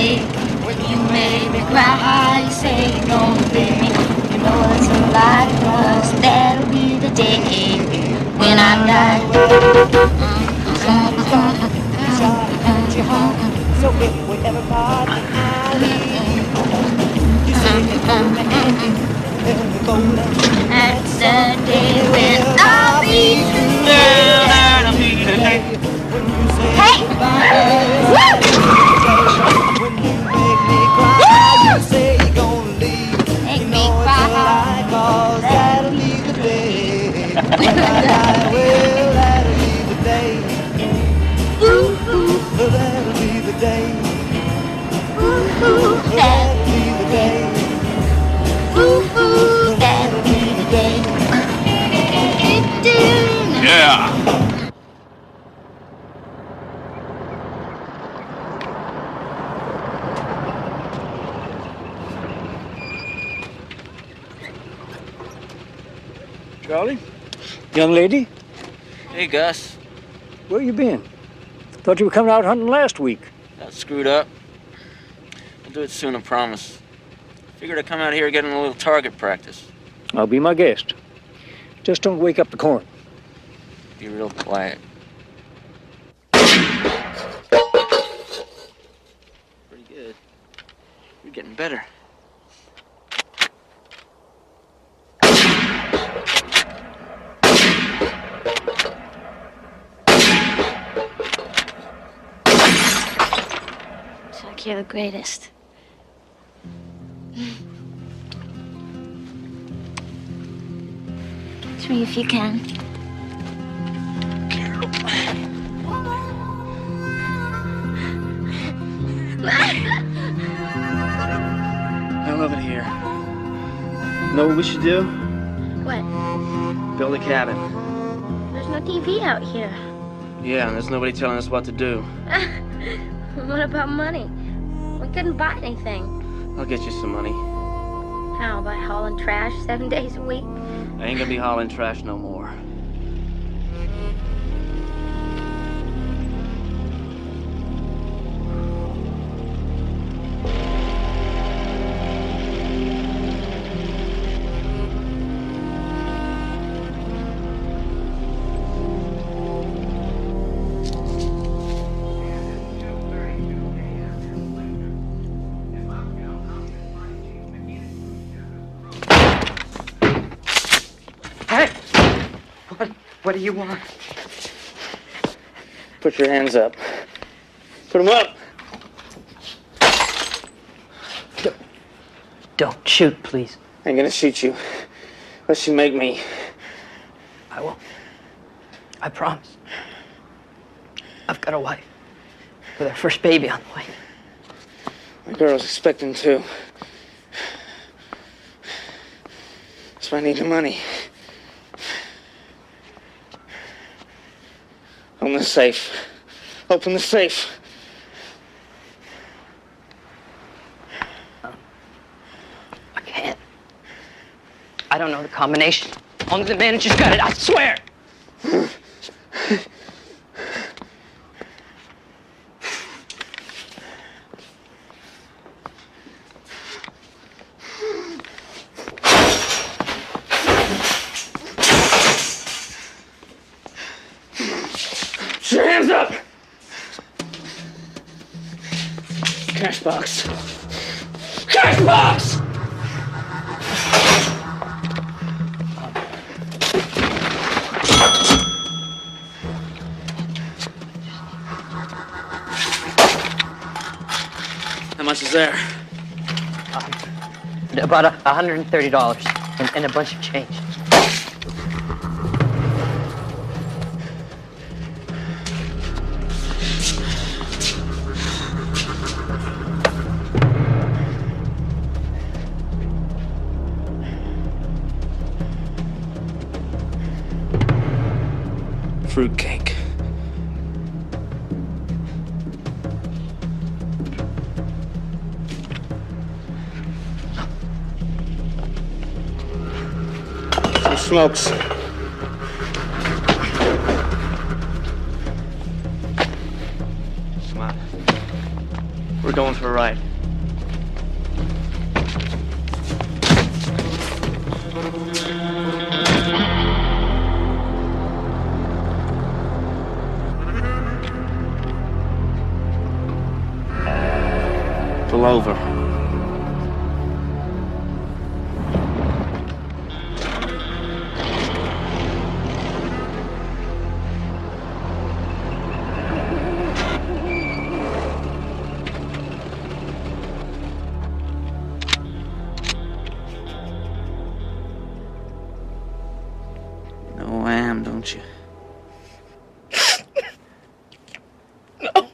day when you made me cry. You say you're gonna leave me. You know it's a lie, 'cause that'll be the day when I die. So with everybody I leave, you say you're gonna end it, and we're gonna. That's the day when I'll be through. Hey! When you make me cry, you say you're gonna leave. Make You me know it's a cry. lie, 'cause that'll be the day when I die. Well, that'll be the day. That'll be the day. That'll be the day. That'll be the day. Yeah. Charlie? Young lady? Hey, Gus. Where you been? Thought you were coming out hunting last week. Got screwed up. I'll do it soon, I promise. Figured I'd come out here getting a little target practice. I'll be my guest. Just don't wake up the corn. Be real quiet. Pretty good. You're getting better. It's like you're the greatest. Catch me if you can. I love it here. Know what we should do? What? Build a cabin. There's no TV out here. Yeah, and there's nobody telling us what to do. What about money? We couldn't buy anything. I'll get you some money. How, by hauling trash 7 days a week? I ain't gonna be hauling trash no more. What do you want? Put your hands up. Put them up. Don't shoot, please. I ain't gonna shoot you. Unless you make me. I won't. I promise. I've got a wife with our first baby on the way. My girl's expecting too. That's why I need the money. Open the safe. Open the safe. I can't. I don't know the combination. Only the manager's got it, I swear! Put your hands up! Cash box. Cash box! How much is there? About $130 and a bunch of change. Fruitcake. Some smokes. Come on. We're going for a ride. Pull over. You know who I am, don't you? No.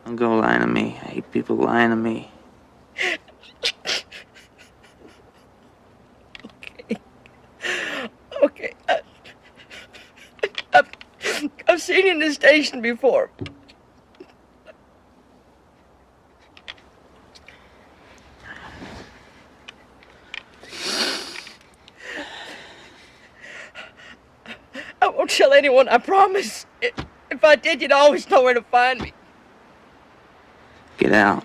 Don't go lying to me. I hate people lying to me. Okay. I've seen you in the station before. I won't tell anyone, I promise. If I did, you'd always know where to find me. Get out.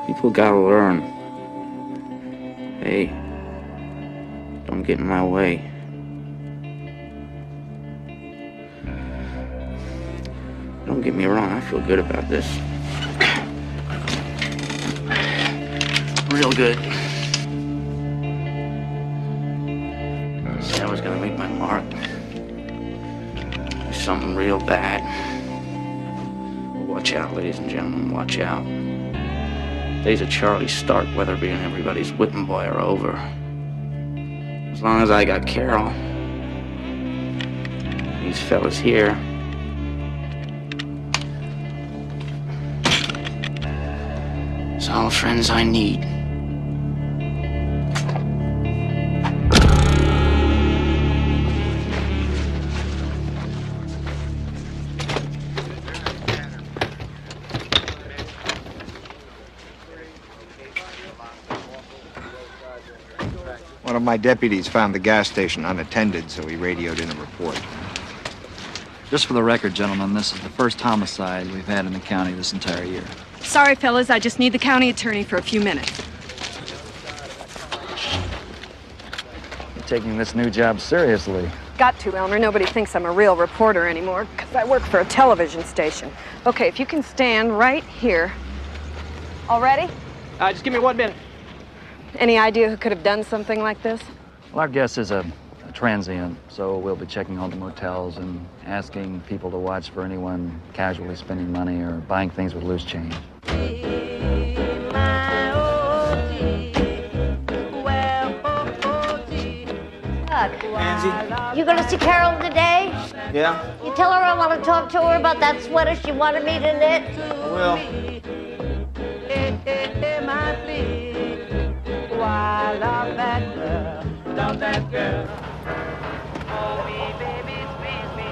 People gotta learn. Hey, don't get in my way. Don't get me wrong, I feel good about this. Real good. Said I was gonna make my mark. Do something real bad. Watch out, ladies and gentlemen, watch out. Days of Charlie Starkweather being everybody's whipping boy are over. As long as I got Carol, these fellas here, it's all the friends I need. One of my deputies found the gas station unattended, so he radioed in a report. Just for the record, gentlemen, this is the first homicide we've had in the county this entire year. Sorry, fellas, I just need the county attorney for a few minutes. You're taking this new job seriously. Got to, Elmer. Nobody thinks I'm a real reporter anymore, because I work for a television station. Okay, if you can stand right here. All ready? Just give me 1 minute. Any idea who could have done something like this? Well, our guest is a transient, so we'll be checking all the motels and asking people to watch for anyone casually spending money or buying things with loose change. Look, you gonna see Carol today? Yeah? You tell her I want to talk to her about that sweater she wanted me to knit? I will. I love that girl, love that girl. Oh, me, baby, squeeze me,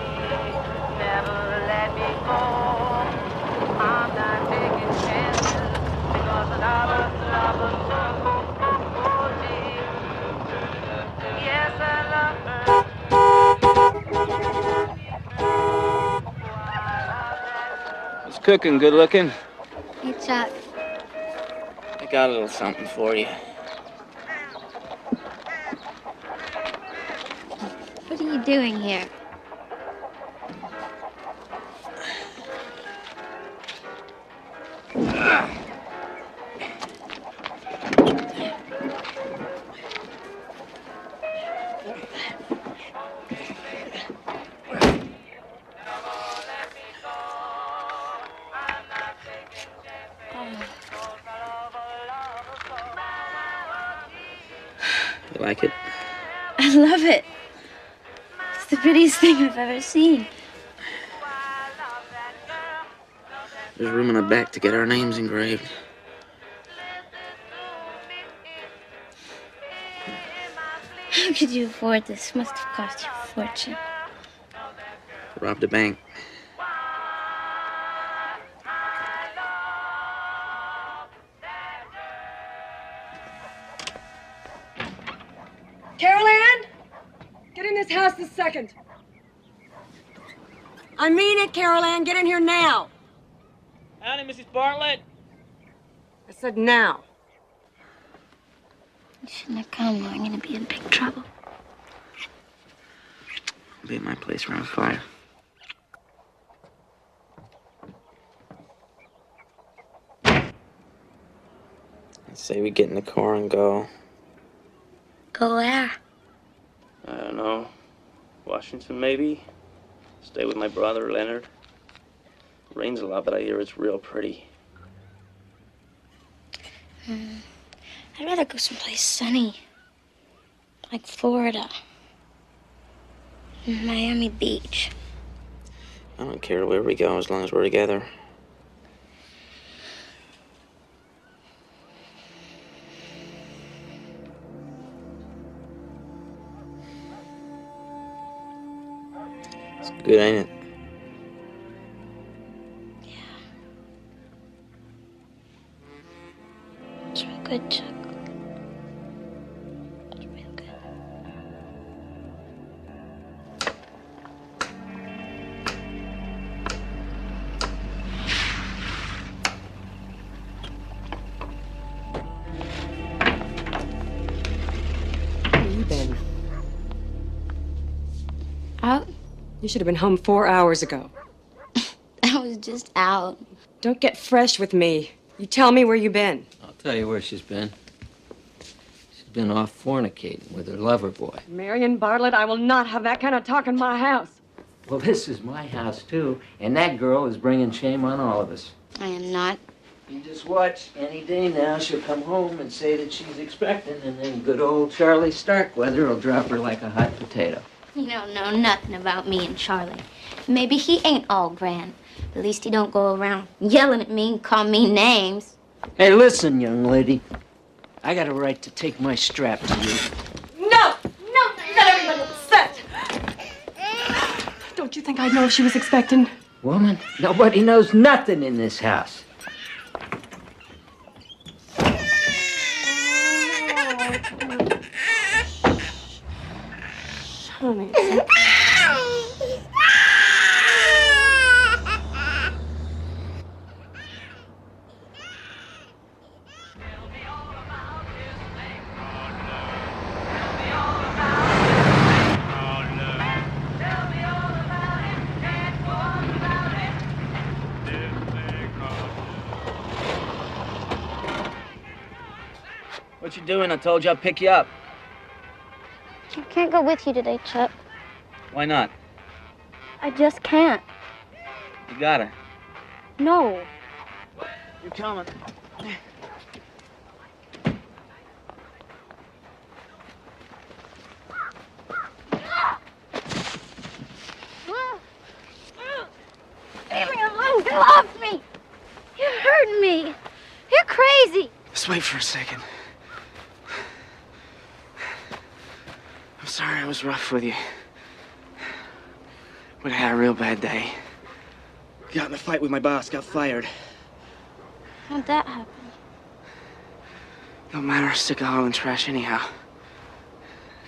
never let me go. I'm not taking chances because I love her so. Yes, I love her. What's cooking? Good looking? Hey, Chuck. I got a little something for you. What are you doing here? You like it? I love it. It's the prettiest thing I've ever seen. There's room in the back to get our names engraved. How could you afford this? Must have cost you a fortune. Robbed a bank. Carol Ann, get in this house this second. I mean it, Carol Ann. Get in here now. Howdy, Mrs. Bartlett. I said now. You shouldn't have come. I'm gonna be in big trouble. I'll be at my place around 5. I'd say we get in the car and go. Go where? I don't know. Washington, maybe? Stay with my brother, Leonard. Rains a lot, but I hear it's real pretty. I'd rather go someplace sunny. Like Florida. Miami Beach. I don't care where we go as long as we're together. It's good, ain't it? It's real good, Chuck. It's real good. Where you been? Out? You should have been home 4 hours ago. I was just out. Don't get fresh with me. You tell me where you been. I'll tell you where she's been. She's been off fornicating with her lover boy. Marion Bartlett, I will not have that kind of talk in my house. Well, this is my house, too, and that girl is bringing shame on all of us. I am not. You just watch. Any day now, she'll come home and say that she's expecting, and then good old Charlie Starkweather will drop her like a hot potato. You don't know nothing about me and Charlie. Maybe he ain't all grand. But at least he don't go around yelling at me and call me names. Hey, listen, young lady. I got a right to take my strap to you. No! No! Not everybody upset! Don't you think I'd know if she was expecting? Woman, nobody knows nothing in this house. Honey. What you doing? I told you I'd pick you up. I can't go with you today, Chuck. Why not? I just can't. You gotta. No. You're coming. Leave me alone. Get off me. You're hurting me. You're crazy. Just wait for a second. I'm sorry I was rough with you. But I had a real bad day. Got in a fight with my boss, got fired. How'd that happen? Don't matter, stick a hole in trash anyhow.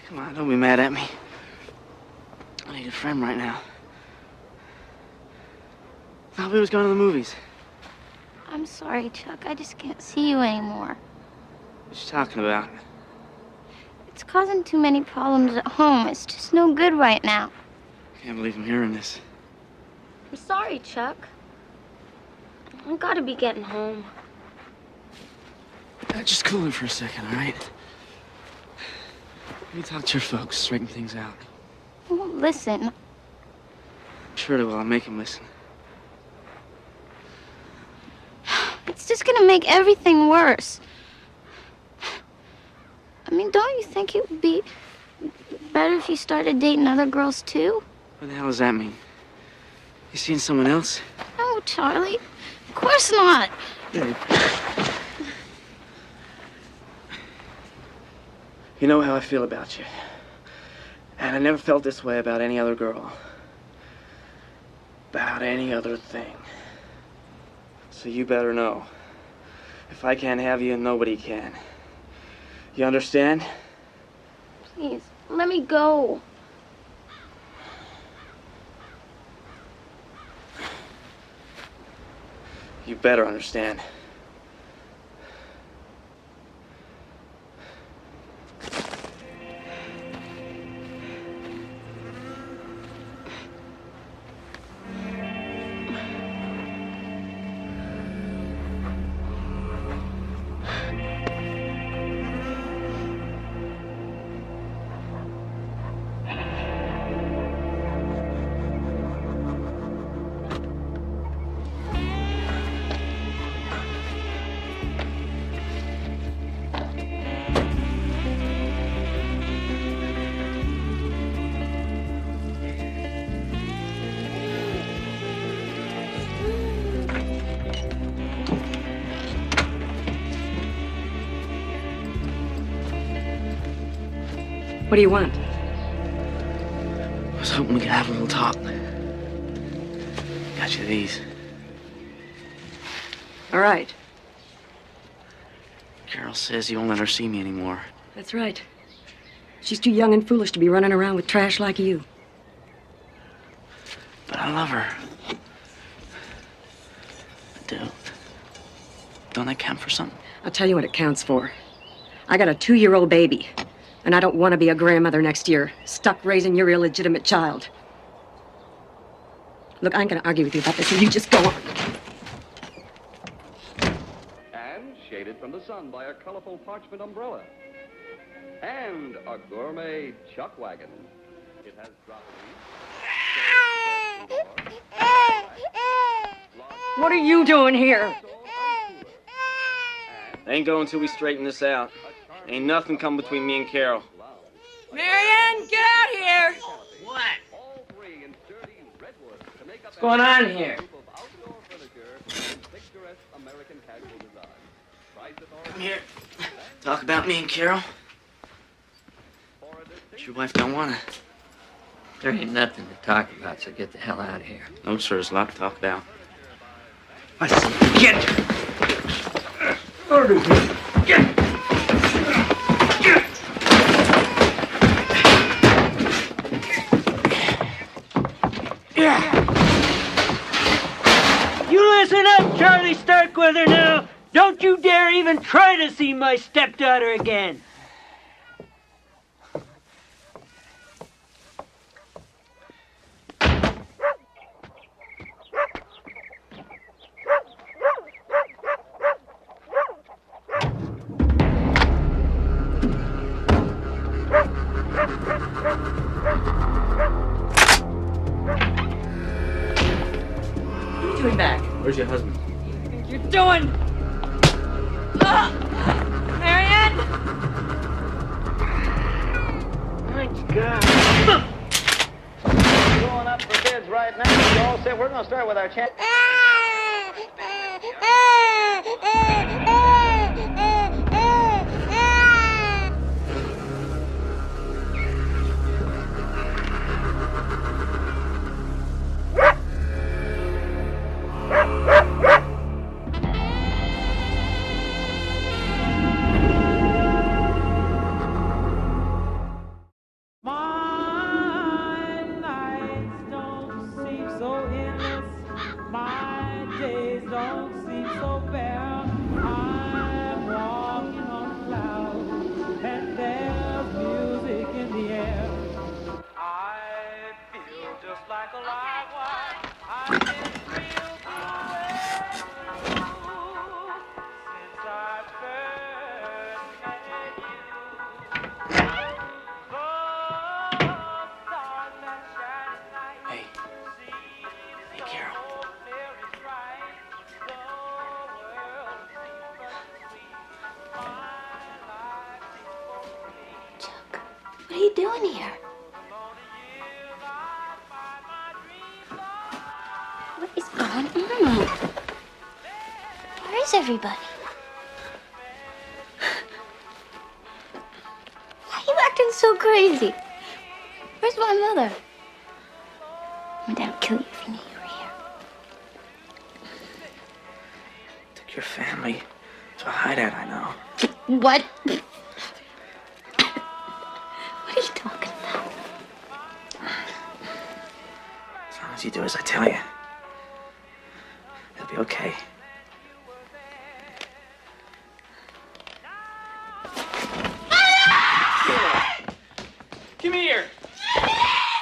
Come on, don't be mad at me. I need a friend right now. Thought we was going to the movies. I'm sorry, Chuck. I just can't see you anymore. What you talking about? It's causing too many problems at home. It's just no good right now. Can't believe I'm hearing this. I'm sorry, Chuck. I've got to be getting home. Just cool it for a second, all right? Let me talk to your folks, straighten things out. They won't listen. Sure they will. I'll make them listen. It's just gonna make everything worse. I mean, don't you think it would be better if you started dating other girls, too? What the hell does that mean? You seen someone else? No, Charlie. Of course not. Babe. You know how I feel about you. And I never felt this way about any other girl. About any other thing. So you better know. If I can't have you, nobody can. You understand? Please, let me go. You better understand. What do you want? I was hoping we could have a little talk. Got you these. All right. Carol says you won't let her see me anymore. That's right. She's too young and foolish to be running around with trash like you. But I love her. I do. Don't that count for something? I'll tell you what it counts for. I got a 2-year-old baby, and I don't want to be a grandmother next year, stuck raising your illegitimate child. Look, I ain't gonna argue with you about this, so you just go on. And shaded from the sun by a colorful parchment umbrella. And a gourmet chuck wagon. It has drop What are you doing here? Ain't going till we straighten this out. Ain't nothing come between me and Carol. Marianne, get out here! What? What's going on here? Come here. Talk about me and Carol. But your wife don't wanna. There ain't nothing to talk about, so get the hell out of here. No, sir, there's a lot to talk about. I said, get! Order me. Get! You listen up, Charlie Starkweather, now. Don't you dare even try to see my stepdaughter again. What are you doing back? Where's your husband? What do you think you're doing? Marianne! My God. Going up for bids right now. You all set? We're going to start with our chance. you doing here? What is going on? Where is everybody? Why are you acting so crazy? Where's my mother? My dad would kill you if he knew you were here. Took your family to a hideout, I know. What? What are you talking about? As long as you do as I tell you, it'll be okay. Come here!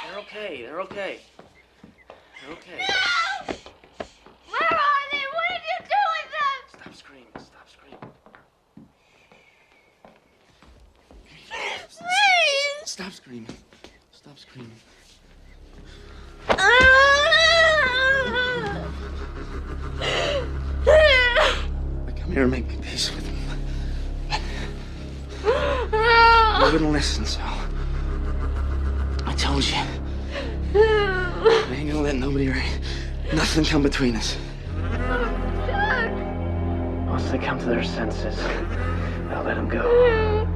They're okay, they're okay. They're okay. Where are they? What did you do with them? Stop screaming, stop screaming. Please! Stop screaming. Stop screaming. Come here and make me peace with them. You wouldn't listen, so I told you. I ain't gonna let nobody or nothing come between us. Once they come to their senses, I'll let them go.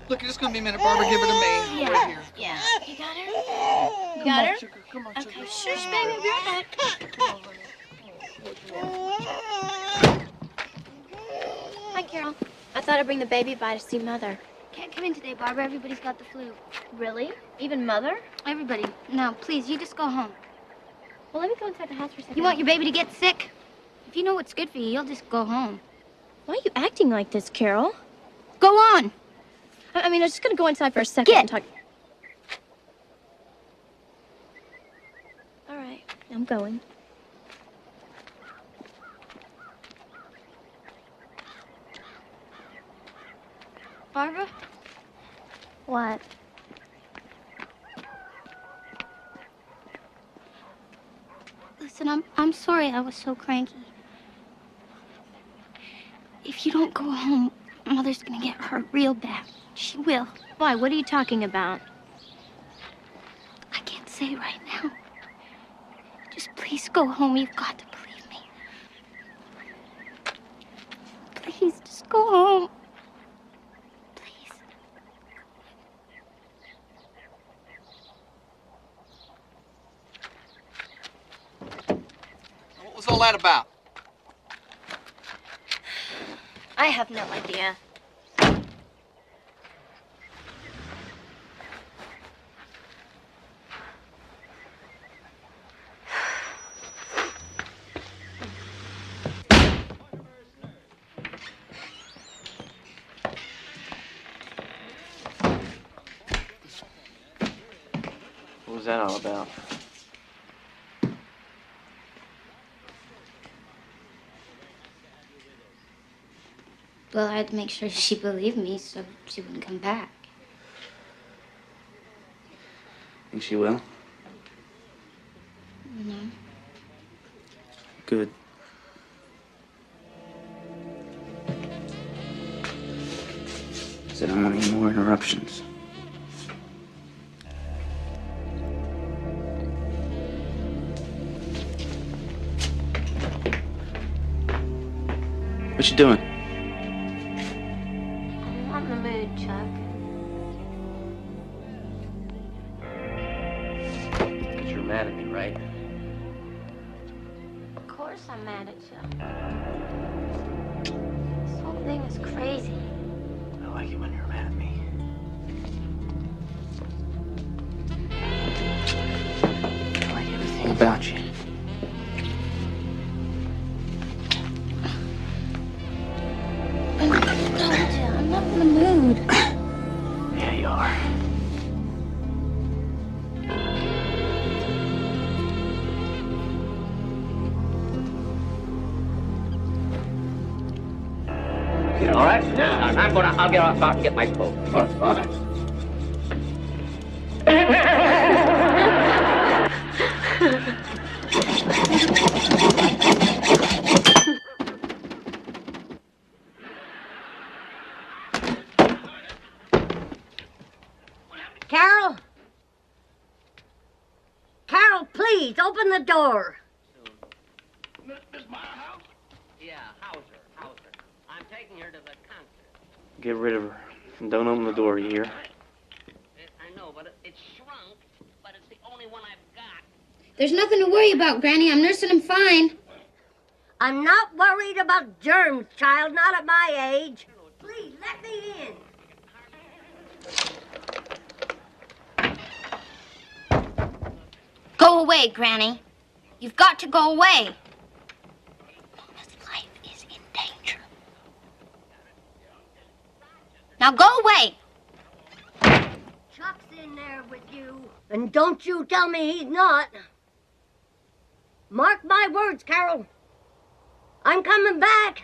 Look, it's gonna be a minute, Barbara. Give her to me. Yeah. Right here. Yeah. You got her? You got her? Sugar. Come on, Okay, sugar. shush, baby. I'll be right back. Hi, Carol. I thought I'd bring the baby by to see Mother. Can't come in today, Barbara. Everybody's got the flu. Really? Even Mother? Everybody. No, please, you just go home. Well, let me go inside the house for a second. You want your baby to get sick? If you know what's good for you, you'll just go home. Why are you acting like this, Carol? Go on. I mean, I'm just gonna go inside for a second and talk. All right, I'm going. Barbara? What? Listen, I'm sorry I was so cranky. If you don't go home, Mother's gonna get hurt real bad. She will. Why? What are you talking about? I can't say right now. Just please go home. You've got to believe me. Please, just go home. Please. What was all that about? I have no idea. What was that all about? Well, I had to make sure she believed me so she wouldn't come back. Think she will? No. Good. I don't want any more interruptions. What you doing? I'm not in the mood, Chuck. Because you're mad at me, right? Of course I'm mad at you. This whole thing is crazy. I like it when you're mad at me. I like everything about you. all right? I'll get off and get my coat. All right. Carol? Carol, please, open the door. Yeah, Hauser. I'm taking her to the concert. Get rid of her. And don't open the door, you hear? I know, but it's shrunk, but it's the only one I've got. There's nothing to worry about, Granny. I'm nursing him fine. I'm not worried about germs, child, not at my age. Please, let me in. Go away, Granny. You've got to go away. Mama's life is in danger. Now go away. Chuck's in there with you. And don't you tell me he's not. Mark my words, Carol. I'm coming back.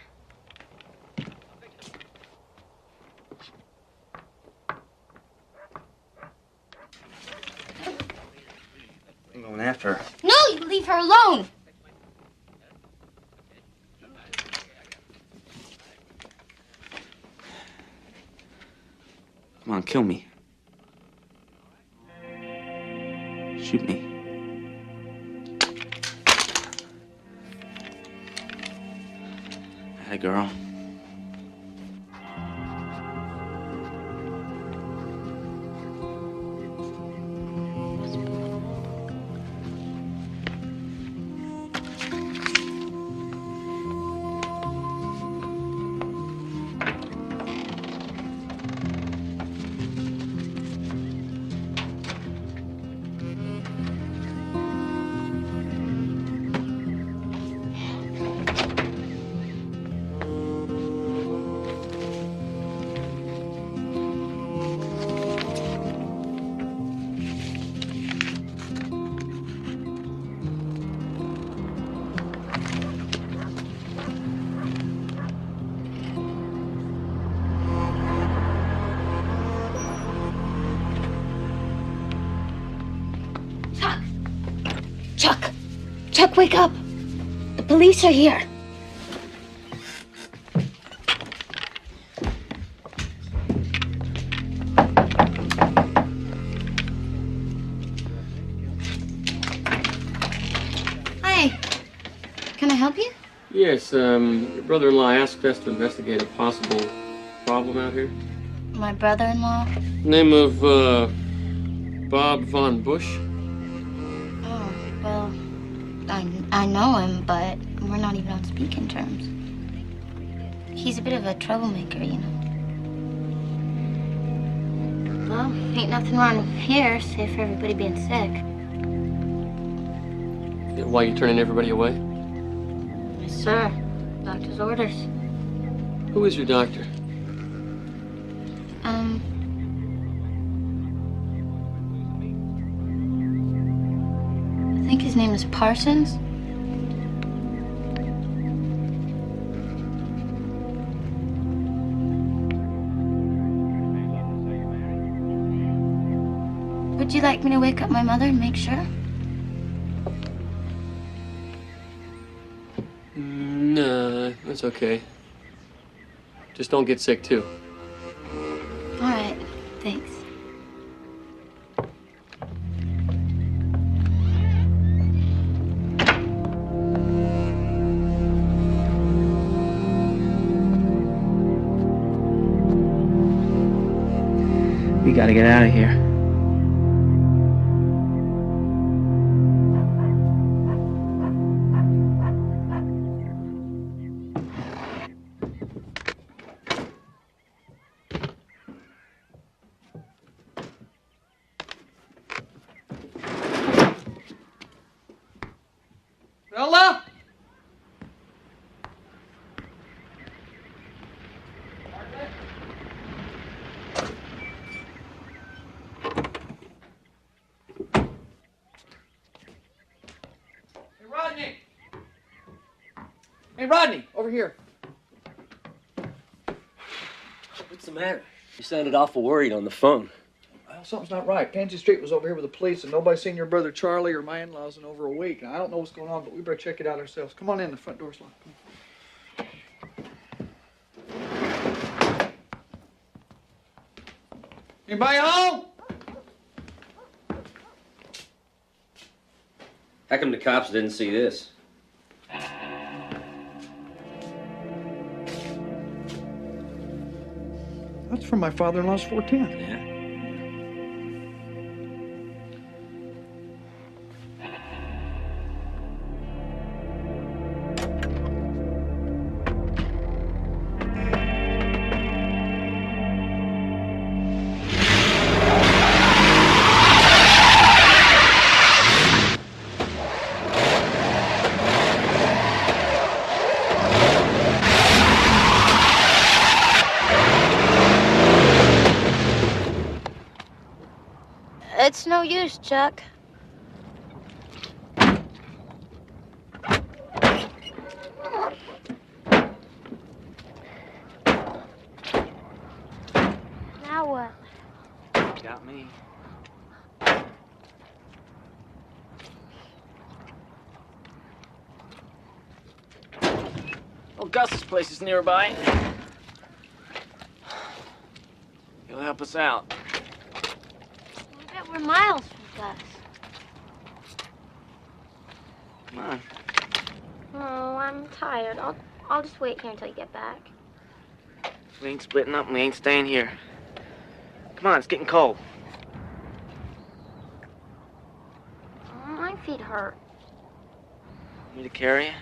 I'm going after her. No, you leave her alone. Come on, kill me. Shoot me. Hi, girl. Chuck, wake up. The police are here. Hi. Can I help you? Yes, your brother-in-law asked us to investigate a possible problem out here. My brother-in-law? Name of, Bob Von Bush. Oh, well, I know him, but we're not even on speaking terms. He's a bit of a troublemaker, you know. Well, ain't nothing wrong here, save for everybody being sick. Why, you turning everybody away? Yes, sir. Doctor's orders. Who is your doctor? I think his name is Parsons. Would you like me to wake up my mother and make sure? No, that's okay. Just don't get sick, too. All right, thanks. We gotta get out of here. Bella? Hey, Rodney, over here. matter? You sounded awful worried on the phone. Well, something's not right. Pansy Street was over here with the police, and nobody's seen your brother Charlie or my in-laws in over a week. Now, I don't know what's going on, but we better check it out ourselves. Come on in, the front door's locked. Come on. Anybody home? How come the cops didn't see this? That's from my father-in-law's 410. Yeah. It's no use, Chuck. Now what? Got me. Well, Gus's place is nearby. He'll help us out. I bet we're miles from Gus. Come on. Oh, I'm tired. I'll just wait here until you get back. We ain't splitting up and we ain't staying here. Come on, it's getting cold. Oh, my feet hurt. Want me to carry you?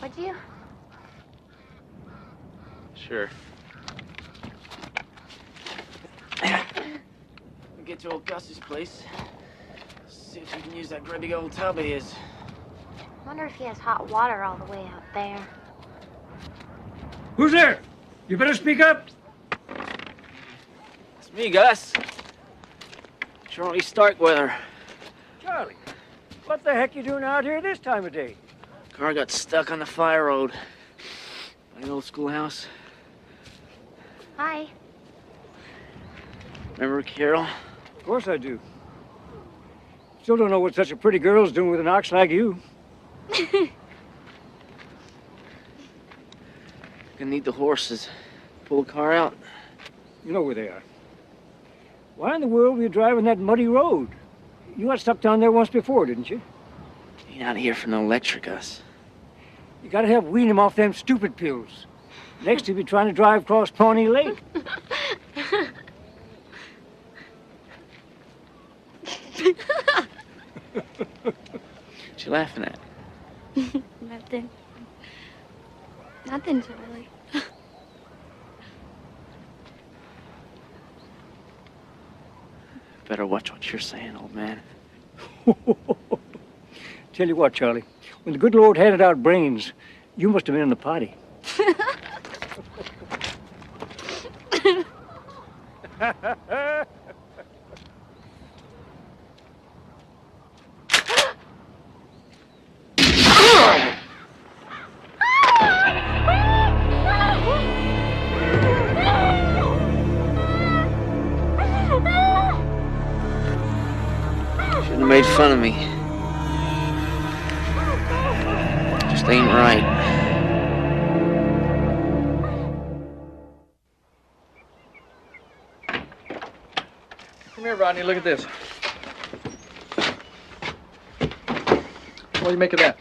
Would you? Sure. We'll get to old Gus's place. See if we can use that grubby old tub of his. Wonder if he has hot water all the way out there. Who's there? You better speak up. It's me, Gus. Charlie Starkweather. Charlie, what the heck you doing out here this time of day? Car got stuck on the fire road. By the old schoolhouse. Hi. Remember Carol? Of course I do. Still don't know what such a pretty girl's doing with an ox like you. Gonna need the horses. Pull the car out. You know where they are. Why in the world were you driving that muddy road? You got stuck down there once before, didn't you? Ain't out here for no lecture, Gus. You gotta help wean him off them stupid pills. Next he'll be trying to drive across Pawnee Lake. What you laughing at? Nothing. Nothing, Charlie. Better watch what you're saying, old man. Tell you what, Charlie, when the good Lord handed out brains, you must have been in the party. Shouldn't have made fun of me. Just ain't right. Come here, Rodney, look at this. What do you make of that?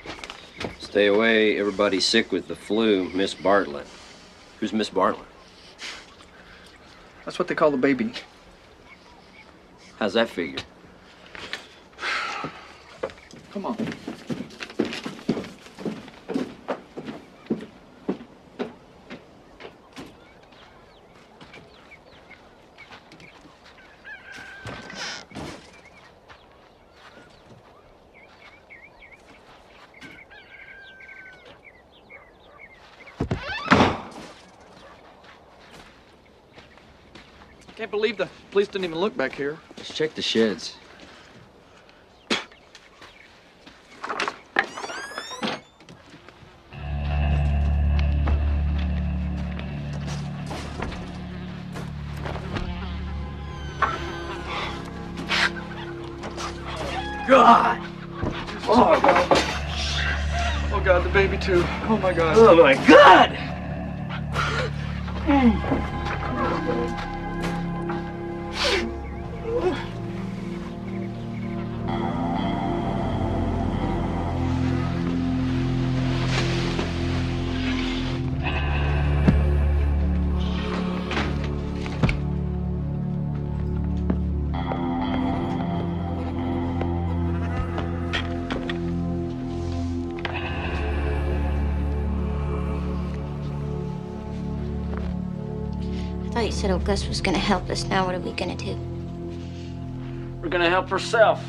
Stay away, everybody's sick with the flu. Miss Bartlett. Who's Miss Bartlett? That's what they call the baby. How's that figure? Come on. Can't believe the police didn't even look back here. Let's check the sheds. God! Oh, God. Oh, God, the baby, too. Oh, my God. Oh, my God! I thought you said old Gus was gonna help us. Now what are we gonna do? We're gonna help herself.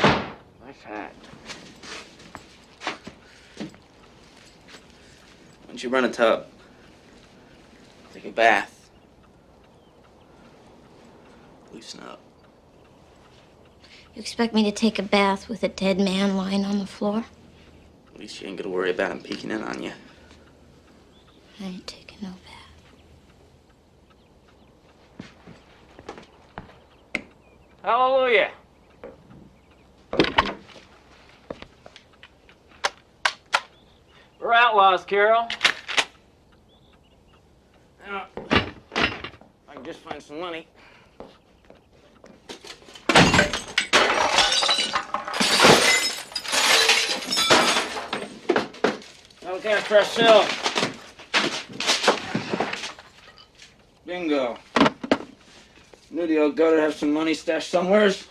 Nice hat. Why don't you run a tub? Take a bath. Loosen up. You expect me to take a bath with a dead man lying on the floor? At least you ain't gonna worry about him peeking in on you. I ain't taking no bath. Hallelujah. We're outlaws, Carol. Now, I can just find some money. Okay, fresh silk. Bingo. Knew the old gut'd have some money stashed somewheres.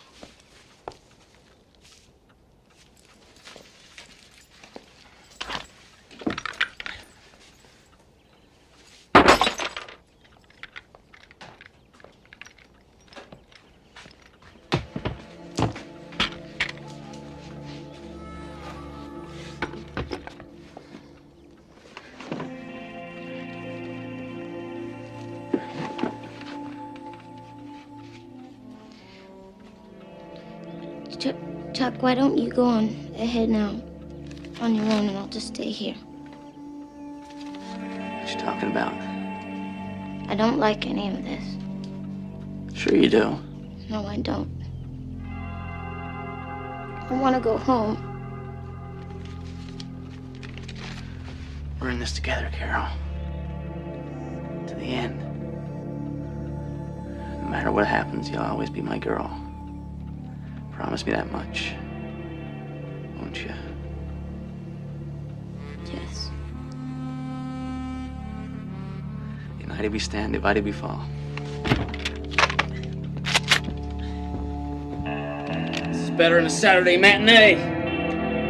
Chuck, why don't you go on ahead now on your own and I'll just stay here? What you talking about? I don't like any of this. Sure you do. No, I don't. I want to go home. We're in this together, Carol. To the end. No matter what happens, you'll always be my girl. Promise me that much. Won't you? Yes. United we stand, divided we fall. This is better than a Saturday matinee.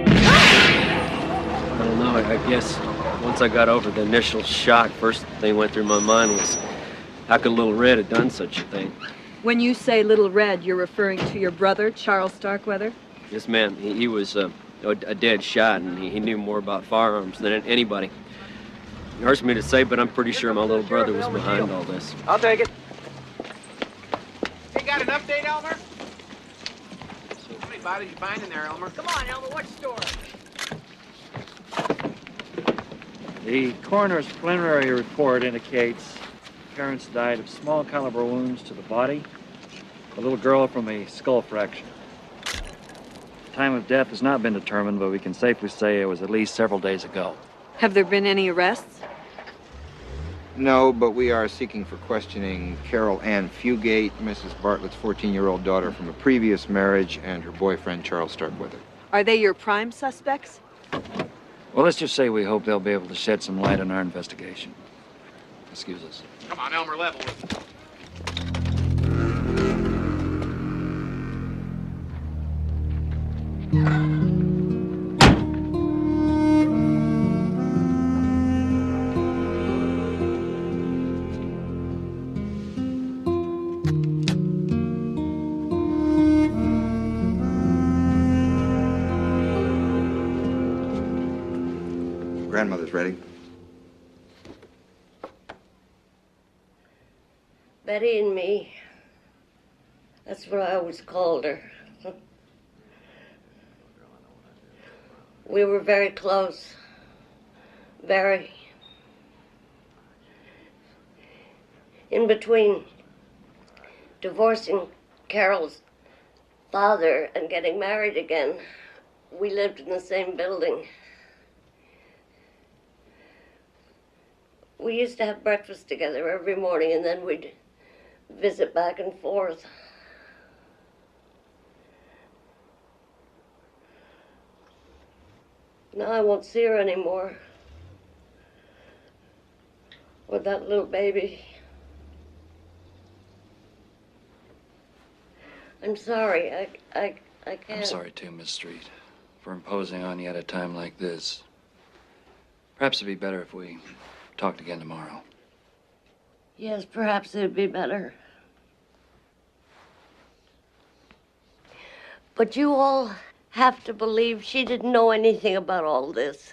I don't know. I guess once I got over the initial shock, first thing went through my mind was, how could Little Red have done such a thing? When you say Little Red, you're referring to your brother, Charles Starkweather? This man, he was a dead shot, and he knew more about firearms than anybody. It hurts me to say, but I'm pretty sure my little brother was behind all this. I'll take it. Hey, got an update, Elmer? How many bodies you find in there, Elmer? Come on, Elmer, what story? The coroner's preliminary report indicates parents died of small caliber wounds to the body. A little girl from a skull fracture. The time of death has not been determined, but we can safely say it was at least several days ago. Have there been any arrests? No, but we are seeking for questioning Carol Ann Fugate, Mrs. Bartlett's 14-year-old daughter from a previous marriage, and her boyfriend, Charles Starkweather. Are they your prime suspects? Well, let's just say we hope they'll be able to shed some light on our investigation. Excuse us. Come on, Elmer, level with it. Grandmother's ready. Betty and me. That's what I always called her. We were very close. Very. In between divorcing Carol's father and getting married again, we lived in the same building. We used to have breakfast together every morning, and then we'd visit back and forth. Now I won't see her anymore. With that little baby. I'm sorry. I can't. I'm sorry too, Miss Street, for imposing on you at a time like this. Perhaps it'd be better if we talked again tomorrow. Yes, perhaps it'd be better. But you all have to believe she didn't know anything about all this.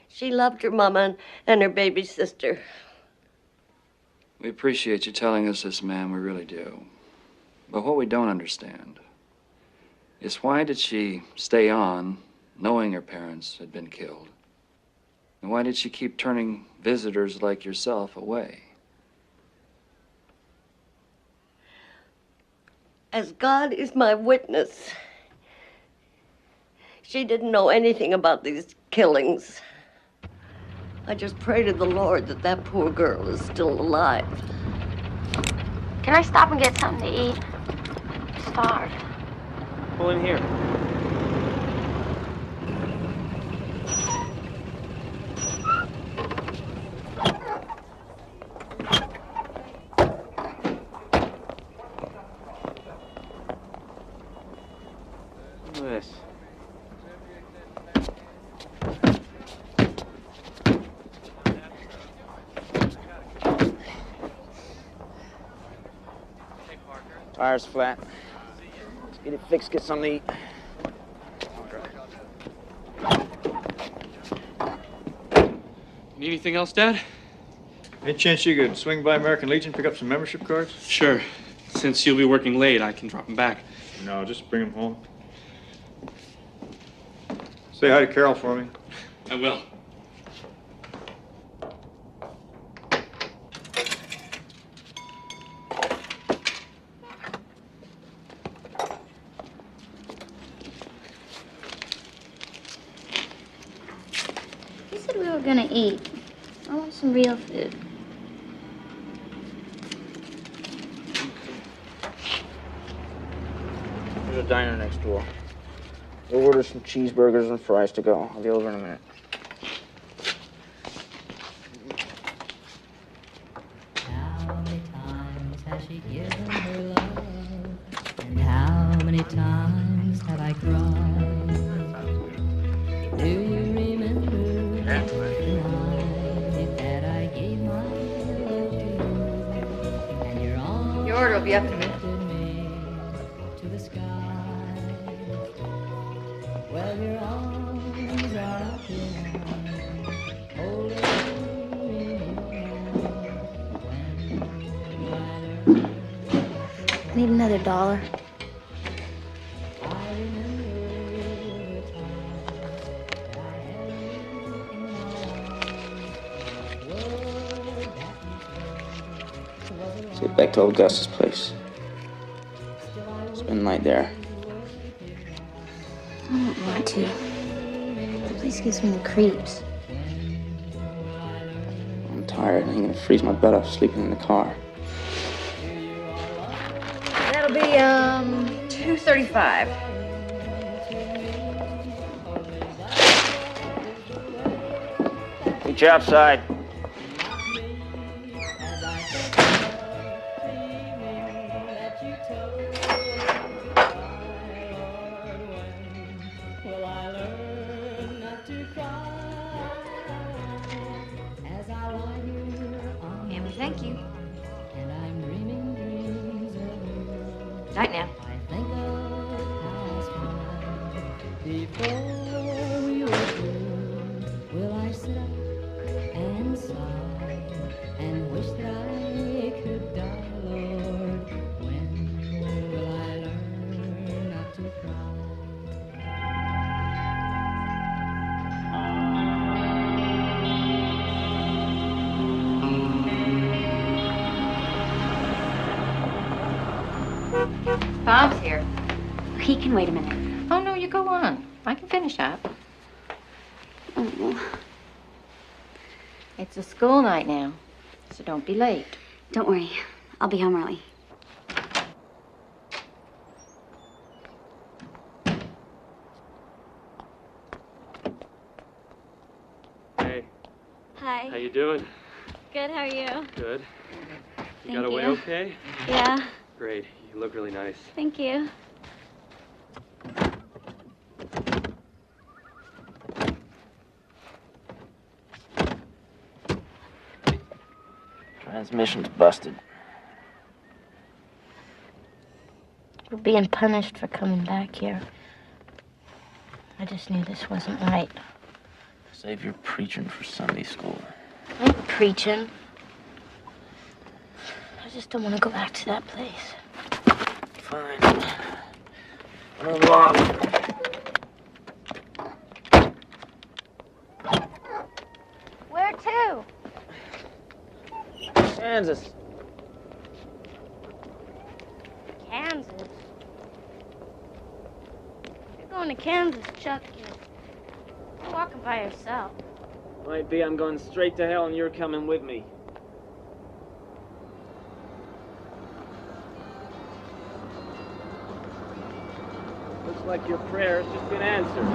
She loved her mama and her baby sister. We appreciate you telling us this, ma'am, we really do. But what we don't understand is why did she stay on knowing her parents had been killed? And why did she keep turning visitors like yourself away? As God is my witness, she didn't know anything about these killings. I just pray to the Lord that that poor girl is still alive. Can I stop and get something to eat? I'm starved. Pull in here. Look at this. Tire's flat. Let's get it fixed, get something to eat. Need anything else, Dad? Any chance you could swing by American Legion, pick up some membership cards? Sure. Since you'll be working late, I can drop them back. No, just bring them home. Say hi to Carol for me. I will. You said we were gonna eat. I want some real food. There's a diner next door. We'll order some cheeseburgers and fries to go. I'll be over in a minute. How many times has she given her love? And how many times have I cried? Do you remember the night that I gave my love to you? And your arms Your order will be up in a minute. to the sky. Well, your arms are out here, holding me. I need another $1. Let's get back to old Gus's place. Spend the night there. I don't want to. The place gives me the creeps. I'm tired. I'm gonna freeze my butt off sleeping in the car. That'll be, $2.35. Meet you outside. Emmy, thank you. Night now. Before we were through, will I sit up and sigh and wish that I could die, Lord? When will I learn not to cry? He can wait a minute. Oh, no, you go on. I can finish up. Oh. It's a school night now, so don't be late. Don't worry. I'll be home early. Hey. Hi. How you doing? Good, how are you? Good. You Thank got away you. okay? Yeah, Great. You look really nice. thank you. Transmission's busted. We're being punished for coming back here. I just knew this wasn't right. Save your preaching for Sunday school. I ain't preaching. I just don't want to go back to that place. Fine. Unlock. Where to? Kansas. Kansas. You're going to Kansas, Chuck. You're walking by yourself. Might be I'm going straight to hell and you're coming with me. Looks like your prayer's just been answered.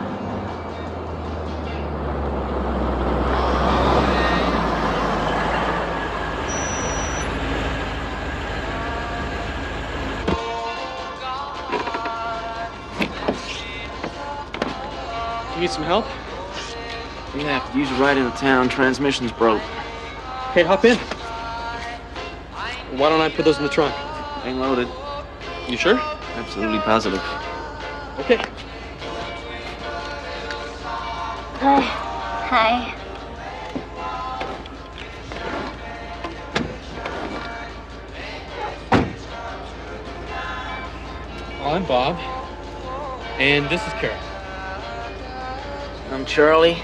You need some help? Yeah, could use a ride into town. Transmission's broke. Hey, hop in. Why don't I put those in the trunk? Ain't loaded. You sure? Absolutely positive. Okay. Hi. Hi. Well, I'm Bob. And this is Carol. I'm Charlie,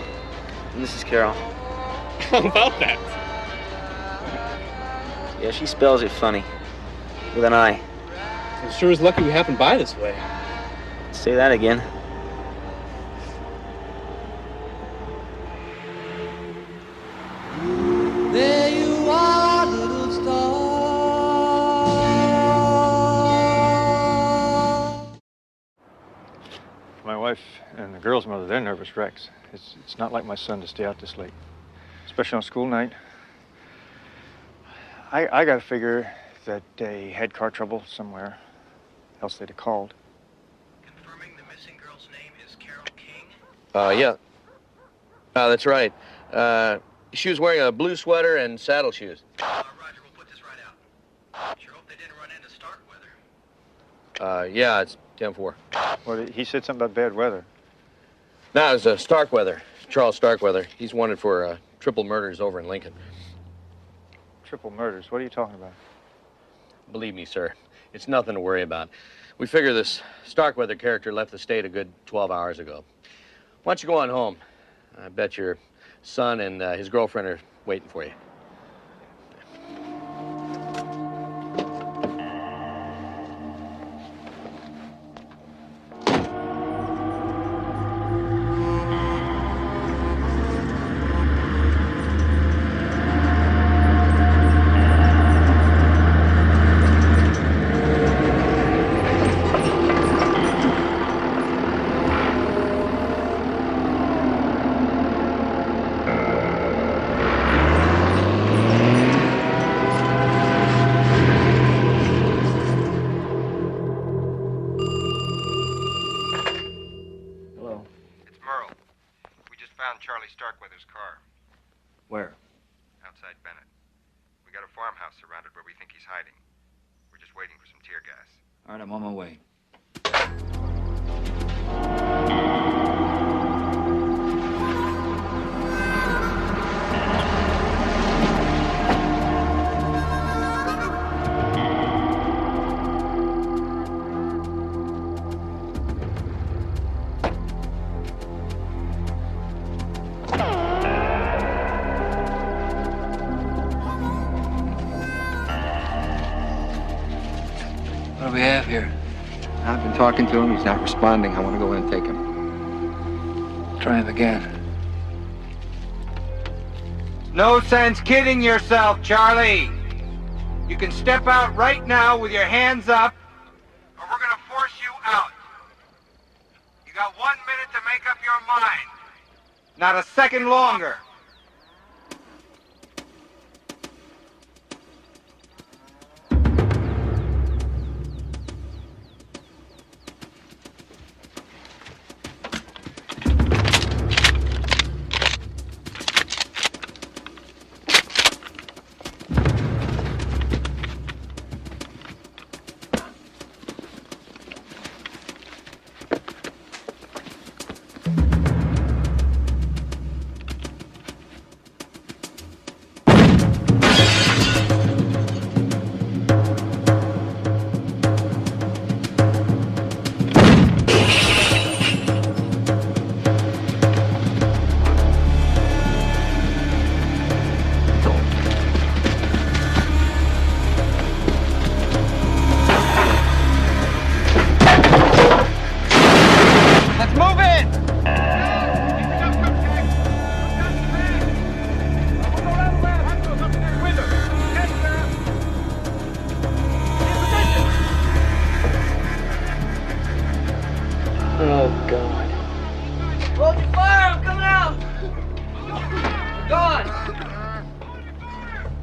and this is Carol. How about that? Yeah, she spells it funny. With an I. It sure is lucky we happened by this way. Say that again. There you are, little star. My wife and the girl's mother, they're nervous wrecks. It's not like my son to stay out this late, especially on school night. I got to figure that they had car trouble somewhere, else they'd have called. Yeah. That's right. She was wearing a blue sweater and saddle shoes. Roger, we'll put this right out. Sure hope they didn't run into Starkweather. Yeah, it's 10-4. Well, he said something about bad weather. No, it was Starkweather. Charles Starkweather. He's wanted for triple murders over in Lincoln. Triple murders? What are you talking about? Believe me, sir, it's nothing to worry about. We figure this Starkweather character left the state a good 12 hours ago. Why don't you go on home? I bet your son and his girlfriend are waiting for you. Charlie Starkweather's car. Where? Outside Bennett. We got a farmhouse surrounded where we think he's hiding. We're just waiting for some tear gas. All right, I'm on my way. What do we have here? I've been been talking to him. He's not responding. I want to go in and take him. Try him again. No sense kidding yourself, Charlie. You can step out right now with your hands up, or we're gonna force you out. You got 1 minute to make up your mind. Not a second longer.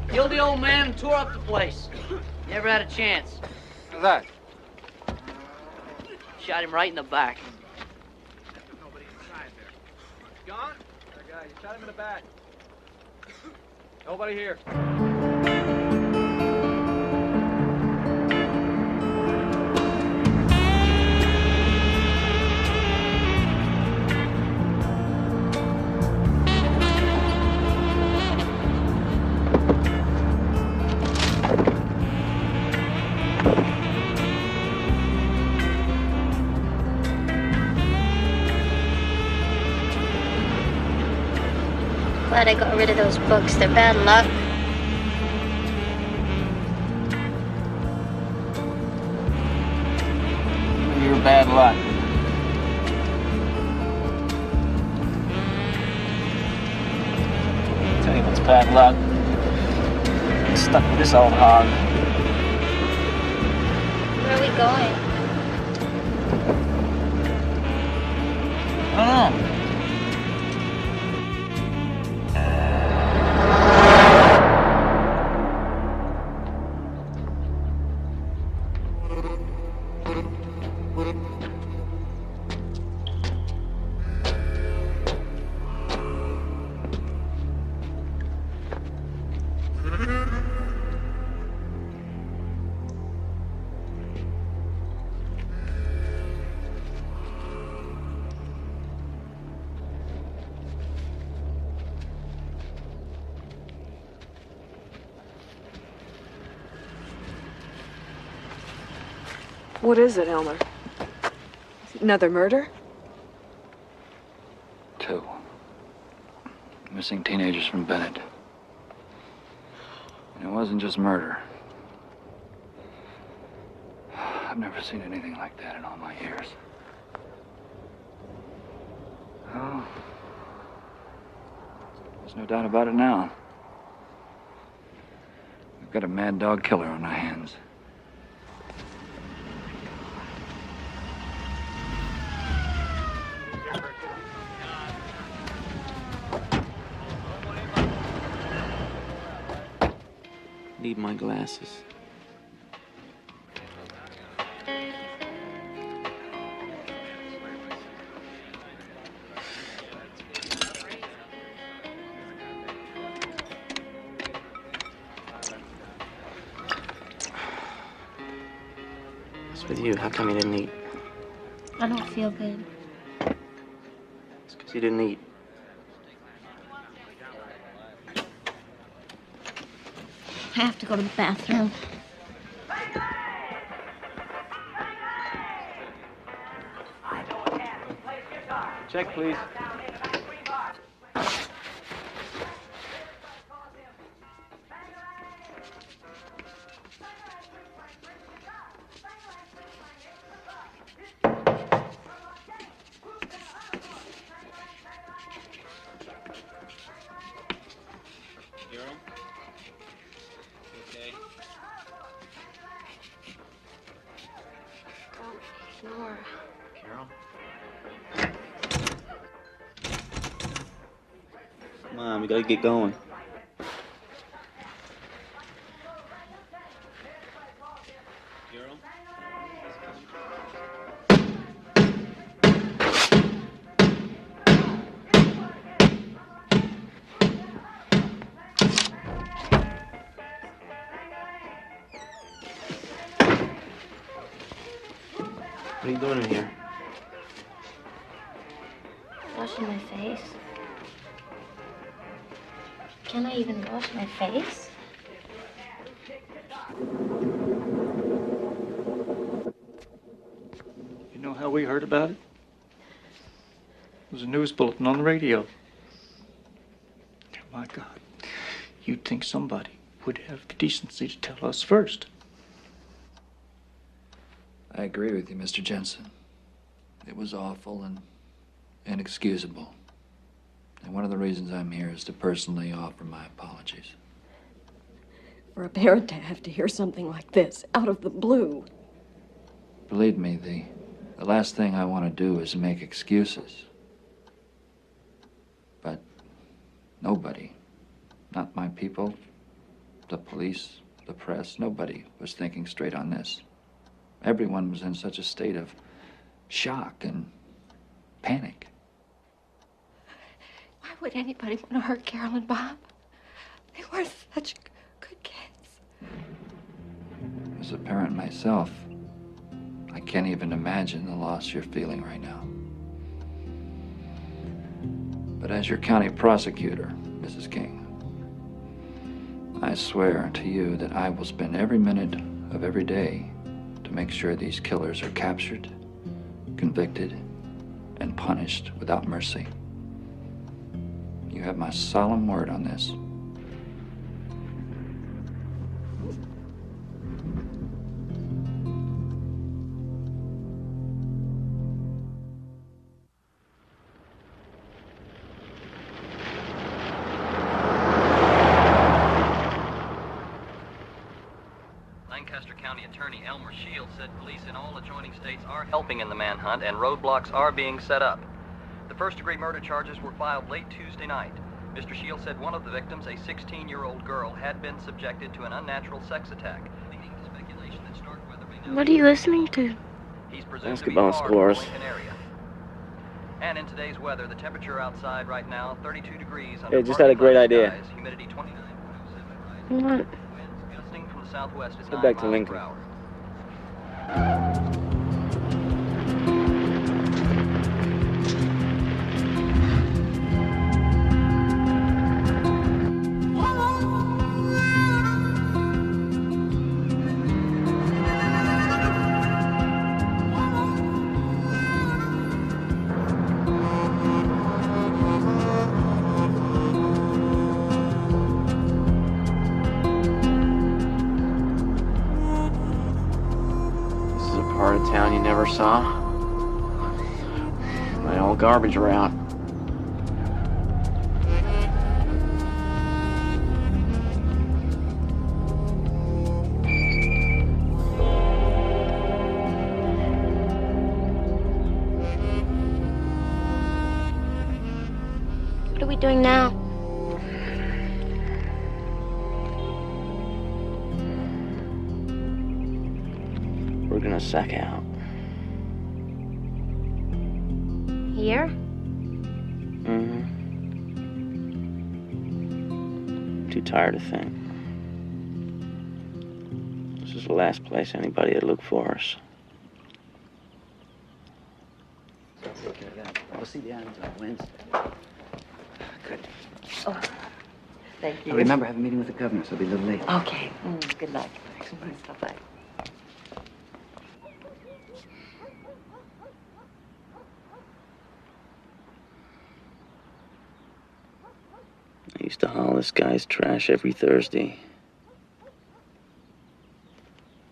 Killed the old man and tore up the place. Never had a chance. How's that? Shot him right in the back. Gone? That guy, you shot him in the back. Nobody here. Glad I got rid of those books. They're bad luck. You're bad luck. I'll tell you what's bad luck. I'm stuck with this old hog. Where are we going? I don't know. What is it, Elmer? Another murder? 2. Missing teenagers from Bennett. And it wasn't just murder. I've never seen anything like that in all my years. Oh, there's no doubt about it now. We've got a mad dog killer on our hands. Need my glasses. What's with you? How come you didn't eat? I don't feel good. It's because you didn't eat. I have to go to the bathroom. Check, please. Carol? Okay. Don't ignore. Carol? Come on, we gotta get going. Carol? What are you doing in here? Washing my face. Can I even wash my face? You know how we heard about it? It was a news bulletin on the radio. My God, you'd think somebody would have the decency to tell us first. I agree with you, Mr. Jensen. It was awful and inexcusable. And one of the reasons I'm here is to personally offer my apologies. For a parent to have to hear something like this out of the blue. Believe me, the last thing I want to do is make excuses. But nobody, not my people, the police, the press, nobody was thinking straight on this. Everyone was in such a state of shock and panic. Why would anybody want to hurt Carol and Bob? They were such good kids. As a parent myself, I can't even imagine the loss you're feeling right now. But as your county prosecutor, Mrs. King, I swear to you that I will spend every minute of every day to make sure these killers are captured, convicted, and punished without mercy. You have my solemn word on this. Lancaster County Attorney Elmer Shields said police in all adjoining states are helping in the manhunt and roadblocks are being set up. The first-degree murder charges were filed late Tuesday night. Mr. Shields said one of the victims, a 16-year-old girl, had been subjected to an unnatural sex attack, leading to speculation that Starkweather may know. What are you listening to? He's presumed Basketball to be far from scores. the Lincoln area. And in today's weather, the temperature outside right now, 32 degrees under Hey, just had a great partly cloudy idea. skies, humidity 29.07, What? winds gusting from the southwest at Let's go 9 back to miles Lincoln. per hour. This is a part of town you never saw. My old garbage route. What are we doing now? We're gonna sack out. Here? Mm-hmm. Too tired to think. This is the last place anybody would look for us. Take care of that. I'll see the Adams on Wednesday. Good. Oh, thank you. Now remember, I have a meeting with the governor, so I'll be a little late. Okay. Good luck. Bye-bye. I used to haul this guy's trash every Thursday.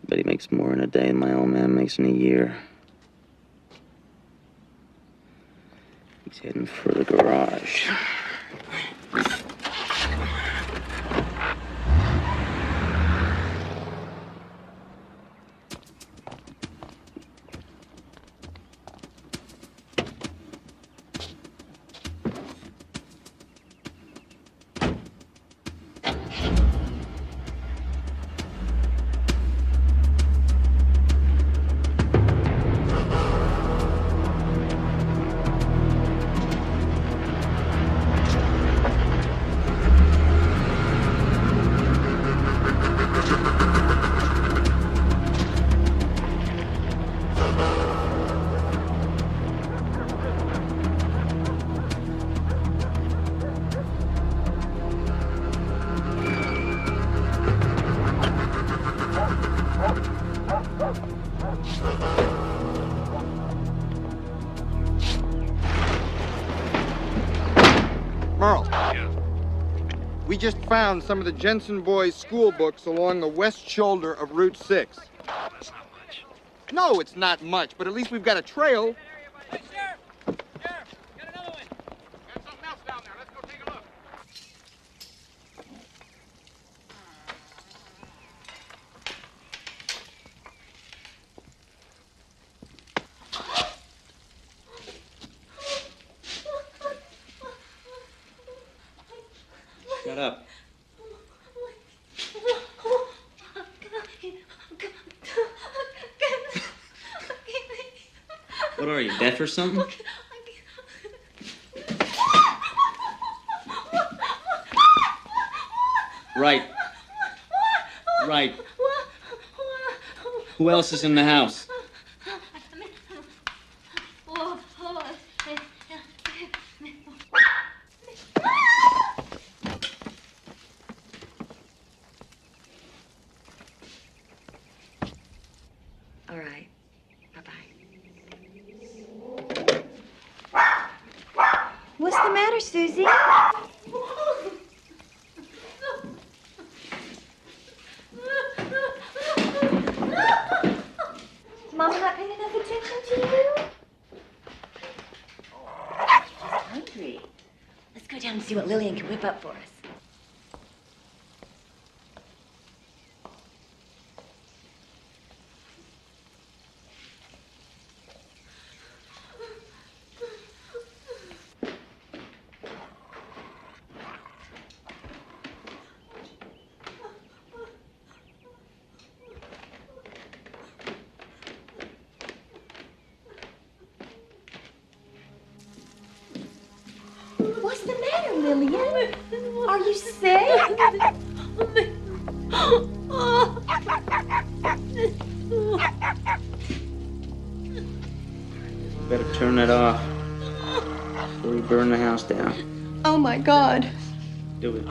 Bet he makes more in a day than my old man makes in a year. He's heading for the garage. just found some of the Jensen boys' school books along the west shoulder of Route 6. That's not much. No, it's not much, but at least we've got a trail. Hey, Sheriff! Sheriff, got another one. Got something else down there. Let's go take a look. Shut up. What are you, deaf or something? Right. Right. Who else is in the house? All right. Bye-bye. What's the matter, Susie? Mama not paying enough attention to you? She's hungry. Let's go down and see what Lillian can whip up for us. What's the matter, Lillian? Are you sick? Better turn that off before we burn the house down. Oh, my God. Do it.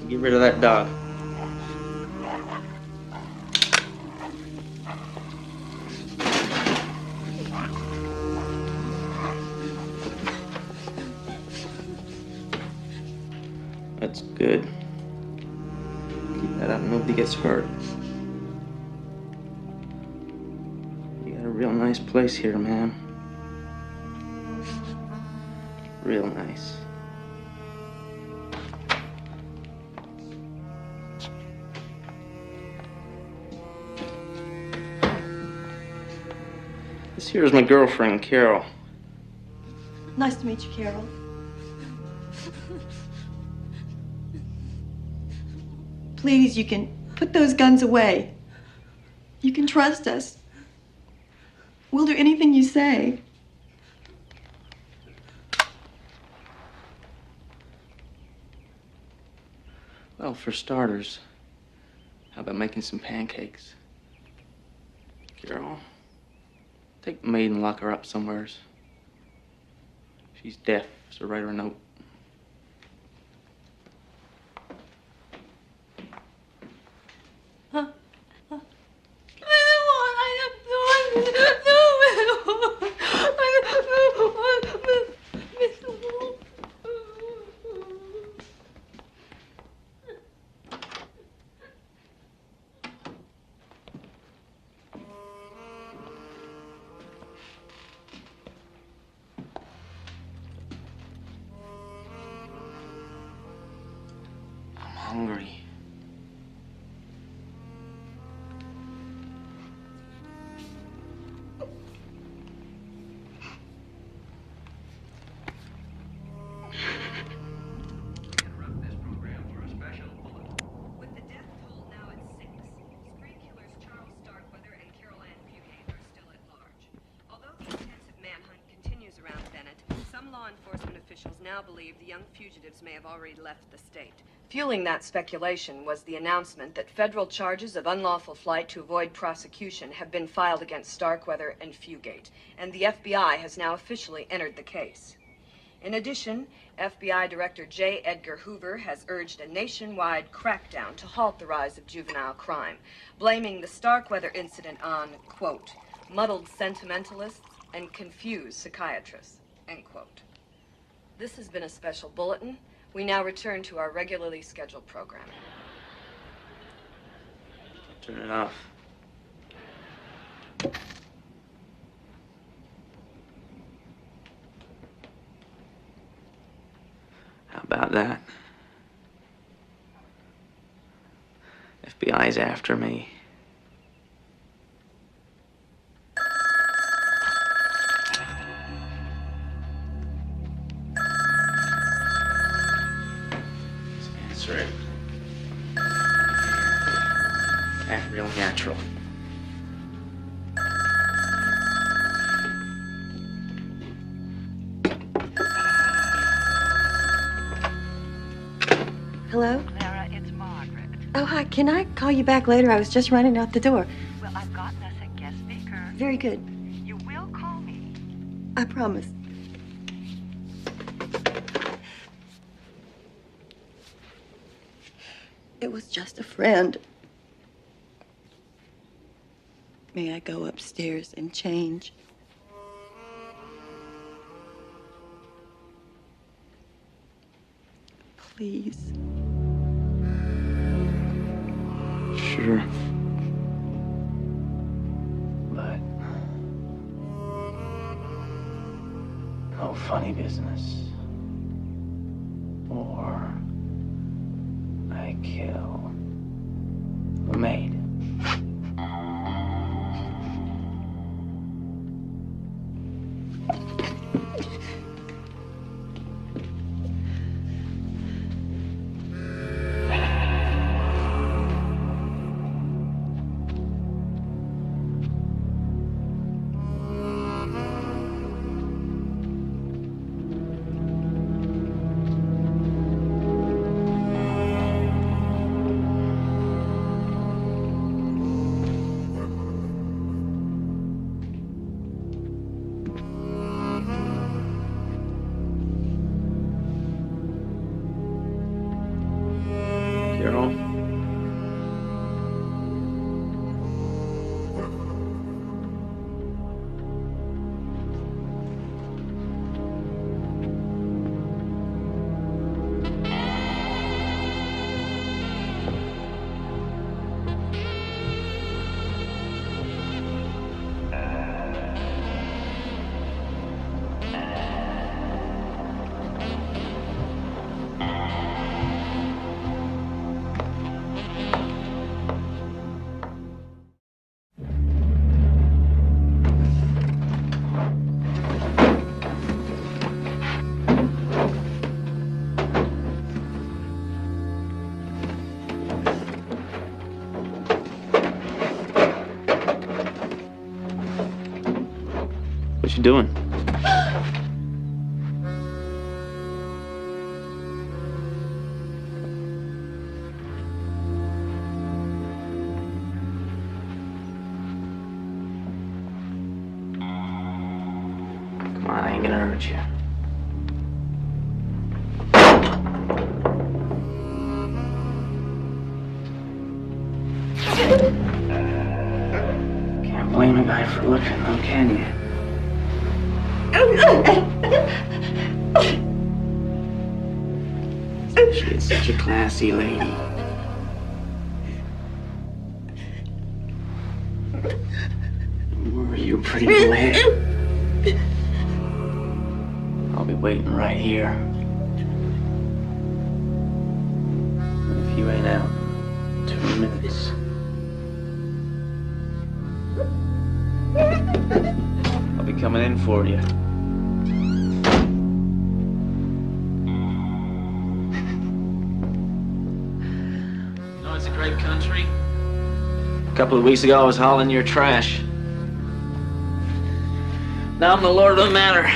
Get rid of that dog. That's good. Keep that up, nobody gets hurt. You got a real nice place here, man. Real nice. This here is my girlfriend, Carol. Nice to meet you, Carol. Please, you can put those guns away. You can trust us. We'll do anything you say. Well, for starters, how about making some pancakes? Carol, take the maid and lock her up somewheres. She's deaf, so write her a note. Hungry. With the death toll now at 6, spree killers Charles Starkweather and Carol Ann Fugate are still at large. Although the intensive manhunt continues around Bennett, some law enforcement officials now believe the young fugitives may have already left the state. Fueling that speculation was the announcement that federal charges of unlawful flight to avoid prosecution have been filed against Starkweather and Fugate, and the FBI has now officially entered the case. In addition, FBI Director J. Edgar Hoover has urged a nationwide crackdown to halt the rise of juvenile crime, blaming the Starkweather incident on, quote, muddled sentimentalists and confused psychiatrists, end quote. This has been a special bulletin We now return to our regularly scheduled program. Turn it off. How about that? FBI's after me. Answer it. Act real natural. Hello? Clara, it's Margaret. Oh, hi. Can I call you back later? I was just running out the door. Well, I've gotten us a guest speaker. Very good. You will call me. I promise. It was just a friend. May I go upstairs and change? Please. Sure. But no funny business. Or I kill the maid. What you doing? Come on, I ain't gonna hurt you. Can't blame a guy for looking, though, can you? She's such a classy lady. Where are you, pretty blade? I'll be waiting right here. If you ain't out, 2 minutes. I'll be coming in for you. It's a great country. A couple of weeks ago, I was hauling your trash. Now I'm the Lord of the Manor.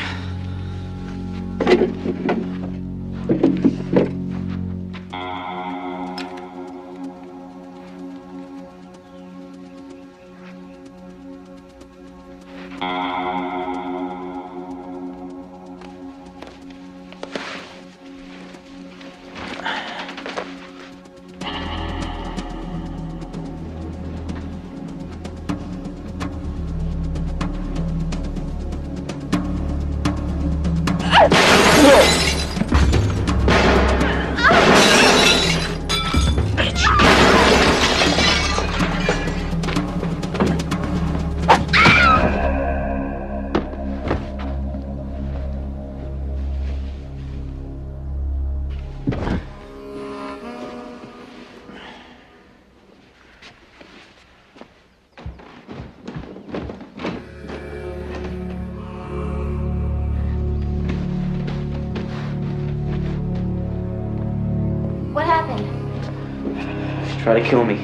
She tried to kill me.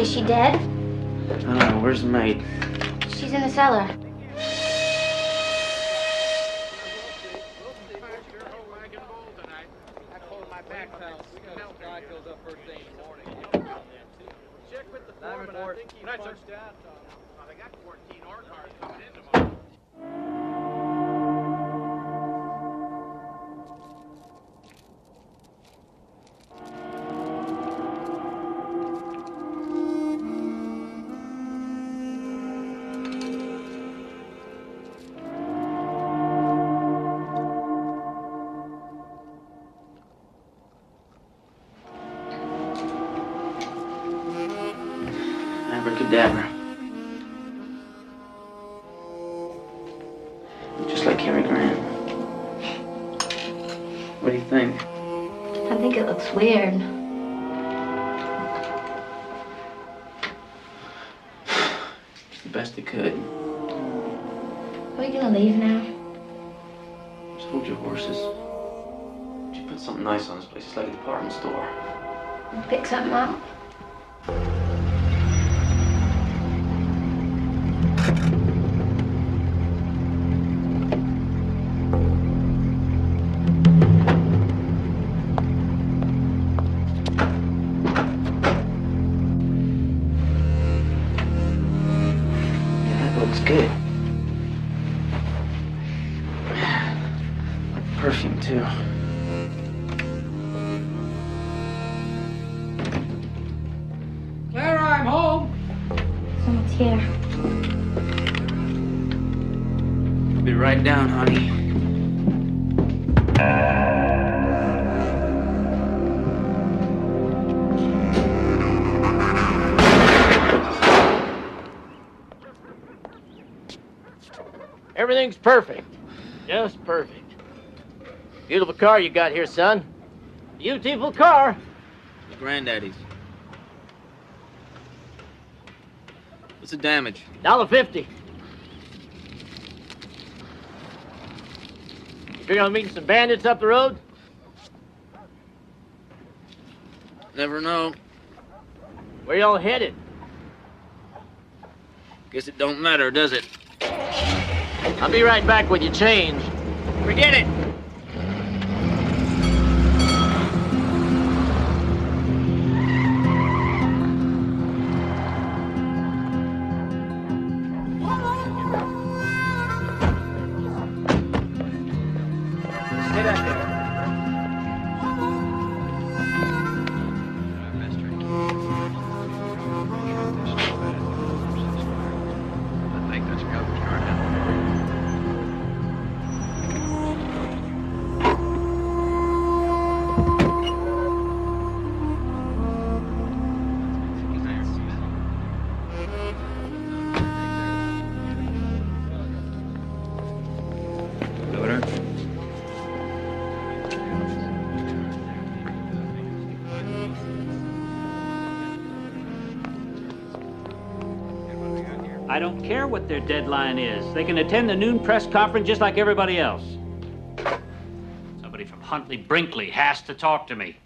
Is she dead? I don't know. Where's the maid? She's in the cellar. Abracadabra. Just like Cary Grant. What do you think? I think it looks weird. It's the best it could. Are we gonna leave now? Just hold your horses. Just put something nice on this place. It's like a department store. Pick something up? Good. Perfume, too. Clara, I'm home. Someone's here. I'll be right down, honey. Everything's perfect. Just perfect. Beautiful car you got here, son. Beautiful car. Your granddaddy's. What's the damage? $1.50. You figure on meeting some bandits up the road? Never know. Where y'all headed? Guess it don't matter, does it? I'll be right back with your change. Forget it. Stay back there. I think that's Governor Cardell. I don't care what their deadline is. They can attend the noon press conference just like everybody else. Somebody from Huntley Brinkley has to talk to me.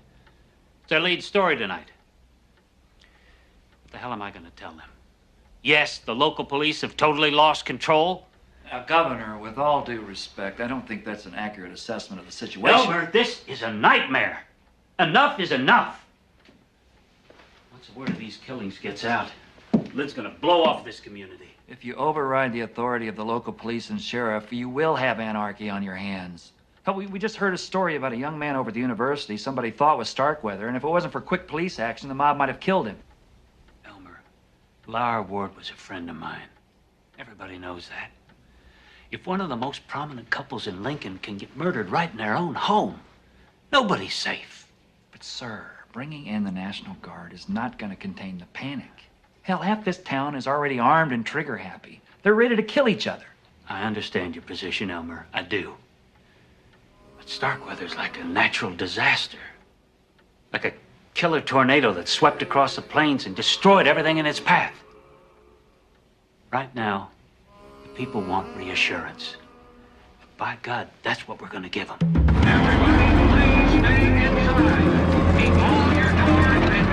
It's their lead story tonight. What the hell am I going to tell them? Yes, the local police have totally lost control. Now, Governor, with all due respect, I don't think that's an accurate assessment of the situation. Elmer, this is a nightmare. Enough is enough. Once the word of these killings gets out, lid's gonna blow off this community. If you override the authority of the local police and sheriff, you will have anarchy on your hands. Hell, we just heard a story about a young man over at the university somebody thought was Starkweather, and if it wasn't for quick police action, the mob might have killed him. Elmer, Laura Ward was a friend of mine. Everybody knows that. If one of the most prominent couples in Lincoln can get murdered right in their own home, nobody's safe. But, sir, bringing in the National Guard is not going to contain the panic. Hell, half this town is already armed and trigger-happy. They're ready to kill each other. I understand your position, Elmer. I do. But Starkweather's like a natural disaster. Like a killer tornado that swept across the plains and destroyed everything in its path. Right now, the people want reassurance. But by God, that's what we're going to give them. Everybody, please stay inside. Keep all your doors and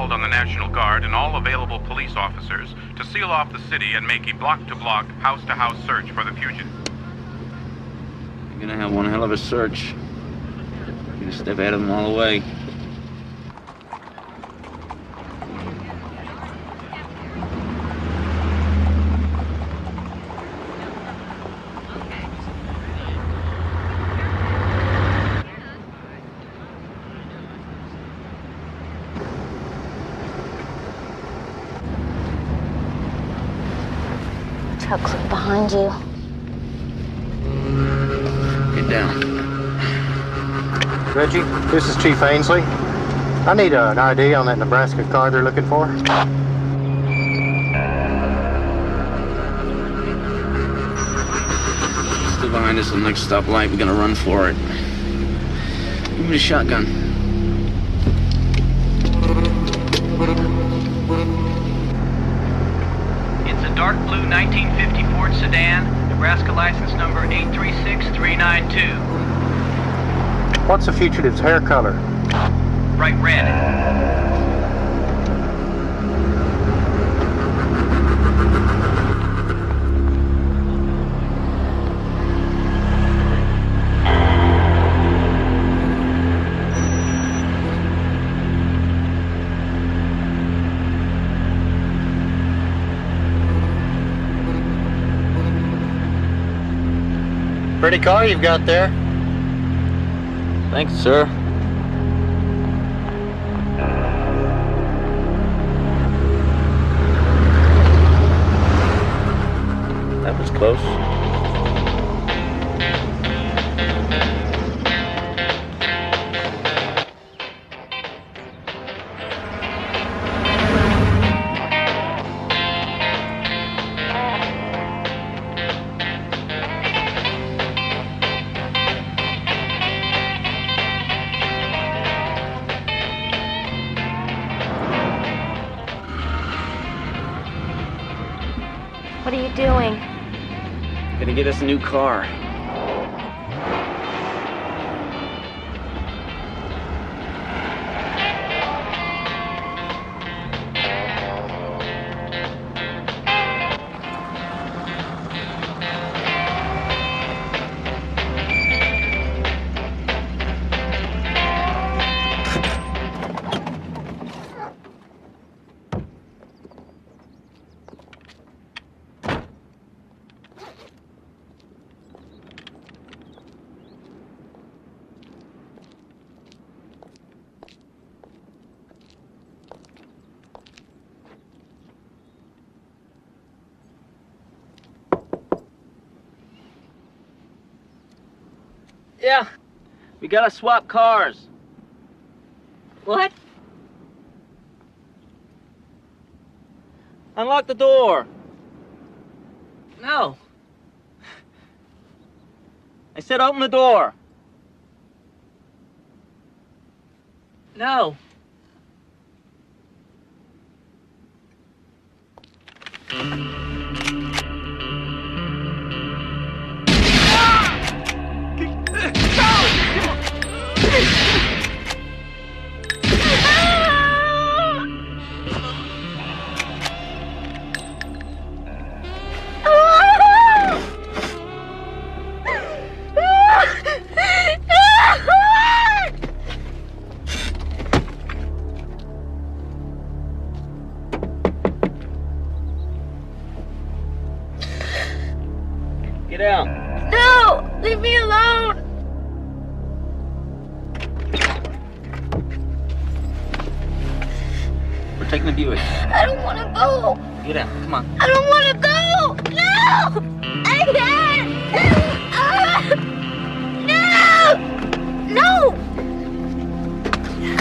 called on the National Guard and all available police officers to seal off the city and make a block-to-block, house-to-house search for the fugitive. You're gonna have one hell of a search. You're gonna step ahead of them all the way. Truck's behind you. Get down. Reggie, this is Chief Ainsley. I need an ID on that Nebraska car they're looking for. Still behind us at the next stoplight. We're gonna run for it. Give me the shotgun. It's a dark blue 1950 Ford sedan, Nebraska license number 836392. What's the fugitive's hair color? Bright red. Pretty car you've got there. Thanks, sir. That was close. What are you doing? Gonna get us a new car. Yeah. We gotta swap cars. What? Unlock the door. No. I said open the door. No. Get out. No! Leave me alone! We're taking the Buick. I don't want to go! Get out. Come on. I don't want to go! No! I can't! No! No!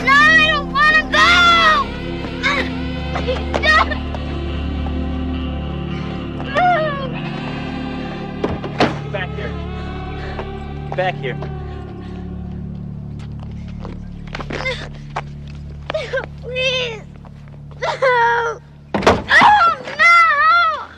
No, I don't want to go! Get back here. Get back here. Please! No! Oh, no!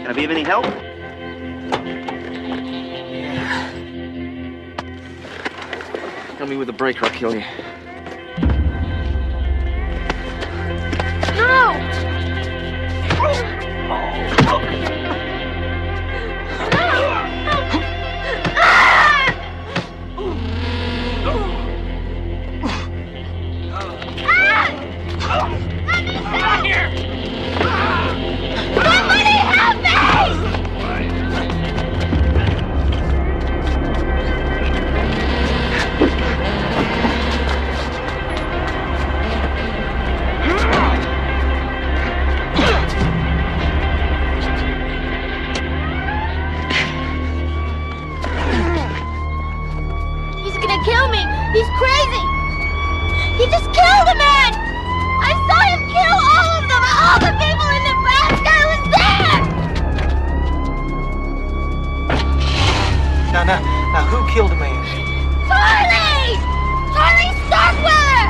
Can I be of any help? Kill me with a breaker, I'll kill you. No! He's gonna kill me! He's crazy! He just killed a man! I saw him kill all of them! All the people in Nebraska! I was there! Now, who killed a man? Charlie! Charlie Starkweather!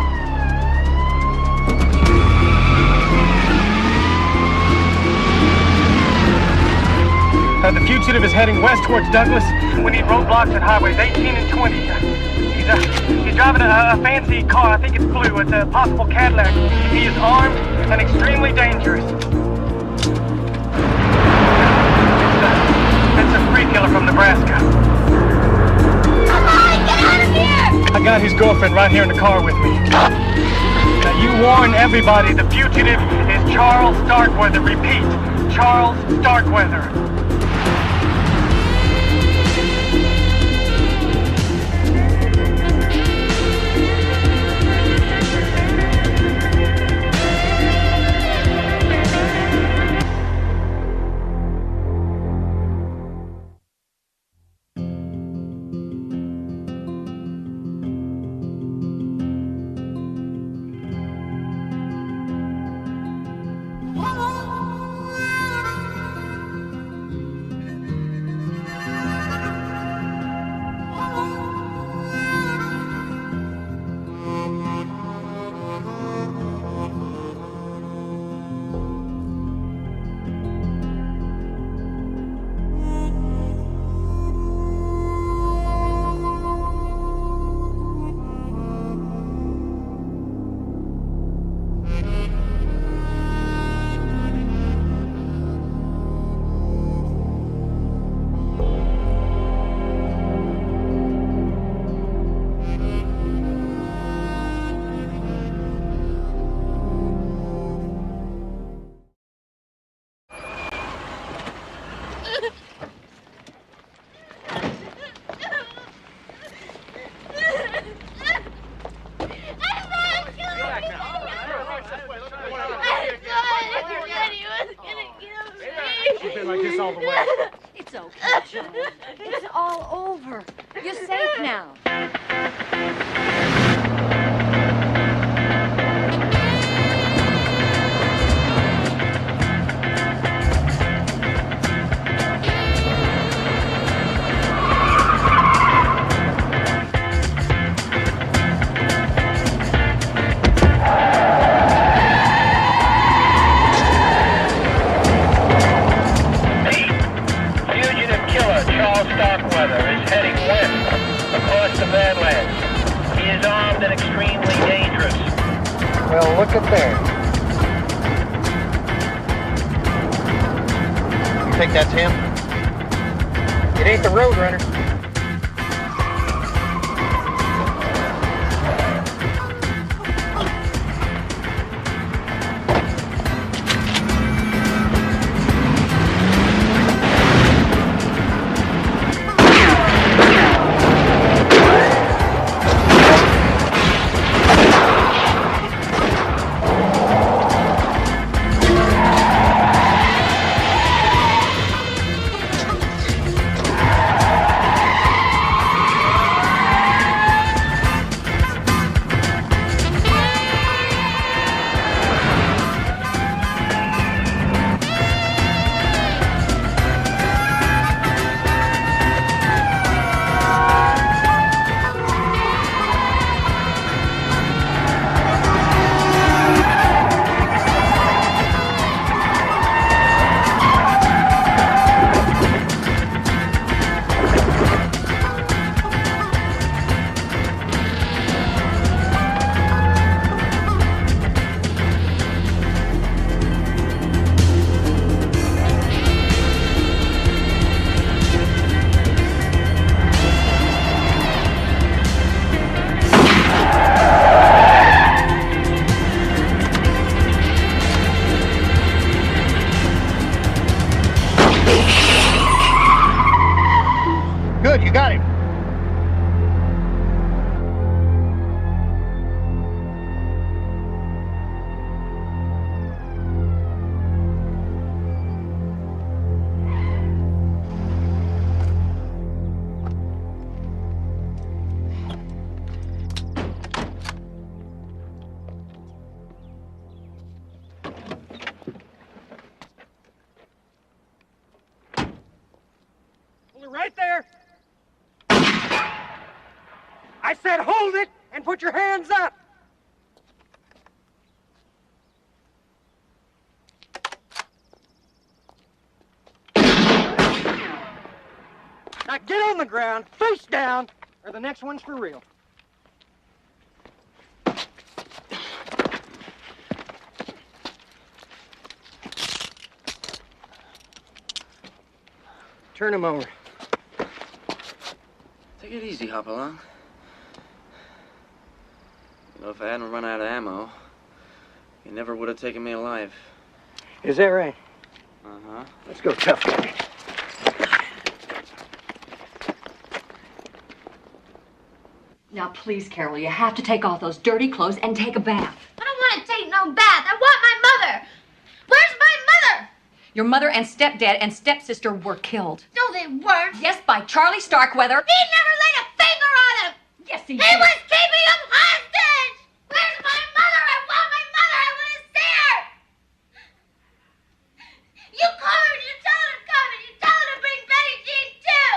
The fugitive is heading west towards Douglas. We need roadblocks at highways 18 and 20. He's driving a fancy car. I think it's blue. It's a possible Cadillac. He is armed and extremely dangerous. It's a spree killer from Nebraska. Come on, get out of here! I got his girlfriend right here in the car with me. Now you warn everybody the fugitive is Charles Starkweather. Repeat, Charles Starkweather. Like this all the way. It's okay, Joe. It's all over. You're safe now. Starkweather is heading west across the Badlands. He is armed and extremely dangerous. Well, look at there. You think that's him? It ain't the Roadrunner. Good, you got him. Right there. I said hold it and put your hands up. Now get on the ground, face down, or the next one's for real. Turn him over. Take it easy, Hopalong. You know, if I hadn't run out of ammo, you never would have taken me alive. Is that right? Uh-huh. Let's go, tough guy. Now, please, Carol, you have to take off those dirty clothes and take a bath. I don't want to take no bath. I want my mother. Where's my mother? Your mother and stepdad and stepsister were killed. No, they weren't. Yes, by Charlie Starkweather. He never laid a finger on him. Yes, he He did. was keeping him hostage. Where's my mother? I want my mother. I want to see her. You call her and you tell her to come and you tell her to bring Betty Jean too.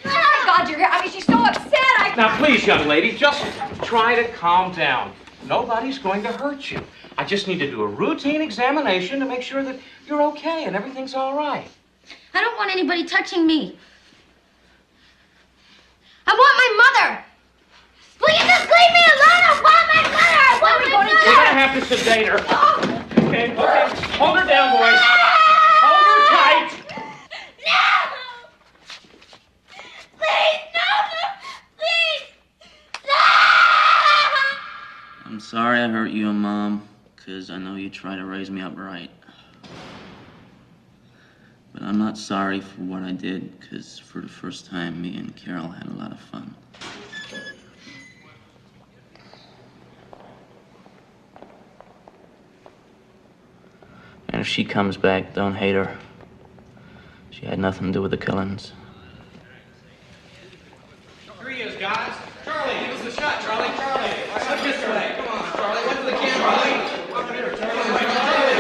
Thank God you're here. I mean, she's so upset. Now, please, young lady, just try to calm down. Nobody's going to hurt you. I just need to do a routine examination to make sure that you're okay and everything's all right. I don't want anybody touching me. I want my mother. Will you just leave me alone? I want my mother. I want my mother. We're gonna have to sedate her. Okay, okay. Hold her down, boys. Hold her tight. No! Please, no! Please! No! I'm sorry I hurt you and Mom, because I know you try to raise me up right. But I'm not sorry for what I did, because for the first time, me and Carol had a lot of fun. And if she comes back, don't hate her. She had nothing to do with the killings. Here he is, guys. Charlie, give us a shot, Charlie. Charlie, look this way. Come on, Charlie. Look to the camera. Come on here, Charlie.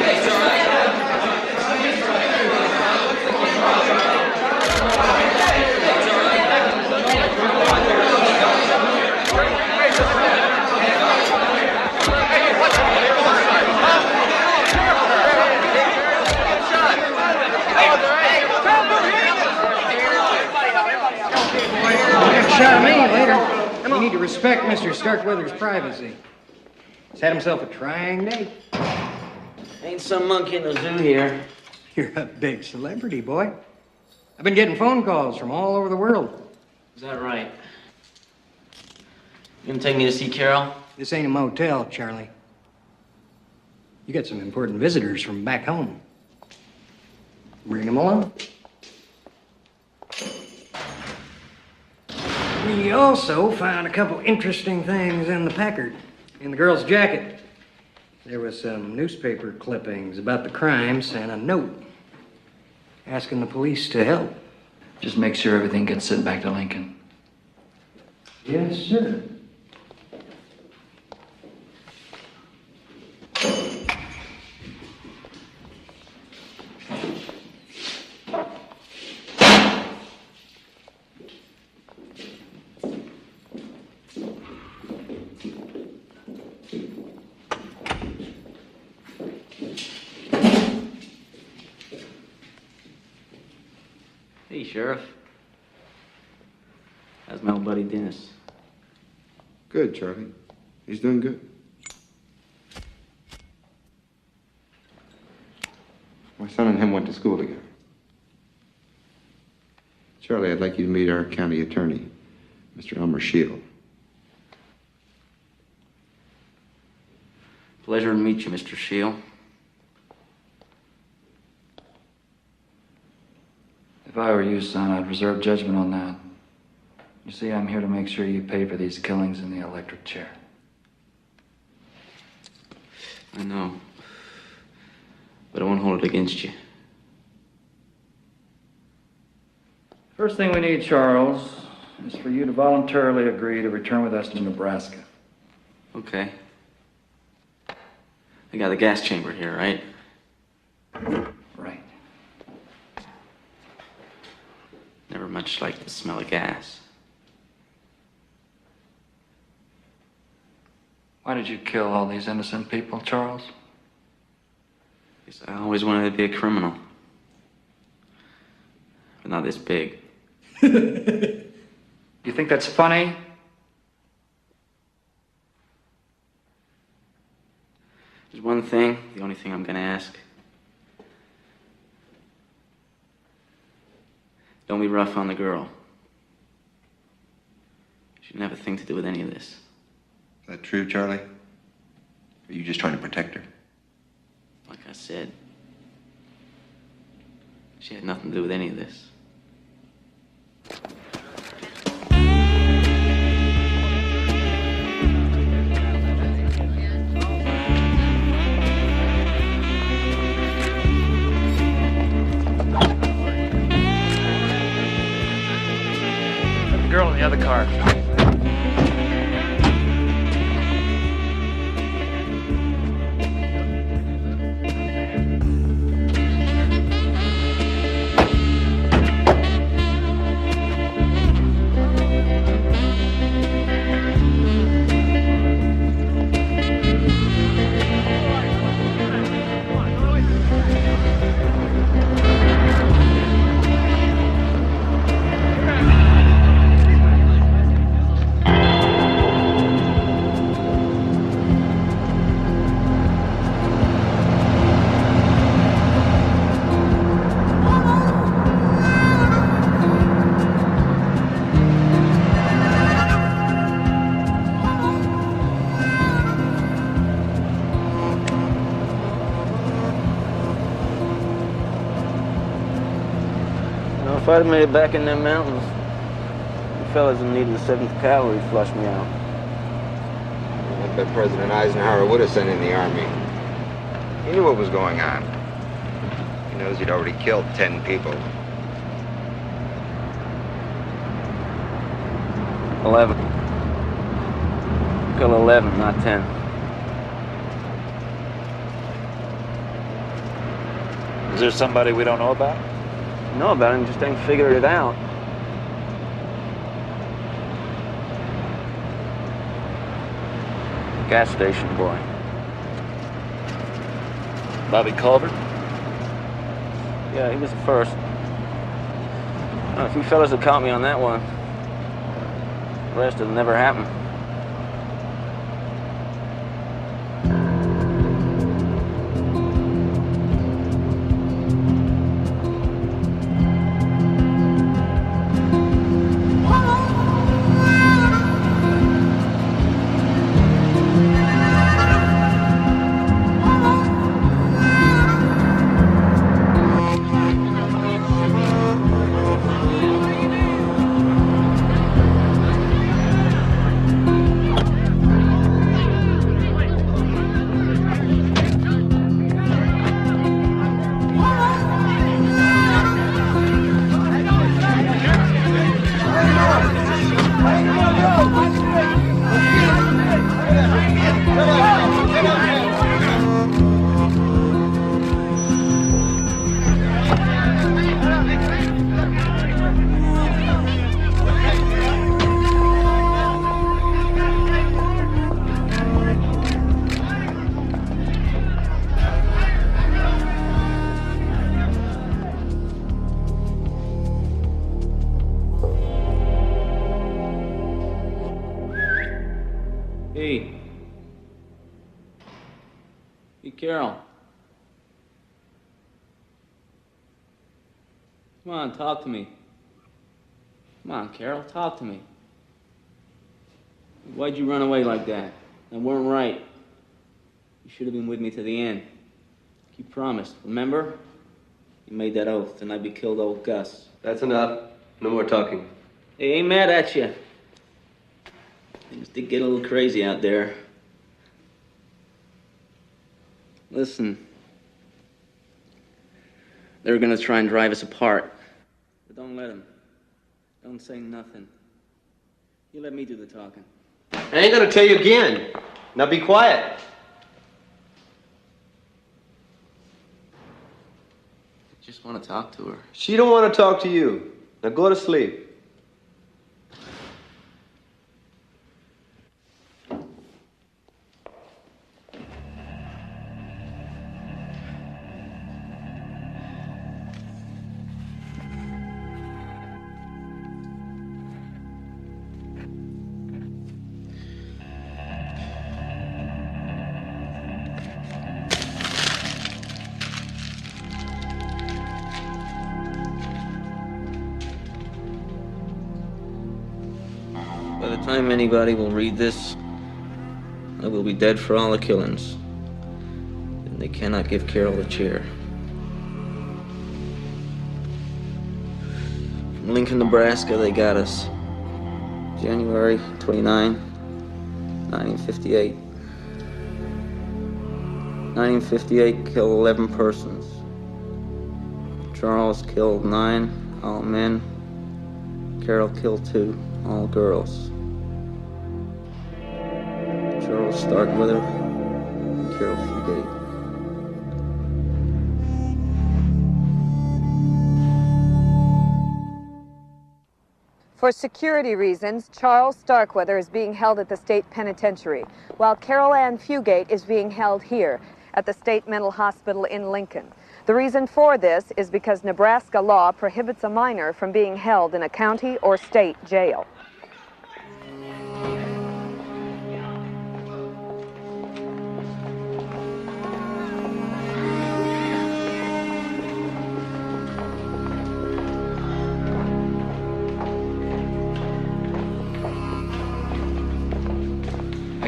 Hey, Charlie. Shot of me later. You need to respect Mr. Starkweather's privacy. He's had himself a trying day. Ain't some monkey in the zoo here. You're a big celebrity, boy. I've been getting phone calls from all over the world. Is that right? You gonna take me to see Carol? This ain't a motel, Charlie. You got some important visitors from back home. Bring them along. We also found a couple interesting things in the Packard. In the girl's jacket, there was some newspaper clippings about the crimes and a note asking the police to help. Just make sure everything gets sent back to Lincoln. Yes, sir. Hey, Sheriff. How's my old buddy Dennis? Good, Charlie. He's doing good. My son and him went to school together. Charlie, I'd like you to meet our county attorney, Mr. Elmer Shield. Pleasure to meet you, Mr. Shield. If I were you, son, I'd reserve judgment on that. You see, I'm here to make sure you pay for these killings in the electric chair. I know. But I won't hold it against you. First thing we need, Charles, is for you to voluntarily agree to return with us to Nebraska. Okay. I got the gas chamber here, right? Right. Never much liked the smell of gas. Why did you kill all these innocent people, Charles? Because I always wanted to be a criminal. But not this big. You think that's funny? There's one thing, the only thing I'm gonna ask. Don't be rough on the girl. She didn't have a thing to do with any of this. Is that true, Charlie? Or are you just trying to protect her? Like I said, she had nothing to do with any of this. The girl in the other car. If I'd have made it back in them mountains, you fellas in need of the 7th Cavalry flushed me out. I bet President Eisenhower would have sent in the army. He knew what was going on. He knows he'd already killed 10 people. 11. Kill 11, not 10. Is there somebody we don't know about? Know about him, just ain't figured it out. Gas station boy. Bobby Culver? Yeah, he was the first. If you fellas had caught me on that one, the rest would never happen. Carol. Come on, talk to me. Come on, Carol, talk to me. Why'd you run away like that? That weren't right. You should have been with me to the end. You promised, remember? You made that oath, tonight we killed old Gus. That's enough. No more talking. Hey, ain't mad at you. Things did get a little crazy out there. Listen. They're gonna try and drive us apart. But don't let them. Don't say nothing. You let me do the talking. I ain't gonna tell you again. Now be quiet. Just want to talk to her. She don't want to talk to you. Now go to sleep. By the time anybody will read this, I will be dead for all the killings. And they cannot give Carol a chair. From Lincoln, Nebraska, they got us. January 29, 1958. 1958 killed 11 persons. Charles killed 9, all men. Carol killed 2, all girls. Charles Starkweather and Carol Fugate. For security reasons, Charles Starkweather is being held at the state penitentiary, while Carol Ann Fugate is being held here at the State Mental Hospital in Lincoln. The reason for this is because Nebraska law prohibits a minor from being held in a county or state jail.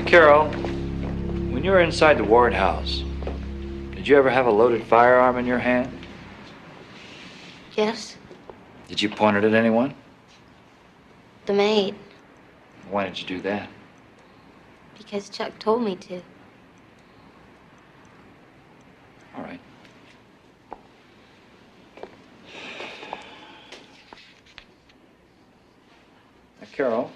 Carol, when you were inside the ward house, did you ever have a loaded firearm in your hand? Yes, Did you point it at anyone? the maid, Why did you do that? because Chuck told me to. All right. Now, Carol,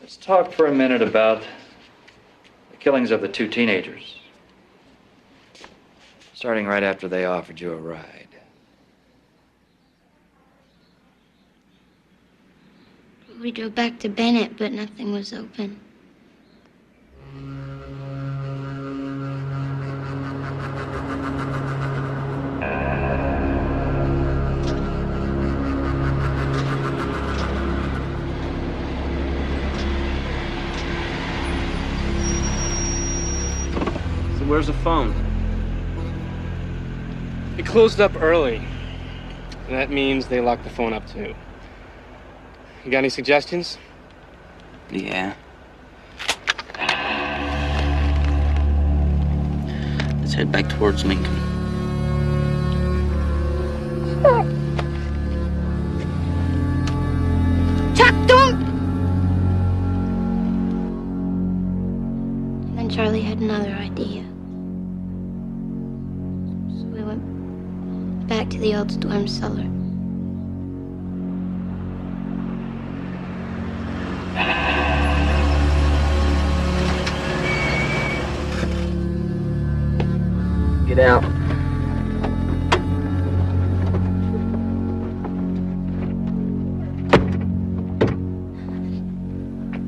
let's talk for a minute about the killings of the 2 teenagers. Starting right after they offered you a ride. We drove back to Bennett, but nothing was open. So where's the phone? It closed up early. That means they locked the phone up too. You got any suggestions? Yeah. Let's head back towards Lincoln. Chuck, don't! And then Charlie had another idea. So we went back to the old storm cellar. Get out.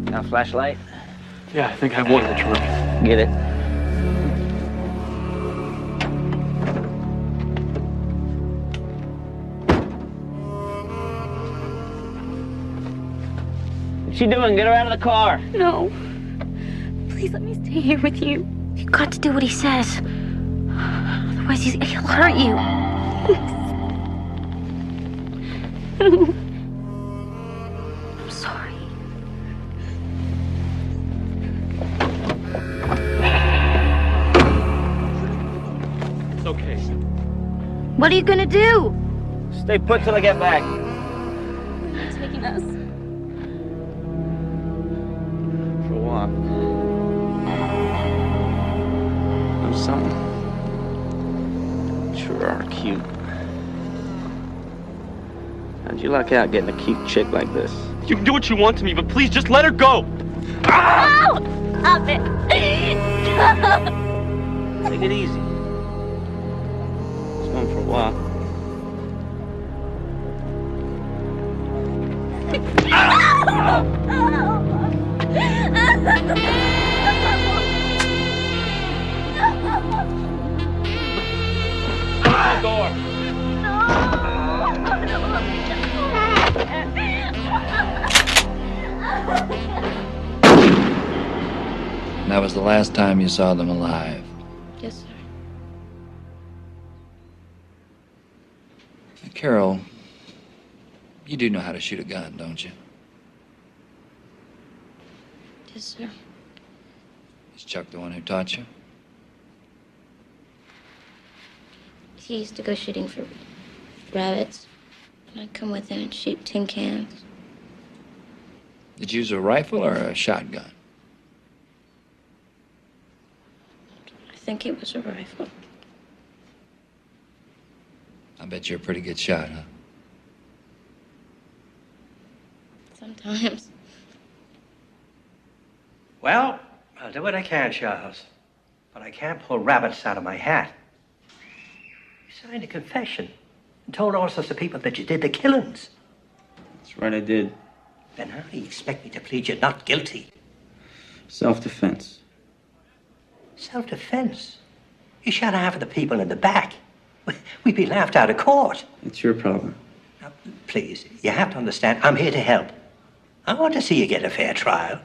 Got a flashlight? Yeah, I think I have one in the trunk. Get it. What's she doing? Get her out of the car. No. Please let me stay here with you. You've got to do what he says. Otherwise, he'll hurt you. I'm sorry. It's okay. What are you gonna do? Stay put till I get back. Where are you taking us? For a walk. Know something? Sure are cute. How'd you luck out getting a cute chick like this? You can do what you want to me, but please just let her go. Ow! Stop it! Stop! Take it easy. Just going for a walk. Open the door. And that was the last time you saw them alive. Yes, sir. Carol, you do know how to shoot a gun, don't you? Yes, sir. Is Chuck the one who taught you? He used to go shooting for rabbits. And I'd come with him and shoot tin cans. Did you use a rifle or a shotgun? I think it was a rifle. I bet you're a pretty good shot, huh? Sometimes. Well, I'll do what I can, Charles. But I can't pull rabbits out of my hat. You signed a confession and told all sorts of people that you did the killings. That's right, I did. Then how do you expect me to plead you not guilty? Self-defense. Self-defense? You shot half of the people in the back. We'd be laughed out of court. It's your problem. Now, please, you have to understand, I'm here to help. I want to see you get a fair trial.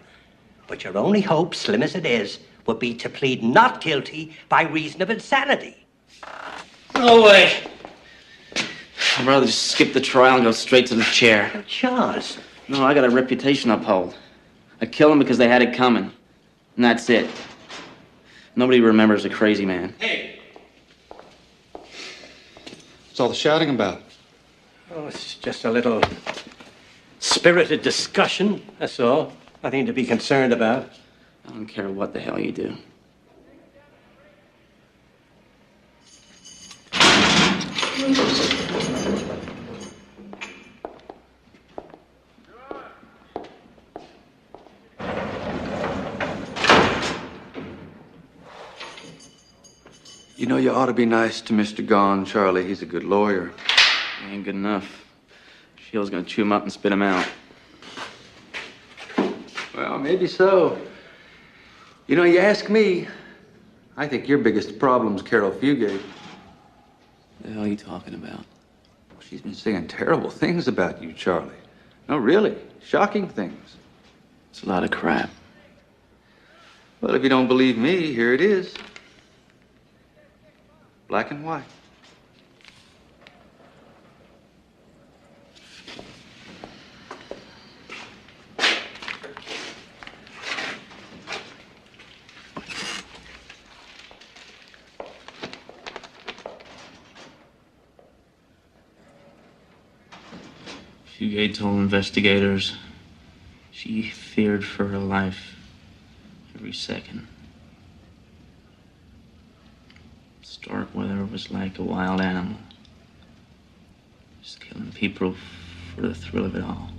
But your only hope, slim as it is, would be to plead not guilty by reason of insanity. No way. I'd rather just skip the trial and go straight to the chair. Oh, Charles. No, I got a reputation to uphold. I killed them because they had it coming. And that's it. Nobody remembers a crazy man. Hey! What's all the shouting about? Oh, it's just a little spirited discussion, that's all. Nothing to be concerned about. I don't care what the hell you do. You know, you ought to be nice to Mr. Gone, Charlie. He's a good lawyer. He ain't good enough. Shield's gonna chew him up and spit him out. Well, maybe so. You know, you ask me, I think your biggest problem's Carol Fugate. What the hell are you talking about? She's been saying terrible things about you, Charlie. No, really. Shocking things. It's a lot of crap. Well, if you don't believe me, here it is. Black and white. Fugate told investigators she feared for her life every second. Starkweather was like a wild animal, just killing people for the thrill of it all.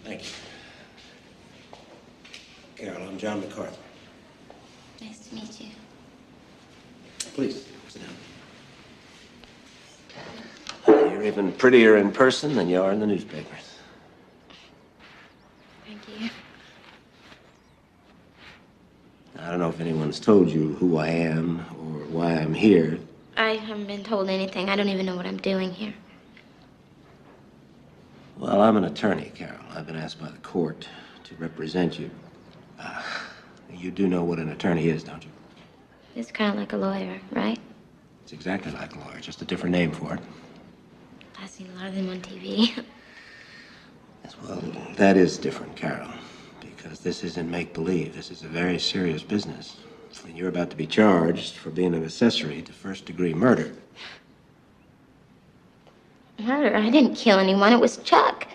Thank you. Carol, I'm John MacArthur. Nice to meet you. Please, sit down. You're even prettier in person than you are in the newspapers. Thank you. I don't know if anyone's told you who I am or why I'm here. I haven't been told anything. I don't even know what I'm doing here. Well, I'm an attorney, Carol. I've been asked by the court to represent you. You do know what an attorney is, don't you? It's kind of like a lawyer, right? It's exactly like a lawyer, just a different name for it. I've seen a lot of them on TV. Yes, well, that is different, Carol, because this isn't make-believe. This is a very serious business. And you're about to be charged for being an accessory to first-degree murder. Murder? I didn't kill anyone. It was Chuck.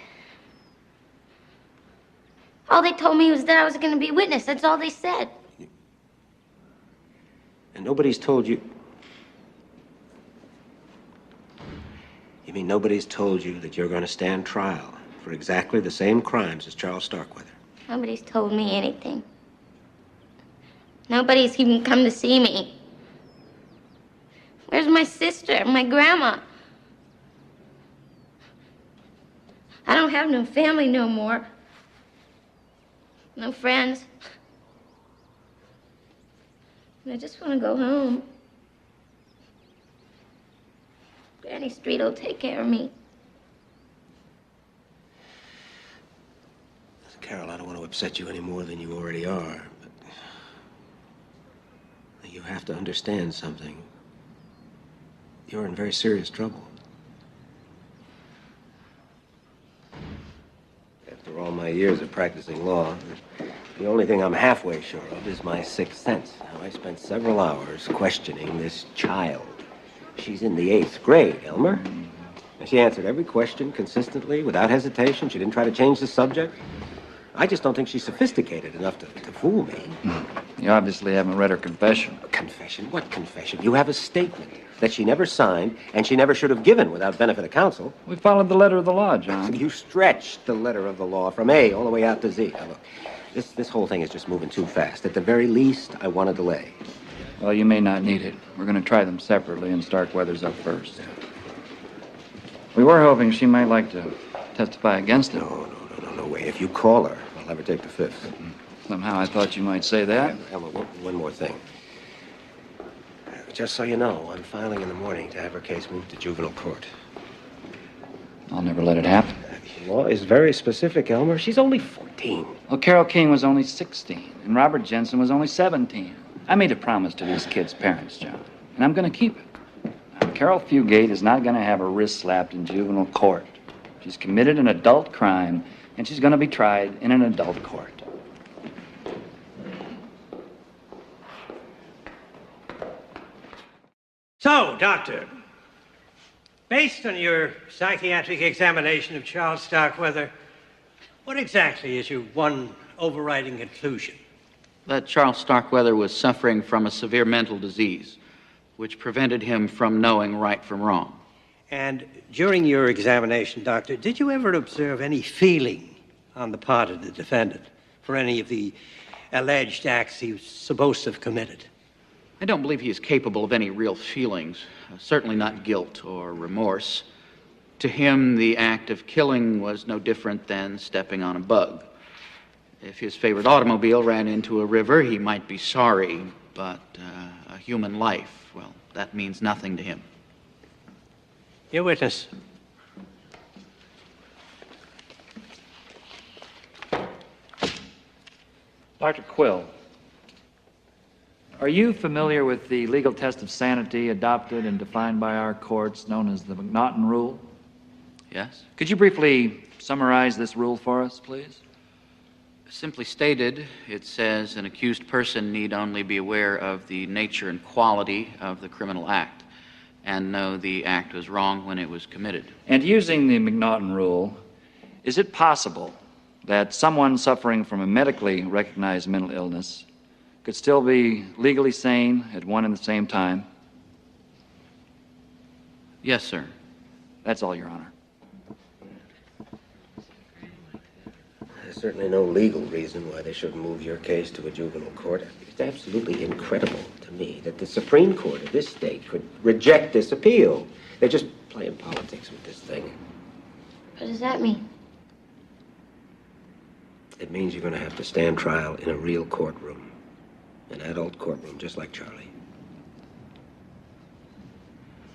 All they told me was that I was going to be a witness. That's all they said. And nobody's told you... You mean nobody's told you that you're going to stand trial for exactly the same crimes as Charles Starkweather? Nobody's told me anything. Nobody's even come to see me. Where's my sister, my grandma? I don't have no family no more. No friends. I just want to go home. Granny Street will take care of me. Carol, I don't want to upset you any more than you already are, but you have to understand something. You're in very serious trouble. After all my years of practicing law, the only thing I'm halfway sure of is my sixth sense. Now, I spent several hours questioning this child. She's in the 8th grade, Elmer. And she answered every question consistently, without hesitation. She didn't try to change the subject. I just don't think she's sophisticated enough to fool me. You obviously haven't read her confession. Confession? What confession? You have a statement that she never signed and she never should have given without benefit of counsel. We followed the letter of the law, John. You stretched the letter of the law from A all the way out to Z. Now, look, this whole thing is just moving too fast. At the very least, I want a delay. Well, you may not need it. We're going to try them separately, and Starkweather's up first. We were hoping she might like to testify against it. No way. If you call her, I'll have her take the fifth. Somehow I thought you might say that. Emma, one more thing. Just so you know, I'm filing in the morning to have her case moved to juvenile court. I'll never let it happen. The law is very specific, Elmer. She's only 14. Well, Carol King was only 16, and Robert Jensen was only 17. I made a promise to these kids' parents, John, and I'm going to keep it. Now, Carol Fugate is not going to have her wrist slapped in juvenile court. She's committed an adult crime, and she's going to be tried in an adult court. So, Doctor, based on your psychiatric examination of Charles Starkweather, what exactly is your one overriding conclusion? That Charles Starkweather was suffering from a severe mental disease, which prevented him from knowing right from wrong. And during your examination, Doctor, did you ever observe any feeling on the part of the defendant for any of the alleged acts he was supposed to have committed? I don't believe he is capable of any real feelings, certainly not guilt or remorse. To him, the act of killing was no different than stepping on a bug. If his favorite automobile ran into a river, he might be sorry, but a human life, well, that means nothing to him. Your witness. Dr. Quill, are you familiar with the legal test of sanity adopted and defined by our courts, known as the McNaughton Rule? Yes? Could you briefly summarize this rule for us, please? Simply stated, it says an accused person need only be aware of the nature and quality of the criminal act and know the act was wrong when it was committed. And using the McNaughton Rule, is it possible that someone suffering from a medically recognized mental illness could still be legally sane at one and the same time? Yes, sir. That's all, Your Honor. There's certainly no legal reason why they shouldn't move your case to a juvenile court. It's absolutely incredible to me that the Supreme Court of this state could reject this appeal. They're just playing politics with this thing. What does that mean? It means you're going to have to stand trial in a real courtroom. An adult courtroom, just like Charlie.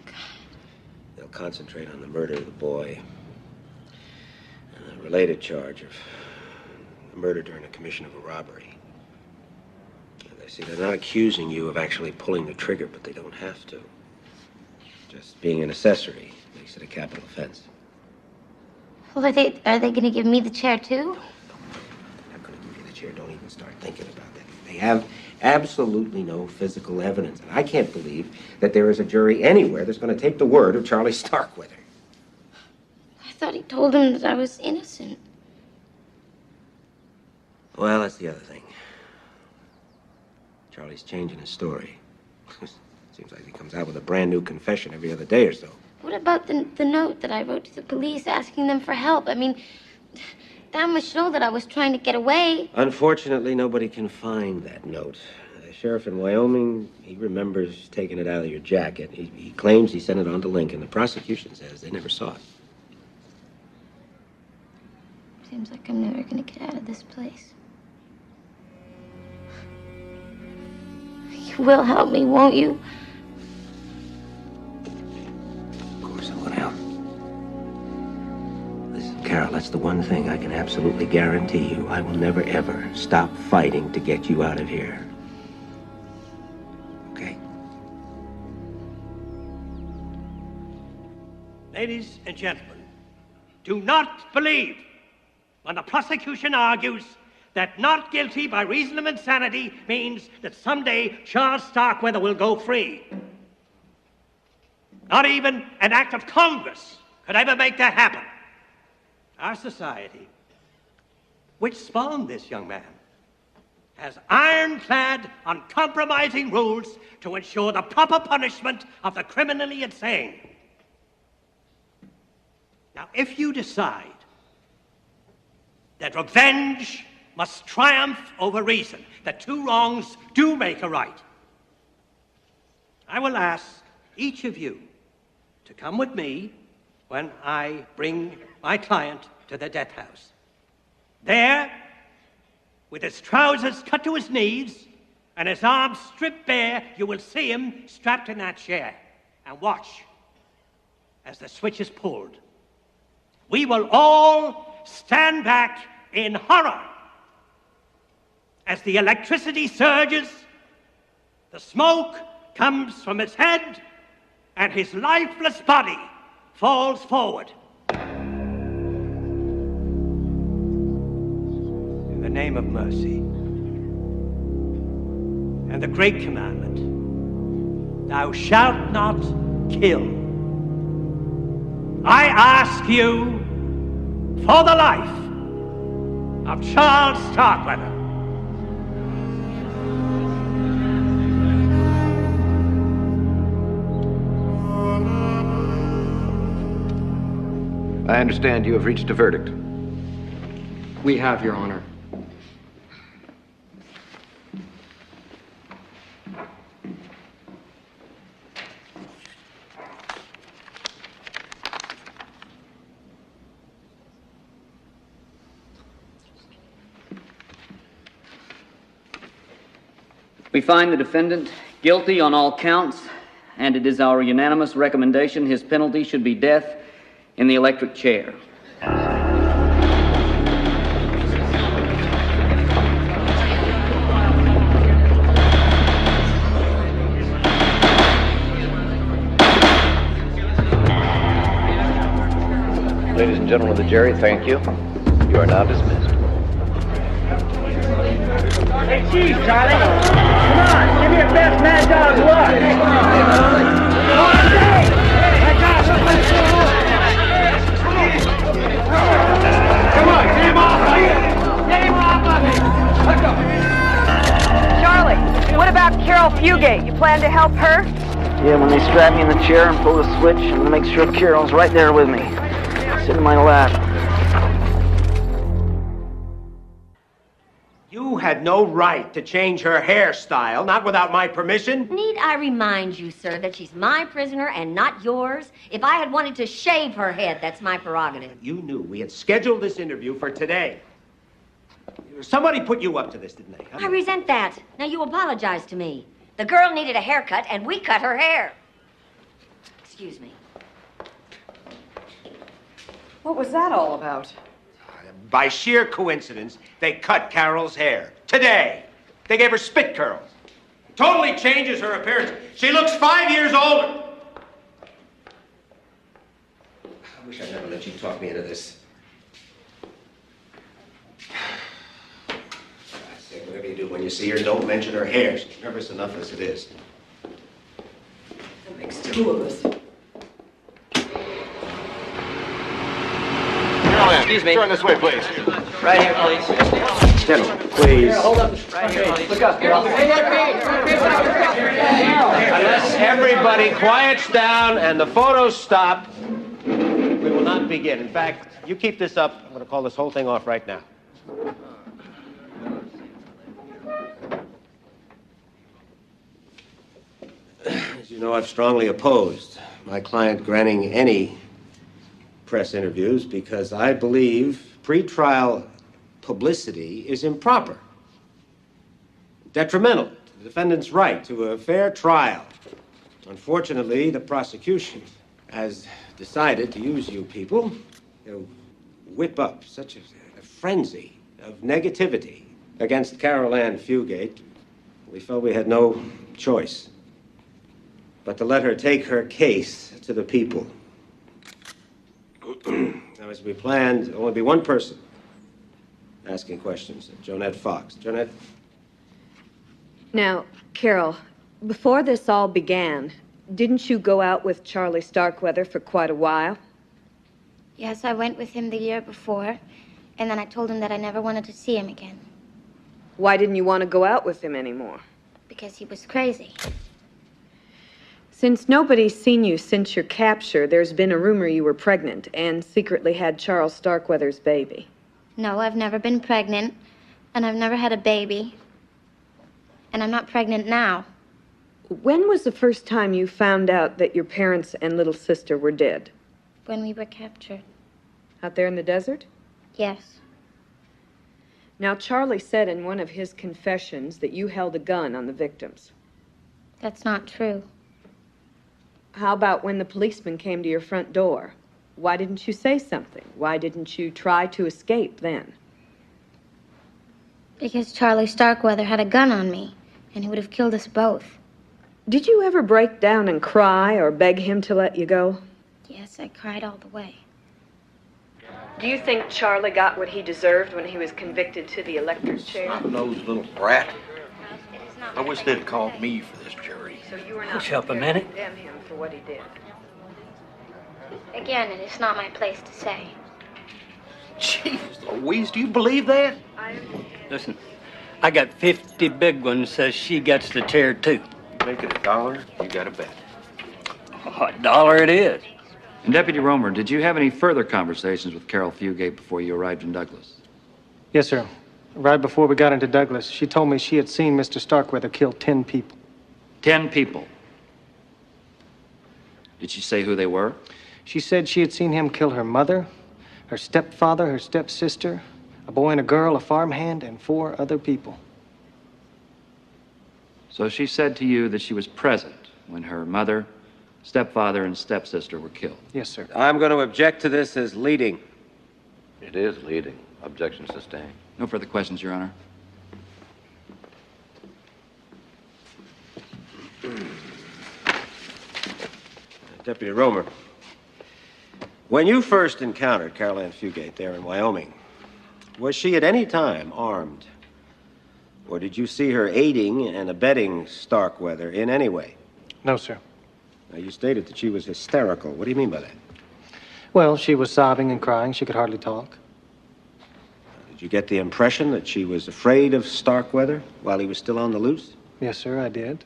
God. They'll concentrate on the murder of the boy and a related charge of murder during the commission of a robbery. They see, they're not accusing you of actually pulling the trigger, but they don't have to. Just being an accessory makes it a capital offense. Well, are they going to give me the chair, too? I'm going to give you the chair. Don't even start thinking about that. They have absolutely no physical evidence. And I can't believe that there is a jury anywhere that's going to take the word of Charlie Starkweather. I thought he told him that I was innocent. Well, that's the other thing. Charlie's changing his story. Seems like he comes out with a brand new confession every other day or so. What about the note that I wrote to the police asking them for help? I mean, that must show that I was trying to get away. Unfortunately, nobody can find that note. The sheriff in Wyoming, he remembers taking it out of your jacket. He claims he sent it on to Lincoln. The prosecution says they never saw it. Seems like I'm never going to get out of this place. You will help me, won't you? Carol, that's the one thing I can absolutely guarantee you. I will never, ever stop fighting to get you out of here. Okay? Ladies and gentlemen, do not believe when the prosecution argues that not guilty by reason of insanity means that someday Charles Starkweather will go free. Not even an act of Congress could ever make that happen. Our society, which spawned this young man, has ironclad, uncompromising rules to ensure the proper punishment of the criminally insane. Now, if you decide that revenge must triumph over reason, that two wrongs do make a right, I will ask each of you to come with me when I bring my client to the death house. There, with his trousers cut to his knees and his arms stripped bare, you will see him strapped in that chair. And watch as the switch is pulled. We will all stand back in horror as the electricity surges, the smoke comes from his head, and his lifeless body falls forward. In the name of mercy and the great commandment, thou shalt not kill, I ask you for the life of Charles Starkweather. I understand you have reached a verdict. We have, Your Honor. We find the defendant guilty on all counts, and it is our unanimous recommendation his penalty should be death in the electric chair. Ladies and gentlemen of the jury, thank you. You are now dismissed. Hey, Chief, Charlie. Come on, give me your best mad dog luck. Come on, get him off of you. Get him off of me. Let's go. Charlie, what about Carol Fugate? You plan to help her? Yeah, when they strap me in the chair and pull the switch, I'm gonna make sure Carol's right there with me. Sit in my lap. had no right to change her hairstyle, not without my permission. Need I remind you, sir, that she's my prisoner and not yours? If I had wanted to shave her head, that's my prerogative. You knew we had scheduled this interview for today. Somebody put you up to this, didn't they? I resent that. Now you apologize to me. The girl needed a haircut, and we cut her hair. Excuse me. What was that all about? By sheer coincidence, they cut Carol's hair. Today. They gave her spit curls. Totally changes her appearance. She looks 5 years older. I wish I'd never let you talk me into this. I say, whatever you do when you see her, don't mention her hair. She's nervous enough as it is. That makes two of us. Excuse me. Turn this way, please. Right here, please. Gentlemen, please. Here, hold up. Right here, please. Look up, girl. Unless everybody quiets down and the photos stop, we will not begin. In fact, you keep this up. I'm going to call this whole thing off right now. As you know, I've strongly opposed my client granting any press interviews because I believe pretrial publicity is improper, detrimental to the defendant's right to a fair trial. Unfortunately, the prosecution has decided to use you people to whip up such a frenzy of negativity against Carol Ann Fugate. We felt we had no choice but to let her take her case to the people. Now, as we planned, there'll only be one person asking questions, Jonette Fox. Jonette? Now, Carol, before this all began, didn't you go out with Charlie Starkweather for quite a while? Yes, I went with him the year before, and then I told him that I never wanted to see him again. Why didn't you want to go out with him anymore? Because he was crazy. Since nobody's seen you since your capture, there's been a rumor you were pregnant and secretly had Charles Starkweather's baby. No, I've never been pregnant, and I've never had a baby. And I'm not pregnant now. When was the first time you found out that your parents and little sister were dead? When we were captured. Out there in the desert? Yes. Now, Charlie said in one of his confessions that you held a gun on the victims. That's not true. How about when the policeman came to your front door? Why didn't you say something? Why didn't you try to escape then? Because Charlie Starkweather had a gun on me, and he would have killed us both. Did you ever break down and cry or beg him to let you go? Yes, I cried all the way. Do you think Charlie got what he deserved when he was convicted to the electric chair? Snot-nosed little brat. I wish they'd called me for this jury. So you were not Push up a prepared to minute. condemn him for what he did. Again, it is not my place to say. Jeez Louise, do you believe that? Listen, I got 50 big ones says she gets the chair too. Make it $1, you got a bet. $1 it is. And Deputy Romer, did you have any further conversations with Carol Fugate before you arrived in Douglas? Yes, sir. Right before we got into Douglas, she told me she had seen Mr. Starkweather kill 10 people. 10 people? Did she say who they were? She said she had seen him kill her mother, her stepfather, her stepsister, a boy and a girl, a farmhand, and 4 other people. So she said to you that she was present when her mother, stepfather, and stepsister were killed? Yes, sir. I'm going to object to this as leading. It is leading. Objection sustained. No further questions, Your Honor. Deputy Romer, when you first encountered Carol Ann Fugate there in Wyoming, was she at any time armed? Or did you see her aiding and abetting Starkweather in any way? No, sir. Now, you stated that she was hysterical. What do you mean by that? Well, she was sobbing and crying. She could hardly talk. Did you get the impression that she was afraid of Starkweather while he was still on the loose? Yes, sir, I did.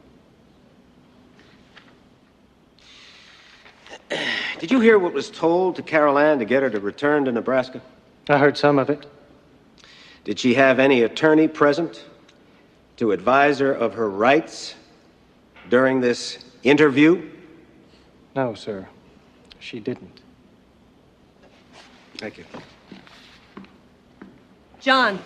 Did you hear what was told to Carol Ann to get her to return to Nebraska? I heard some of it. Did she have any attorney present to advise her of her rights during this interview? No, sir. She didn't. Thank you. John,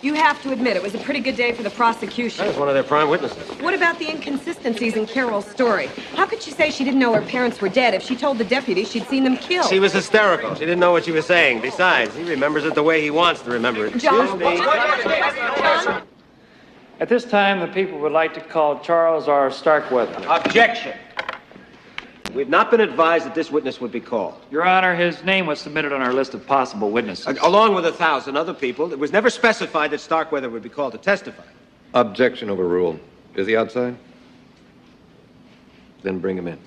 you have to admit it was a pretty good day for the prosecution. I was one of their prime witnesses. What about the inconsistencies in Carol's story? How could she say she didn't know her parents were dead if she told the deputy she'd seen them killed? She was hysterical. She didn't know what she was saying. Besides, he remembers it the way he wants to remember it. John? Excuse me. John? At this time, the people would like to call Charles R. Starkweather. Objection. We've not been advised that this witness would be called. Your Honor, his name was submitted on our list of possible witnesses. Along with 1,000 other people, it was never specified that Starkweather would be called to testify. Objection overruled. Is he outside? Then bring him in.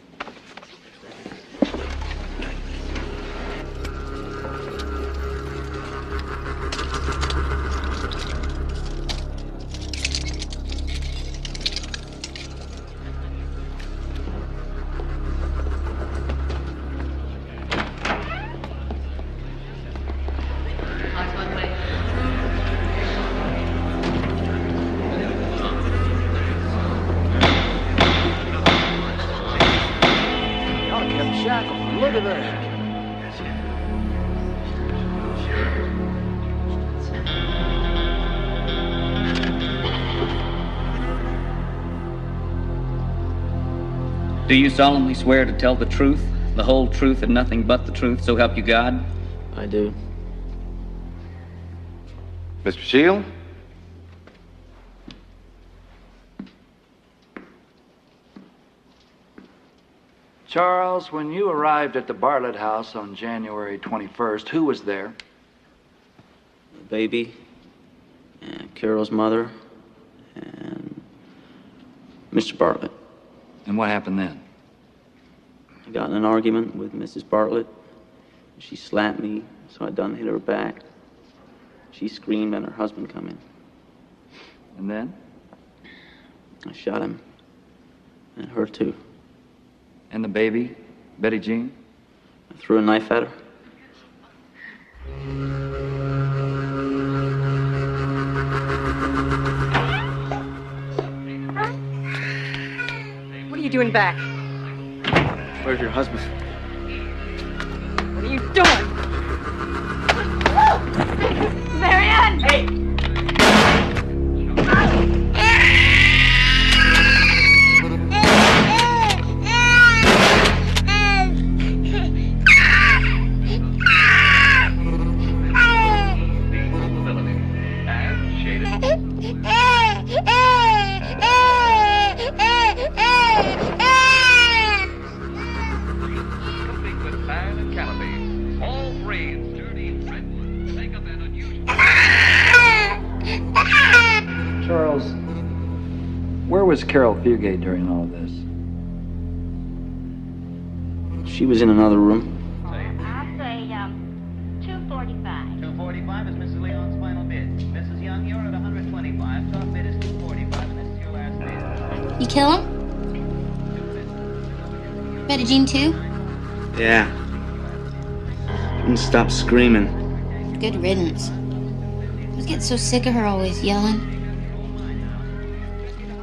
Look at that. Do you solemnly swear to tell the truth, the whole truth, and nothing but the truth, so help you God? I do. Mr. Shield? Charles, when you arrived at the Bartlett house on January 21st, who was there? The baby, and Carol's mother, and Mr. Bartlett. And what happened then? I got in an argument with Mrs. Bartlett. She slapped me, so I done hit her back. She screamed and her husband come in. And then? I shot him. And her too. And the baby, Betty Jean? I threw a knife at her. What are you doing back? Where's your husband? What are you doing? Marianne! Hey! Charles, where was Carol Fugate during all of this? She was in another room. I'll say, 245. 245 is Mrs. Leon's final bid. Mrs. Young, you're at 125. Top bid is 245, and this is your last bid. You kill him? Betty Jean too? Yeah. Didn't stop screaming. Good riddance. I was getting so sick of her always yelling.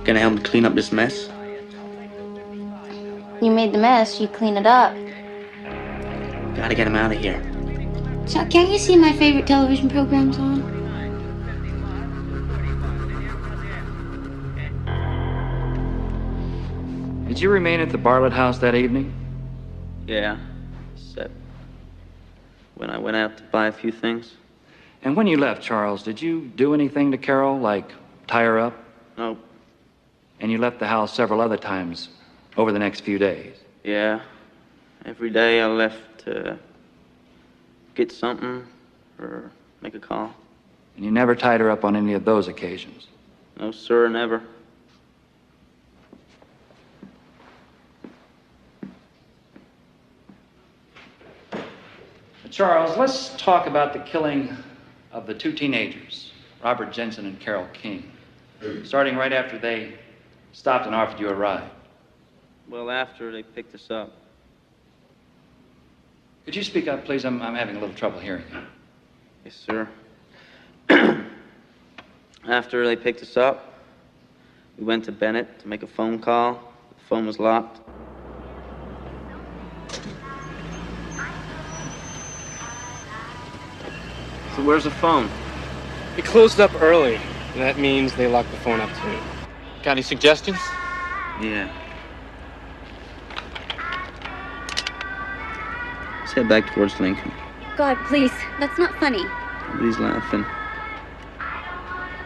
Gonna help me clean up this mess? You made the mess, you clean it up. Gotta get him out of here. Chuck, can't you see my favorite television programs on? Did you remain at the Bartlett house that evening? Yeah. Except when I went out to buy a few things. And when you left, Charles, did you do anything to Carol, like tie her up? No. And you left the house several other times over the next few days? Yeah. Every day I left to get something or make a call. And you never tied her up on any of those occasions? No, sir, never. Charles, let's talk about the killing of the two teenagers, Robert Jensen and Carol King, starting right after they stopped and offered you a ride. Well, after they picked us up. Could you speak up, please? I'm having a little trouble hearing you. Yes, sir. After they picked us up, we went to Bennett to make a phone call. The phone was locked. So where's the phone? It closed up early, and that means they locked the phone up too. Got any suggestions? Yeah. Let's head back towards Lincoln. God, please. That's not funny. Nobody's laughing.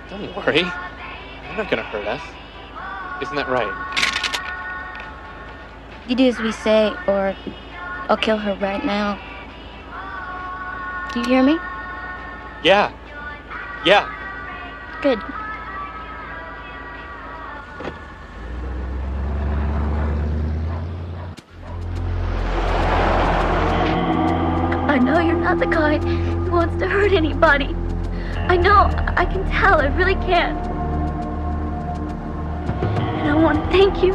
Don't worry. They're not gonna hurt us. Isn't that right? You do as we say, or I'll kill her right now. Do you hear me? Yeah. Yeah. Good. I know you're not the kind who wants to hurt anybody. I know. I can tell. I really can. And I want to thank you.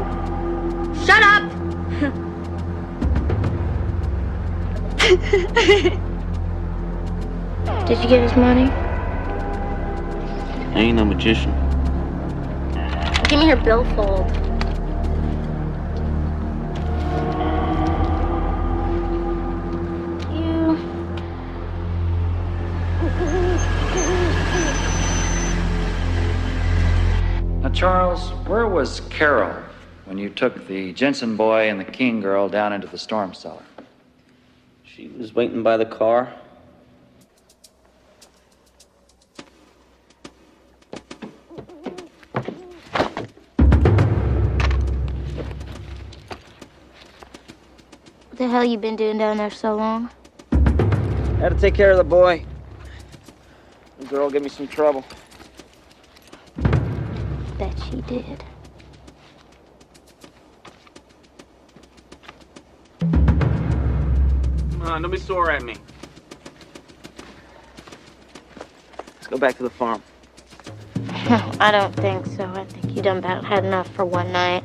Shut up! Did you get his money? I ain't no magician. Give me her billfold. Now, Charles, where was Carol when you took the Jensen boy and the King girl down into the storm cellar? She was waiting by the car. What the hell you been doing down there so long? Had to take care of the boy. The girl gave me some trouble. Bet she did. Come on, don't be sore at me. Let's go back to the farm. No, I don't think so. I think you done about had enough for one night.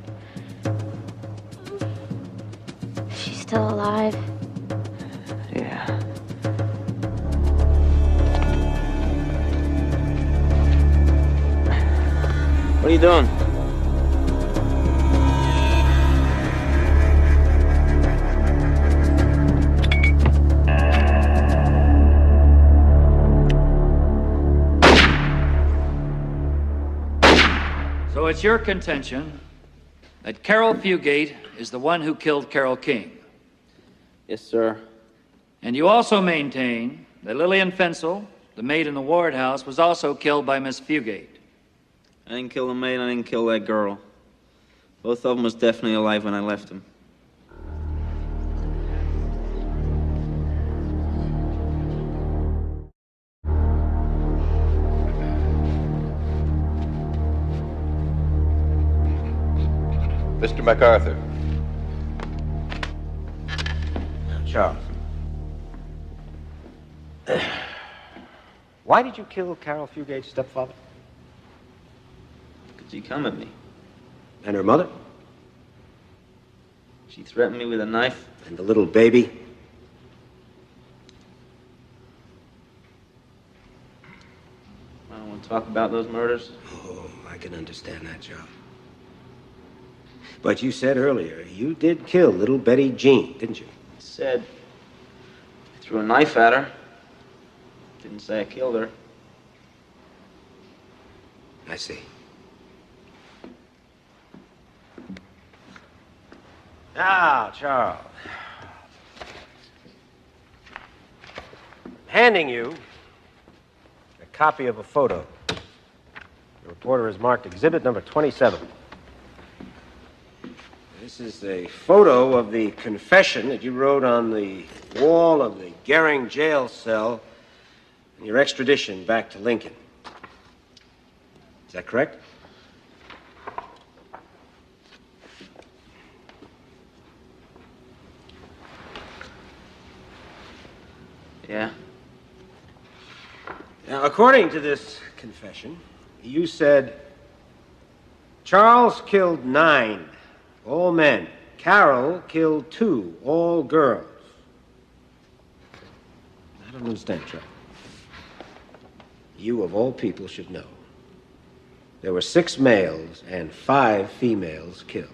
She's still alive. Yeah. What are you doing? So it's your contention that Carol Fugate is the one who killed Carol King? Yes, sir. And you also maintain that Lillian Fensel, the maid in the Ward house, was also killed by Miss Fugate? I didn't kill the maid, I didn't kill that girl. Both of them was definitely alive when I left them. Mr. MacArthur. Charles. Why did you kill Carol Fugate's stepfather? Could she come at me? And her mother? She threatened me with a knife. And the little baby? I don't want to talk about those murders. Oh, I can understand that, Charles. But you said earlier you did kill little Betty Jean, didn't you? I said I threw a knife at her. Didn't say I killed her. I see. Now, Charles. I'm handing you a copy of a photo. The reporter has marked exhibit number 27. This is a photo of the confession that you wrote on the wall of the Gehring jail cell in your extradition back to Lincoln. Is that correct? Yeah. Now, according to this confession, you said Charles killed 9, all men. Carol killed 2, all girls. I don't understand, Charles. You, of all people, should know There were 6 males and 5 females killed.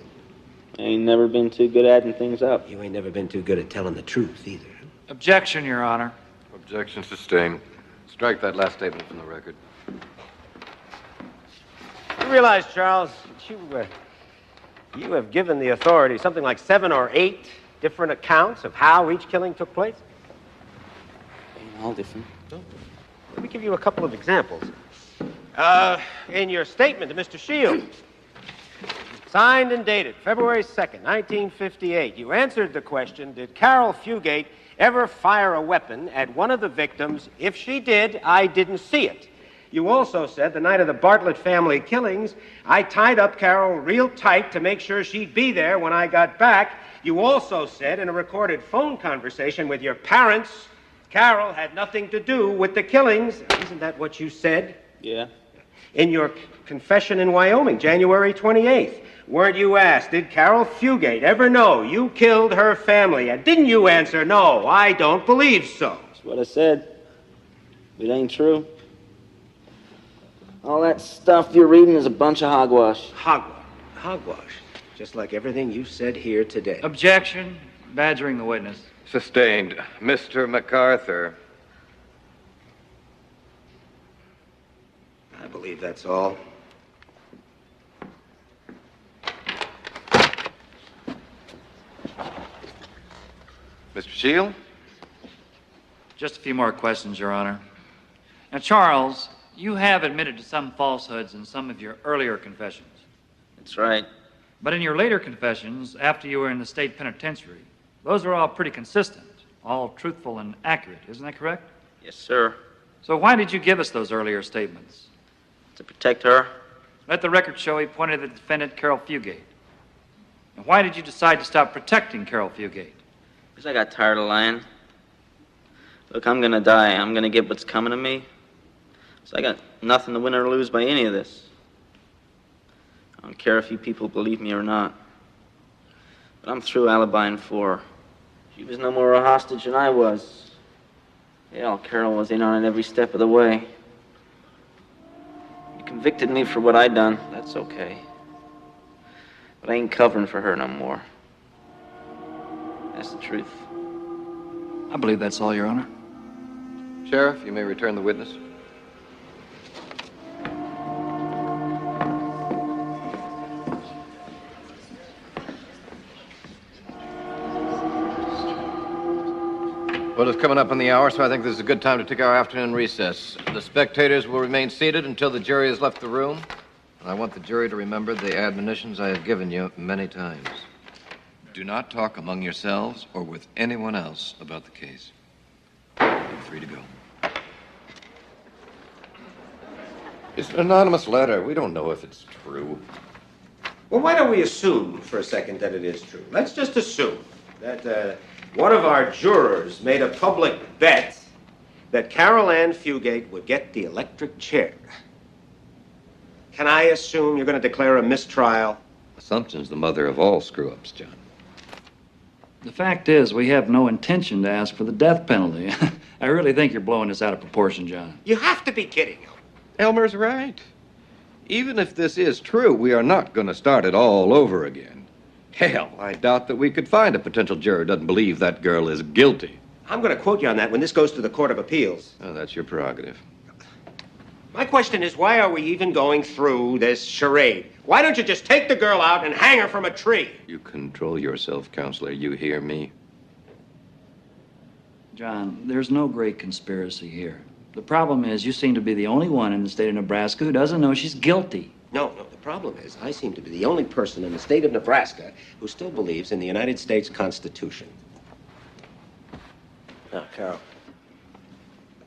Ain't never been too good at adding things up. You ain't never been too good at telling the truth either. Objection, Your Honor. Objection sustained. Strike that last statement from the record. You realize, Charles, that you have given the authorities something like 7 or 8 different accounts of how each killing took place? Ain't all different. Let me give you a couple of examples. In your statement to Mr. Shields, signed and dated February 2nd, 1958, you answered the question, did Carol Fugate ever fire a weapon at one of the victims? If she did, I didn't see it. You also said the night of the Bartlett family killings, I tied up Carol real tight to make sure she'd be there when I got back. You also said in a recorded phone conversation with your parents, Carol had nothing to do with the killings. Isn't that what you said? Yeah. In your confession in Wyoming, January 28th, weren't you asked, did Carol Fugate ever know you killed her family? And didn't you answer, no, I don't believe so? That's what I said. It ain't true. All that stuff you're reading is a bunch of hogwash. Hogwash. Hogwash. Just like everything you said here today. Objection. Badgering the witness. Sustained. Mr. MacArthur. I believe that's all. Mr. Shield? Just a few more questions, Your Honor. Now, Charles, you have admitted to some falsehoods in some of your earlier confessions. That's right. But in your later confessions, after you were in the state penitentiary, those are all pretty consistent, all truthful and accurate. Isn't that correct? Yes, sir. So why did you give us those earlier statements? To protect her. Let the record show he pointed at the defendant, Carol Fugate. And why did you decide to stop protecting Carol Fugate? Because I got tired of lying. Look, I'm gonna die. I'm gonna get what's coming to me. So I got nothing to win or lose by any of this. I don't care if you people believe me or not. But I'm through alibying for her. She was no more a hostage than I was. Hell, Carol was in on it every step of the way. You convicted me for what I done. That's okay. But I ain't covering for her no more. That's the truth. I believe that's all, Your Honor. Sheriff, you may return the witness. Well, it's coming up on the hour, so I think this is a good time to take our afternoon recess. The spectators will remain seated until the jury has left the room. And I want the jury to remember the admonitions I have given you many times. Do not talk among yourselves or with anyone else about the case. You're free to go. It's an anonymous letter. We don't know if it's true. Well, why don't we assume for a second that it is true? Let's just assume that one of our jurors made a public bet that Carol Ann Fugate would get the electric chair. Can I assume you're going to declare a mistrial? Assumption's the mother of all screw-ups, John. The fact is, we have no intention to ask for the death penalty. I really think you're blowing this out of proportion, John. You have to be kidding. Elmer's right. Even if this is true, we are not going to start it all over again. Hell, I doubt that we could find a potential juror who doesn't believe that girl is guilty. I'm going to quote you on that when this goes to the Court of Appeals. Oh, that's your prerogative. My question is, why are we even going through this charade? Why don't you just take the girl out and hang her from a tree? You control yourself, counselor. You hear me? John, there's no great conspiracy here. The problem is you seem to be the only one in the state of Nebraska who doesn't know she's guilty. No, the problem is I seem to be the only person in the state of Nebraska who still believes in the United States Constitution. Now, Carol,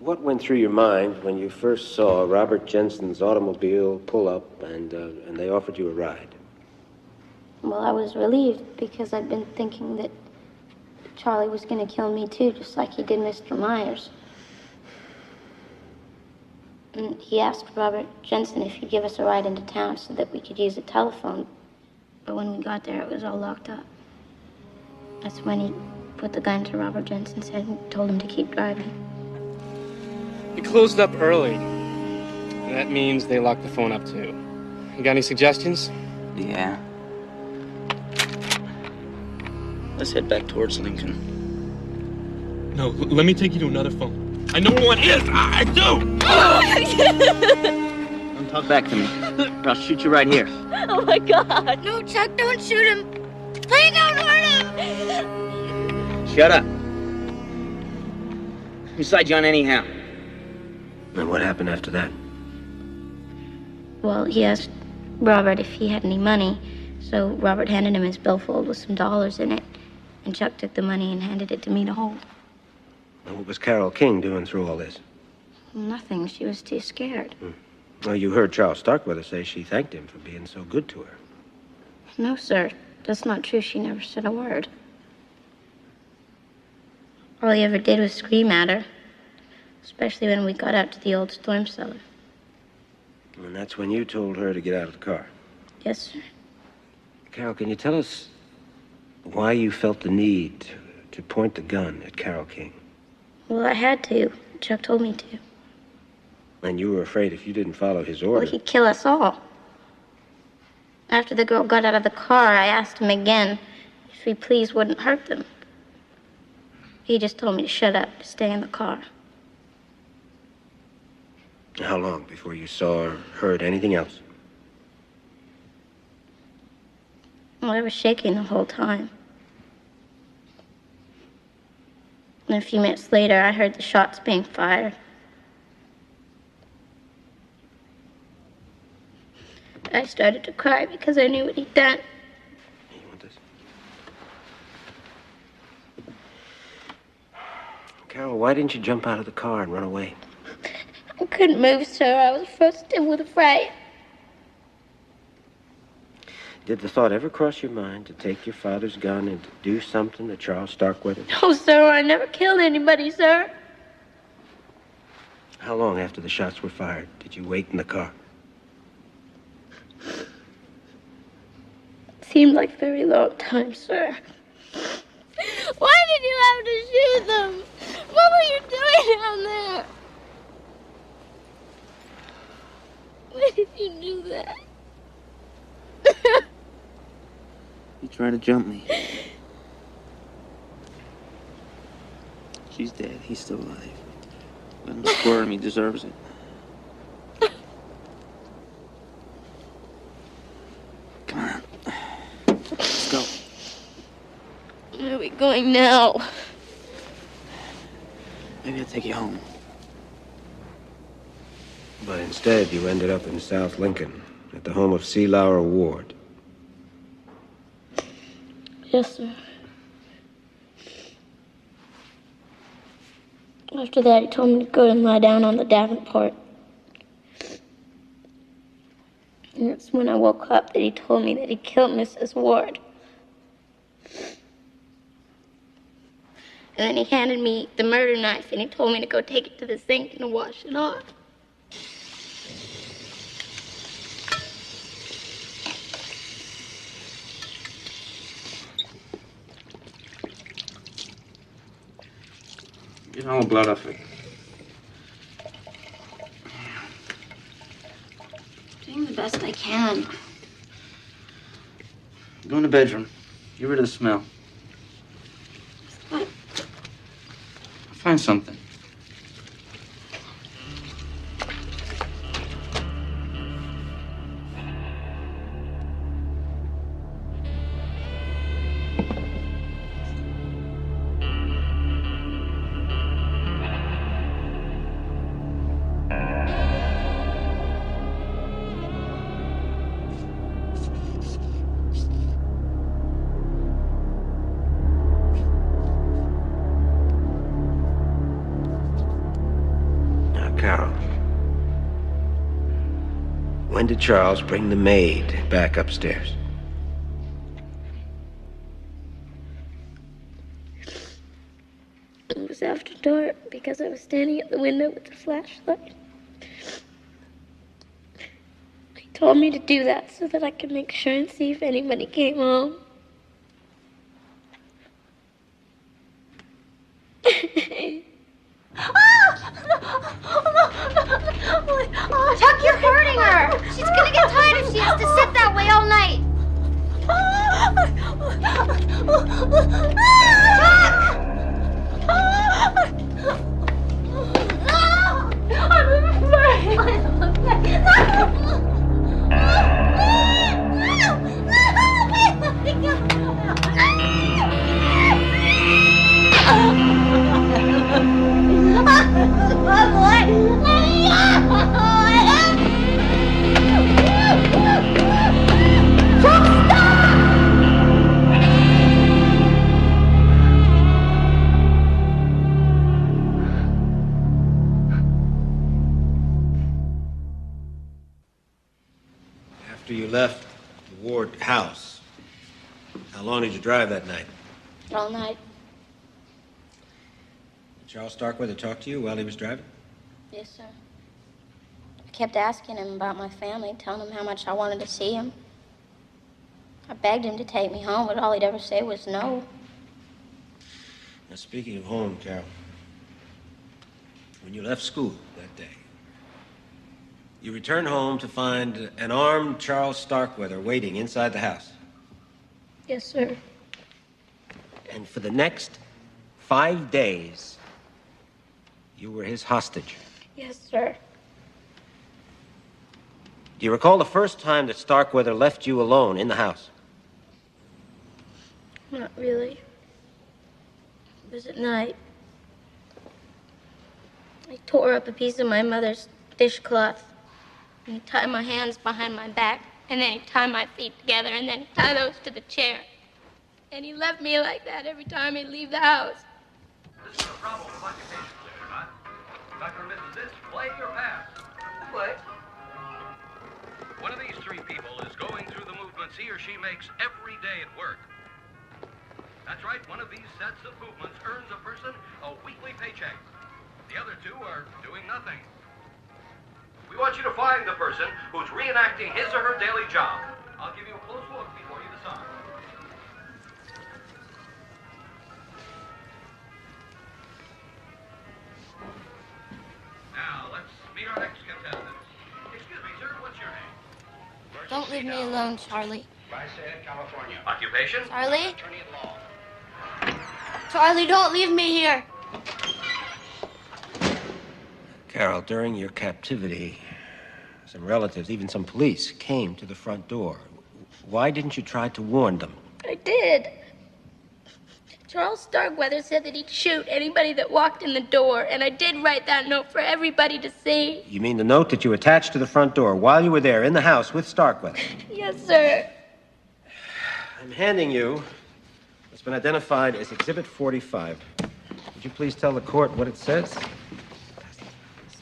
what went through your mind when you first saw Robert Jensen's automobile pull up and they offered you a ride? Well, I was relieved because I'd been thinking that Charlie was going to kill me too, just like he did Mr. Myers. And he asked Robert Jensen if he'd give us a ride into town so that we could use a telephone. But when we got there, it was all locked up. That's when he put the gun to Robert Jensen's head and told him to keep driving. It closed up early. And that means they locked the phone up too. You got any suggestions? Yeah. Let's head back towards Lincoln. No, let me take you to another phone. I know where one is. I do. Don't talk back to me. Or I'll shoot you right here. Oh my God. No, Chuck, don't shoot him. Please don't hurt him. Shut up. Whose side you on anyhow? And what happened after that? Well, he asked Robert if he had any money, so Robert handed him his billfold with some dollars in it, and Chuck took the money and handed it to me to hold. And what was Carole King doing through all this? Nothing. She was too scared. Well, you heard Charles Starkweather say she thanked him for being so good to her. No, sir. That's not true. She never said a word. All he ever did was scream at her, especially when we got out to the old storm cellar. And that's when you told her to get out of the car. Yes, sir. Carol, can you tell us why you felt the need to point the gun at Carole King? Well, I had to. Chuck told me to. And you were afraid if you didn't follow his Well, order. he'd kill us all. After the girl got out of the car, I asked him again if he please wouldn't hurt them. He just told me to shut up, to stay in the car. How long before you saw or heard anything else? Well, I was shaking the whole time. And a few minutes later, I heard the shots being fired. I started to cry because I knew what he'd done. You want this? Carol, why didn't you jump out of the car and run away? I couldn't move, sir. I was frozen with fright. Did the thought ever cross your mind to take your father's gun and to do something to Charles Starkweather? No, sir. I never killed anybody, sir. How long after the shots were fired did you wait in the car? Seemed like a very long time, sir. Why did you have to shoot them? What were you doing down there? Why did you do that? You tried to jump me. She's dead. He's still alive. Let him squirm. He deserves it. Come on. Let's go. Where are we going now? Maybe I'll take you home. But instead, you ended up in South Lincoln, at the home of C. Lauer Ward. Yes, sir. After that, he told me to go and lie down on the Davenport. And that's when I woke up that he told me that he killed Mrs. Ward. And then he handed me the murder knife and he told me to go take it to the sink and to wash it off. Get all the blood off it. Doing the best I can. Go in the bedroom. Get rid of the smell. What? I'll find something. Carol, when did Charles bring the maid back upstairs? It was after dark because I was standing at the window with the flashlight. He told me to do that so that I could make sure and see if anybody came home. Chuck, you're hurting her. She's gonna get tired if she has all night. After you left the Ward house, how long did you drive that night? All night. Did Charles Starkweather talk to you while he was driving? Yes, sir. I kept asking him about my family, telling him how much I wanted to see him. I begged him to take me home, but all he'd ever say was no. Now, speaking of home, Carol, when you left school that day, you returned home to find an armed Charles Starkweather waiting inside the house. Yes, sir. And for the next 5 days, you were his hostage. Yes, sir. Do you recall the first time that Starkweather left you alone in the house? Not really. It was at night. I tore up a piece of my mother's dishcloth. And he tied my hands behind my back. And then he tied my feet together. And then he tied those to the chair. And he left me like that every time he'd leave the house. This is a problem with occupation, Dr. and Mrs. This, play or pass? Play. One of these three people is going through the movements he or she makes every day at work. That's right, one of these sets of movements earns a person a weekly paycheck. The other two are doing nothing. We want you to find the person who's reenacting his or her daily job. I'll give you a close look before you decide. Now, let's meet our next contestants. Excuse me, sir, what's your name? Don't leave me alone, Charlie. California. Occupation? Charlie? Charlie, don't leave me here. Carol, during your captivity, some relatives, even some police, came to the front door. Why didn't you try to warn them? I did. Charles Starkweather said that he'd shoot anybody that walked in the door, and I did write that note for everybody to see. You mean the note that you attached to the front door while you were there in the house with Starkweather? Yes, sir. I'm handing you what's been identified as Exhibit 45. Would you please tell the court what it says?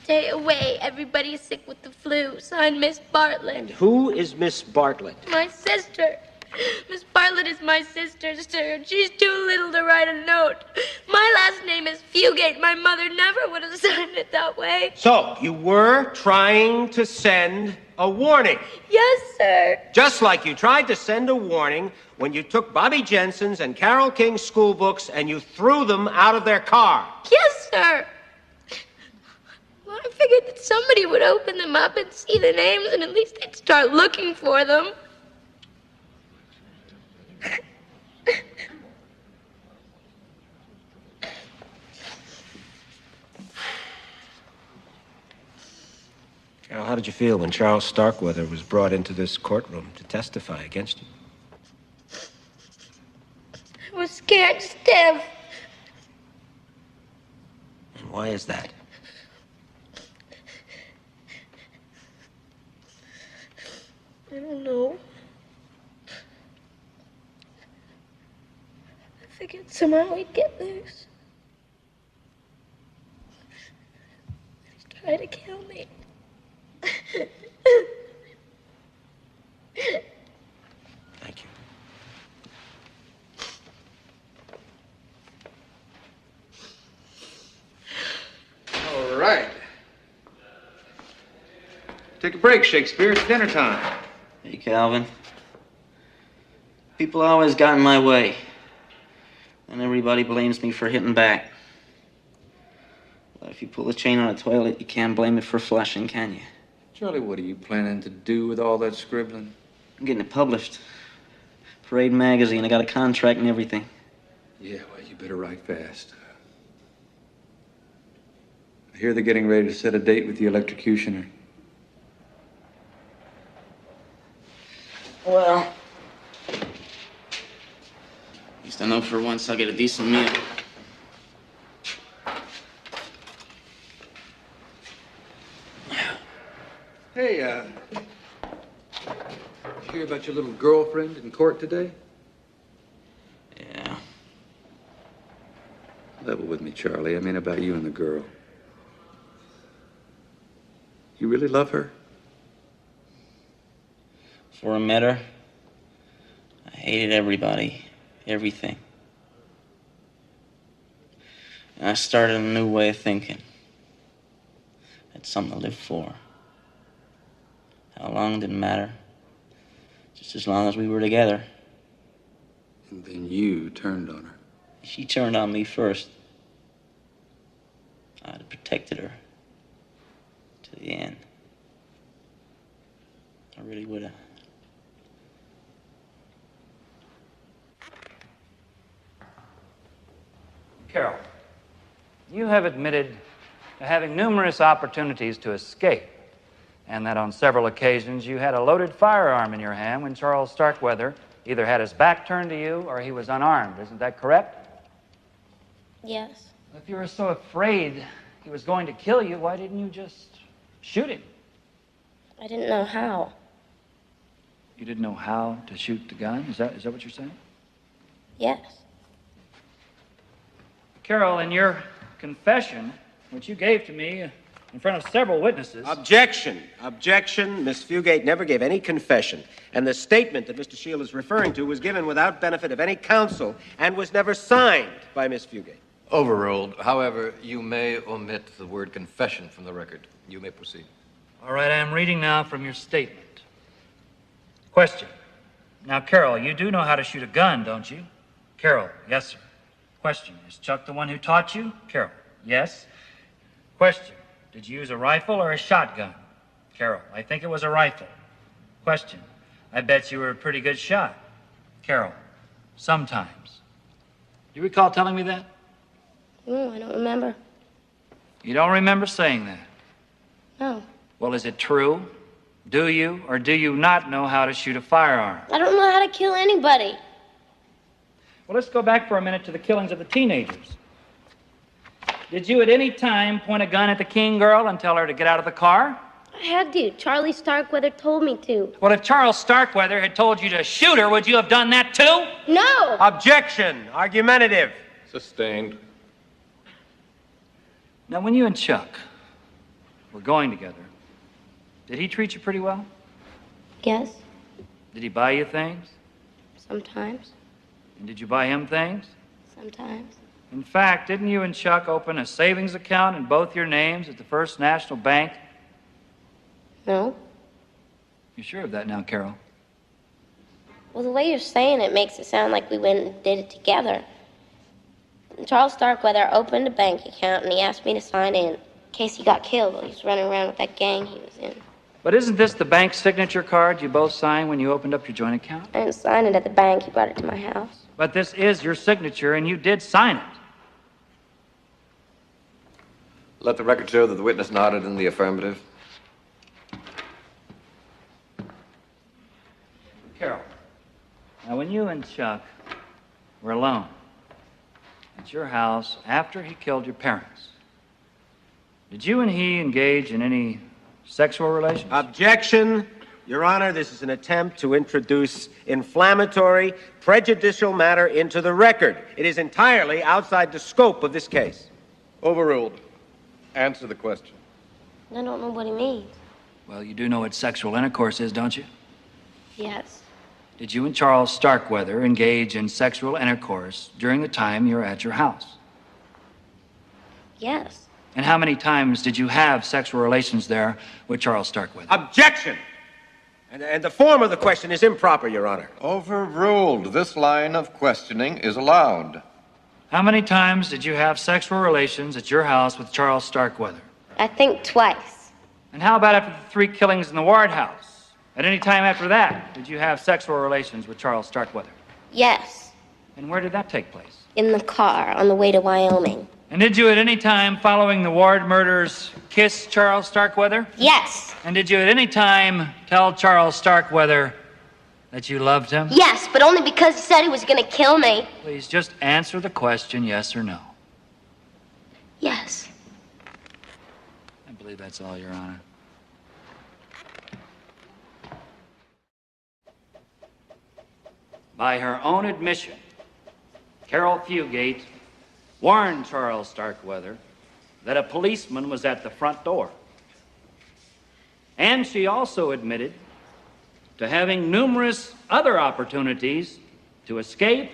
Stay away. Everybody's sick with the flu. Signed, Miss Bartlett. Who is Miss Bartlett? My sister. Miss Bartlett is my sister, sir. She's too little to write a note. My last name is Fugate. My mother never would have signed it that way. So, you were trying to send a warning? Yes, sir. Just like you tried to send a warning when you took Bobby Jensen's and Carole King's school books and you threw them out of their car. Yes, sir. Well, I figured that somebody would open them up and see the names, and at least they'd start looking for them. Carol, how did you feel when Charles Starkweather was brought into this courtroom to testify against you? I was scared stiff. And why is that? I don't know. I figured somehow he'd get loose. He'd try to kill me. Thank you. All right. Take a break, Shakespeare. It's dinner time. Hey, Calvin. People always got in my way. And everybody blames me for hitting back. But if you pull a chain on a toilet, you can't blame it for flushing, can you? Charlie, what are you planning to do with all that scribbling? I'm getting it published. Parade magazine. I got a contract and everything. Yeah, well, you better write fast. I hear they're getting ready to set a date with the electrocutioner. Well, at least I know for once I'll get a decent meal. Hey, did you hear about your little girlfriend in court today? Yeah. Level with me, Charlie. I mean about you and the girl. You really love her? Before I met her, I hated everybody, everything. And I started a new way of thinking. Had something to live for. How long didn't matter. Just as long as we were together. And then you turned on her. She turned on me first. I'd have protected her. To the end. I really would have. Carol, you have admitted to having numerous opportunities to escape, and that on several occasions you had a loaded firearm in your hand when Charles Starkweather either had his back turned to you or he was unarmed. Isn't that correct? Yes. If you were so afraid he was going to kill you, why didn't you just shoot him? I didn't know how. You didn't know how to shoot the gun? Is that what you're saying? Yes. Carol, in your confession, which you gave to me in front of several witnesses... Objection. Objection. Miss Fugate never gave any confession. And the statement that Mr. Shield is referring to was given without benefit of any counsel and was never signed by Miss Fugate. Overruled. However, you may omit the word confession from the record. You may proceed. All right, I am reading now from your statement. Question. Now, Carol, you do know how to shoot a gun, don't you? Carol, yes, sir. Question. Is Chuck the one who taught you? Carol, yes. Question. Did you use a rifle or a shotgun? Carol, I think it was a rifle. Question. I bet you were a pretty good shot. Carol, sometimes. Do you recall telling me that? No, I don't remember. You don't remember saying that? No. Well, is it true? Do you or do you not know how to shoot a firearm? I don't know how to kill anybody. Well, let's go back for a minute to the killings of the teenagers. Did you at any time point a gun at the King girl and tell her to get out of the car? I had to. Charlie Starkweather told me to. Well, if Charles Starkweather had told you to shoot her, would you have done that too? No! Objection. Argumentative. Sustained. Now, when you and Chuck were going together, did he treat you pretty well? Yes, Did he buy you things? sometimes. And did you buy him things? Sometimes. In fact, didn't you and Chuck open a savings account in both your names at the First National Bank? No? You sure of that now, Carol? Well, the way you're saying it makes it sound like we went and did it together. Charles Starkweather opened a bank account and he asked me to sign in case he got killed while he was running around with that gang he was in. But isn't this the bank signature card you both signed when you opened up your joint account? I didn't sign it at the bank. He brought it to my house. But this is your signature, and you did sign it. Let the record show that the witness nodded in the affirmative. Carol, now when you and Chuck were alone at your house after he killed your parents, did you and he engage in any sexual relations? Objection. Your Honor, this is an attempt to introduce inflammatory, prejudicial matter into the record. It is entirely outside the scope of this case. Overruled. Answer the question. I don't know what he means. Well, you do know what sexual intercourse is, don't you? Yes. Did you and Charles Starkweather engage in sexual intercourse during the time you were at your house? Yes. And how many times did you have sexual relations there with Charles Starkweather? Objection. And the form of the question is improper, Your Honor. Overruled. This line of questioning is allowed. How many times did you have sexual relations at your house with Charles Starkweather? I think twice. And how about after the 3 killings in the Ward house? At any time after that, did you have sexual relations with Charles Starkweather? Yes, And where did that take place? in the car on the way to Wyoming. And did you at any time following the Ward murders kiss Charles Starkweather? Yes. And did you at any time tell Charles Starkweather that you loved him? Yes, but only because he said he was going to kill me. Please just answer the question, yes or no. Yes. I believe that's all, Your Honor. By her own admission, Carol Fugate warned Charles Starkweather that a policeman was at the front door. And she also admitted to having numerous other opportunities to escape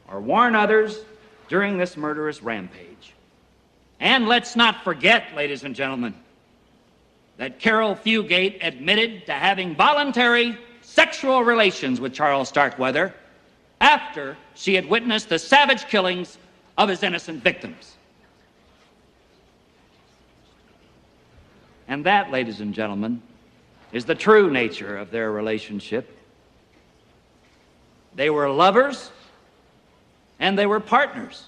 or warn others during this murderous rampage. And let's not forget, ladies and gentlemen, that Carol Fugate admitted to having voluntary sexual relations with Charles Starkweather after she had witnessed the savage killings of his innocent victims. And that, ladies and gentlemen, is the true nature of their relationship. They were lovers and they were partners.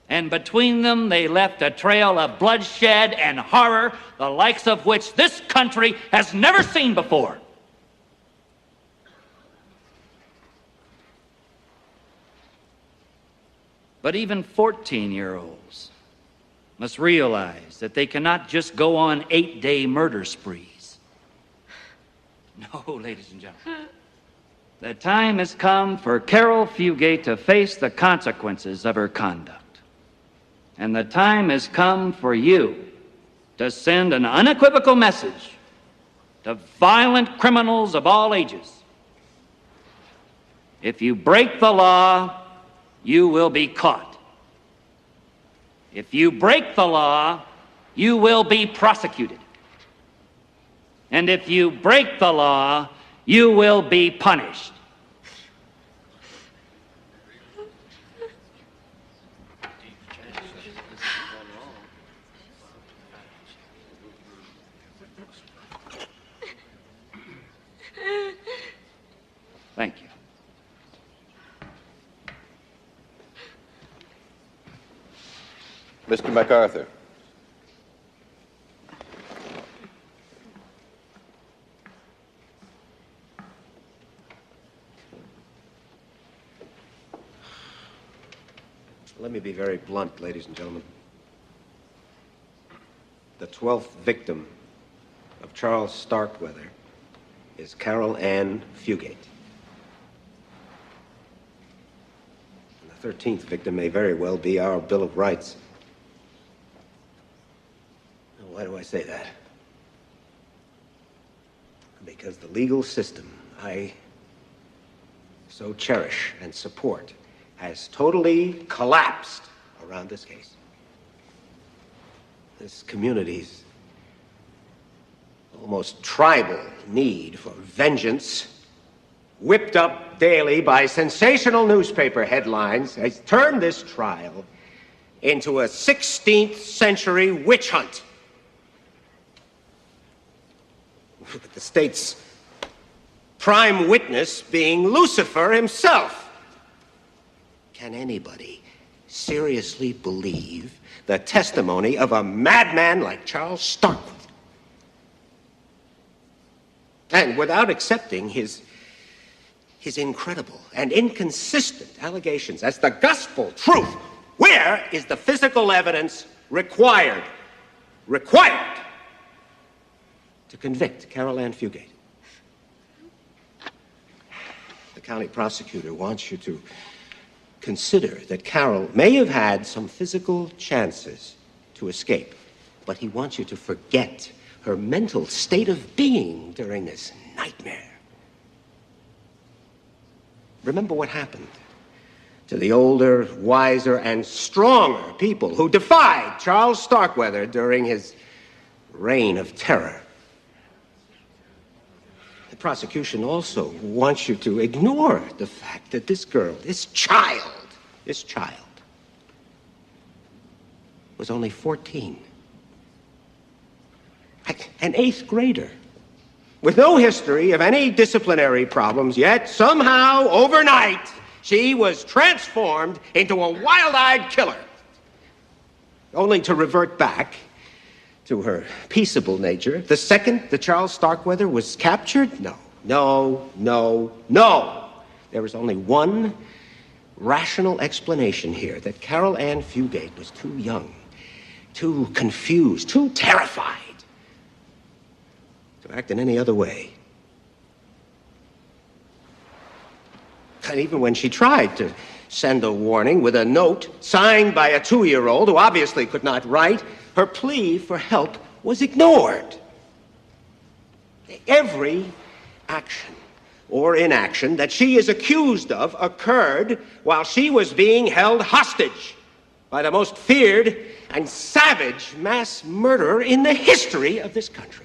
And between them, they left a trail of bloodshed and horror, the likes of which this country has never seen before. But even 14-year-olds must realize that they cannot just go on 8-day murder sprees. No, ladies and gentlemen. The time has come for Carol Fugate to face the consequences of her conduct. And the time has come for you to send an unequivocal message to violent criminals of all ages. If you break the law, you will be caught. If you break the law, you will be prosecuted. And if you break the law, you will be punished. Thank you. Mr. MacArthur. Let me be very blunt, ladies and gentlemen. The 12th victim of Charles Starkweather is Carol Ann Fugate. And the 13th victim may very well be our Bill of Rights. Now, why do I say that? Because the legal system I so cherish and support has totally collapsed around this case. This community's almost tribal need for vengeance, whipped up daily by sensational newspaper headlines, has turned this trial into a 16th century witch hunt. With the state's prime witness being Lucifer himself. Can anybody seriously believe the testimony of a madman like Charles Starkweather? And without accepting his incredible and inconsistent allegations as the gospel truth, where is the physical evidence required to convict Carol Ann Fugate? The county prosecutor wants you to consider that Carol may have had some physical chances to escape, but he wants you to forget her mental state of being during this nightmare. Remember what happened to the older, wiser, and stronger people who defied Charles Starkweather during his reign of terror. The prosecution also wants you to ignore the fact that this girl, this child, was only 14. An 8th grader with no history of any disciplinary problems, yet somehow, overnight, she was transformed into a wild-eyed killer, only to revert back to her peaceable nature the second that Charles Starkweather was captured? No. There is only one rational explanation here, that Carol Ann Fugate was too young, too confused, too terrified to act in any other way. And even when she tried to send a warning with a note signed by a 2-year-old who obviously could not write, her plea for help was ignored. Every action or inaction that she is accused of occurred while she was being held hostage by the most feared and savage mass murderer in the history of this country.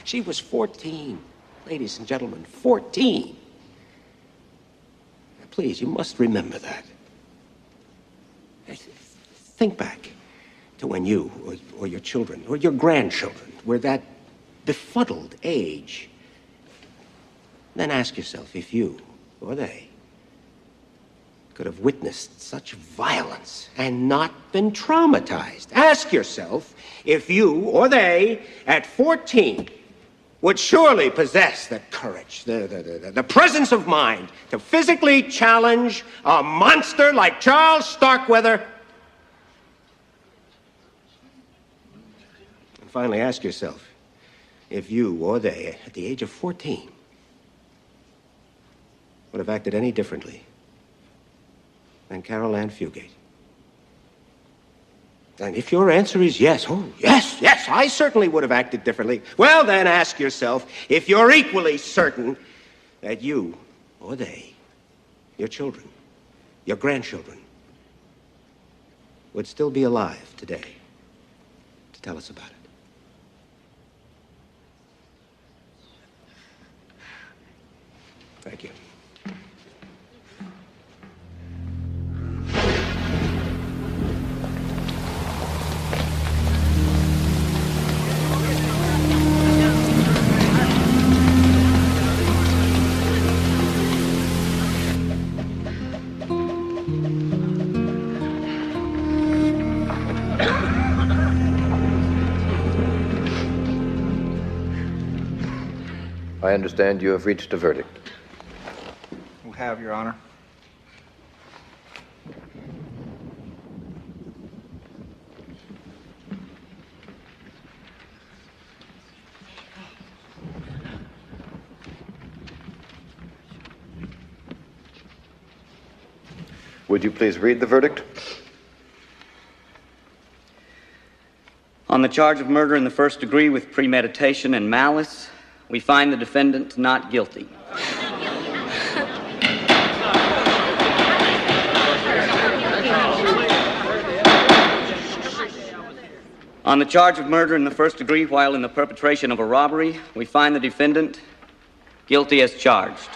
She was 14, ladies and gentlemen, 14. Now, please, you must remember that. Think back to when you or your children or your grandchildren were that befuddled age. Then ask yourself if you or they could have witnessed such violence and not been traumatized. Ask yourself if you or they, at 14, would surely possess the courage, the presence of mind to physically challenge a monster like Charles Starkweather. And finally, ask yourself if you or they, at the age of 14, would have acted any differently than Carol Ann Fugate. And if your answer is yes, oh, yes, I certainly would have acted differently, well, then ask yourself if you're equally certain that you or they, your children, your grandchildren, would still be alive today to tell us about it. Thank you. I understand you have reached a verdict. We have, Your Honor. Would you please read the verdict? On the charge of murder in the first degree with premeditation and malice, we find the defendant not guilty. On the charge of murder in the first degree while in the perpetration of a robbery, we find the defendant guilty as charged.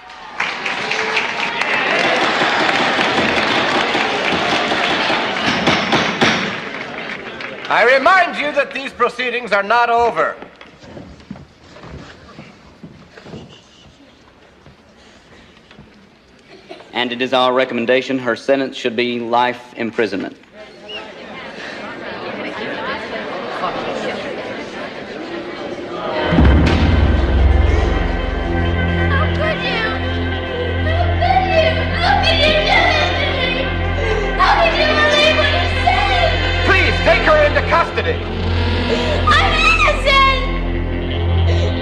I remind you that these proceedings are not over. And it is our recommendation her sentence should be life imprisonment. Take her into custody. I'm innocent!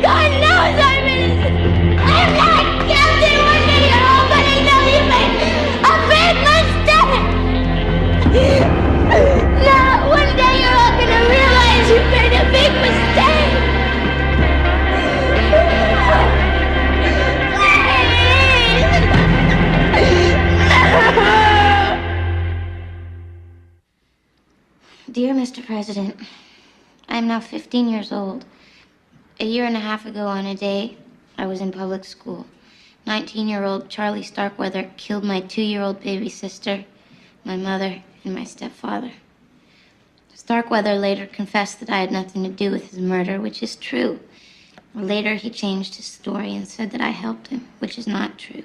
God knows I'm innocent! I'm not guilty! One day you're all gonna know you made a big mistake! No, one day you're all gonna realize you made a big mistake! Dear Mr. President, I am now 15 years old. A year and a half ago on a day, I was in public school. 19-year-old Charlie Starkweather killed my 2-year-old baby sister, my mother, and my stepfather. Starkweather later confessed that I had nothing to do with his murder, which is true. Later, he changed his story and said that I helped him, which is not true.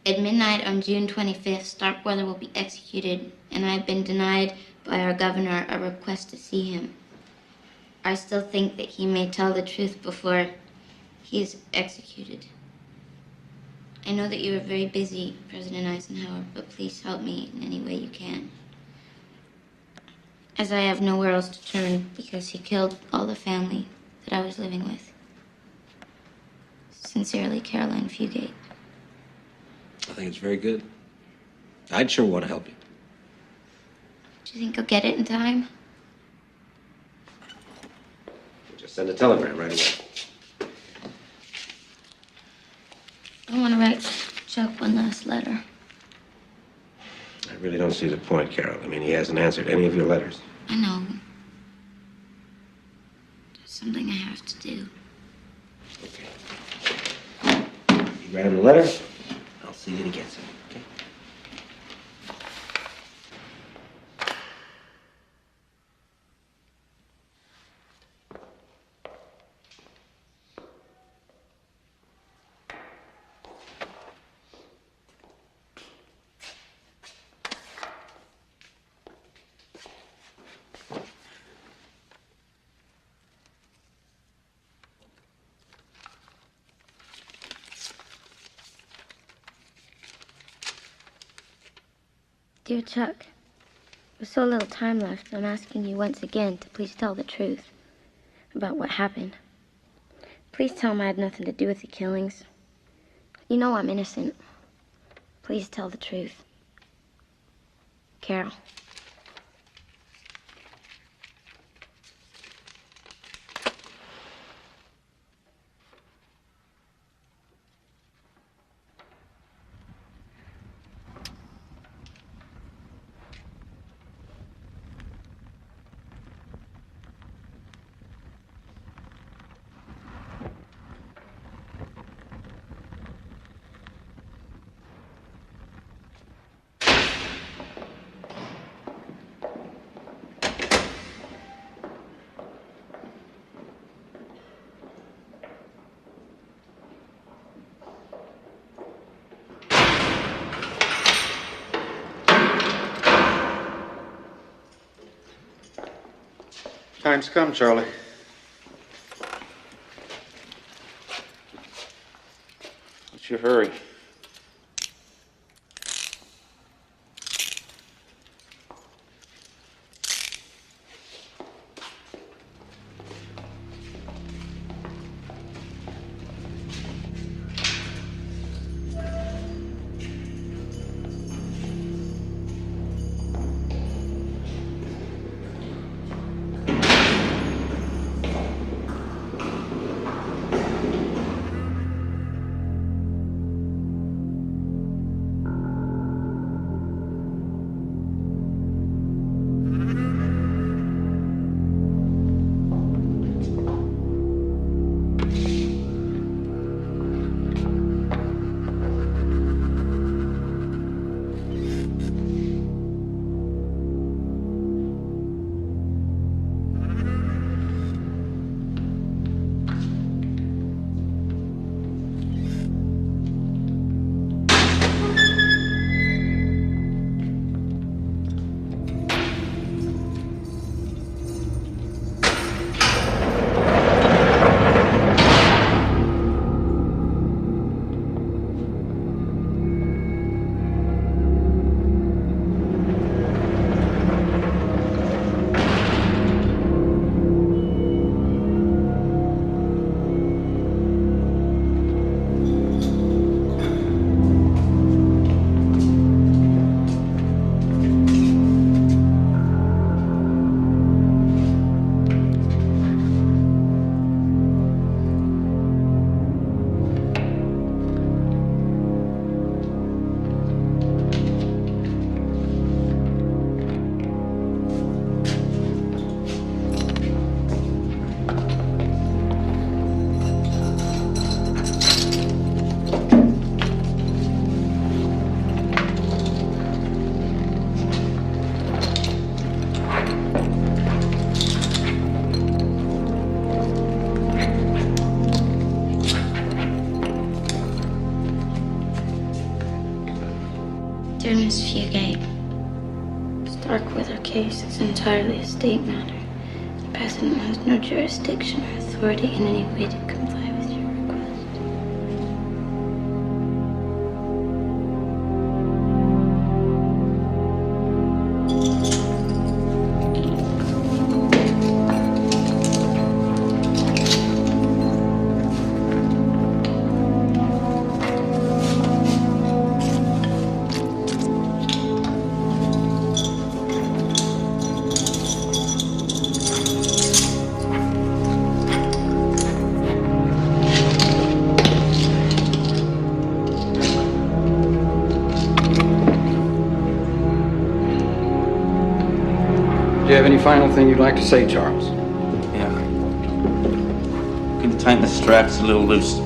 At midnight on June 25th, Starkweather will be executed, and I have been denied by our governor a request to see him. I still think that he may tell the truth before he is executed. I know that you are very busy, President Eisenhower, but please help me in any way you can. As I have nowhere else to turn because he killed all the family that I was living with. Sincerely, Caroline Fugate. I think it's very good. I'd sure want to help you. Do you think I'll get it in time? Just send a telegram right away. I want to write Chuck one last letter. I really don't see the point, Carol. I mean, he hasn't answered any of your letters. I know. There's something I have to do. You write him the letter, I'll see that he gets it, okay? Dear Chuck, with so little time left, I'm asking you once again to please tell the truth about what happened. Please tell him I had nothing to do with the killings. You know I'm innocent. Please tell the truth. Carol. Time's come, Charlie. What's your hurry? Miss Fugate. Starkweather case is entirely a state matter. The president has no jurisdiction or authority in any way to comply with your request. Do you have any final thing you'd like to say, Charles? Yeah. Can you tighten the straps a little loose?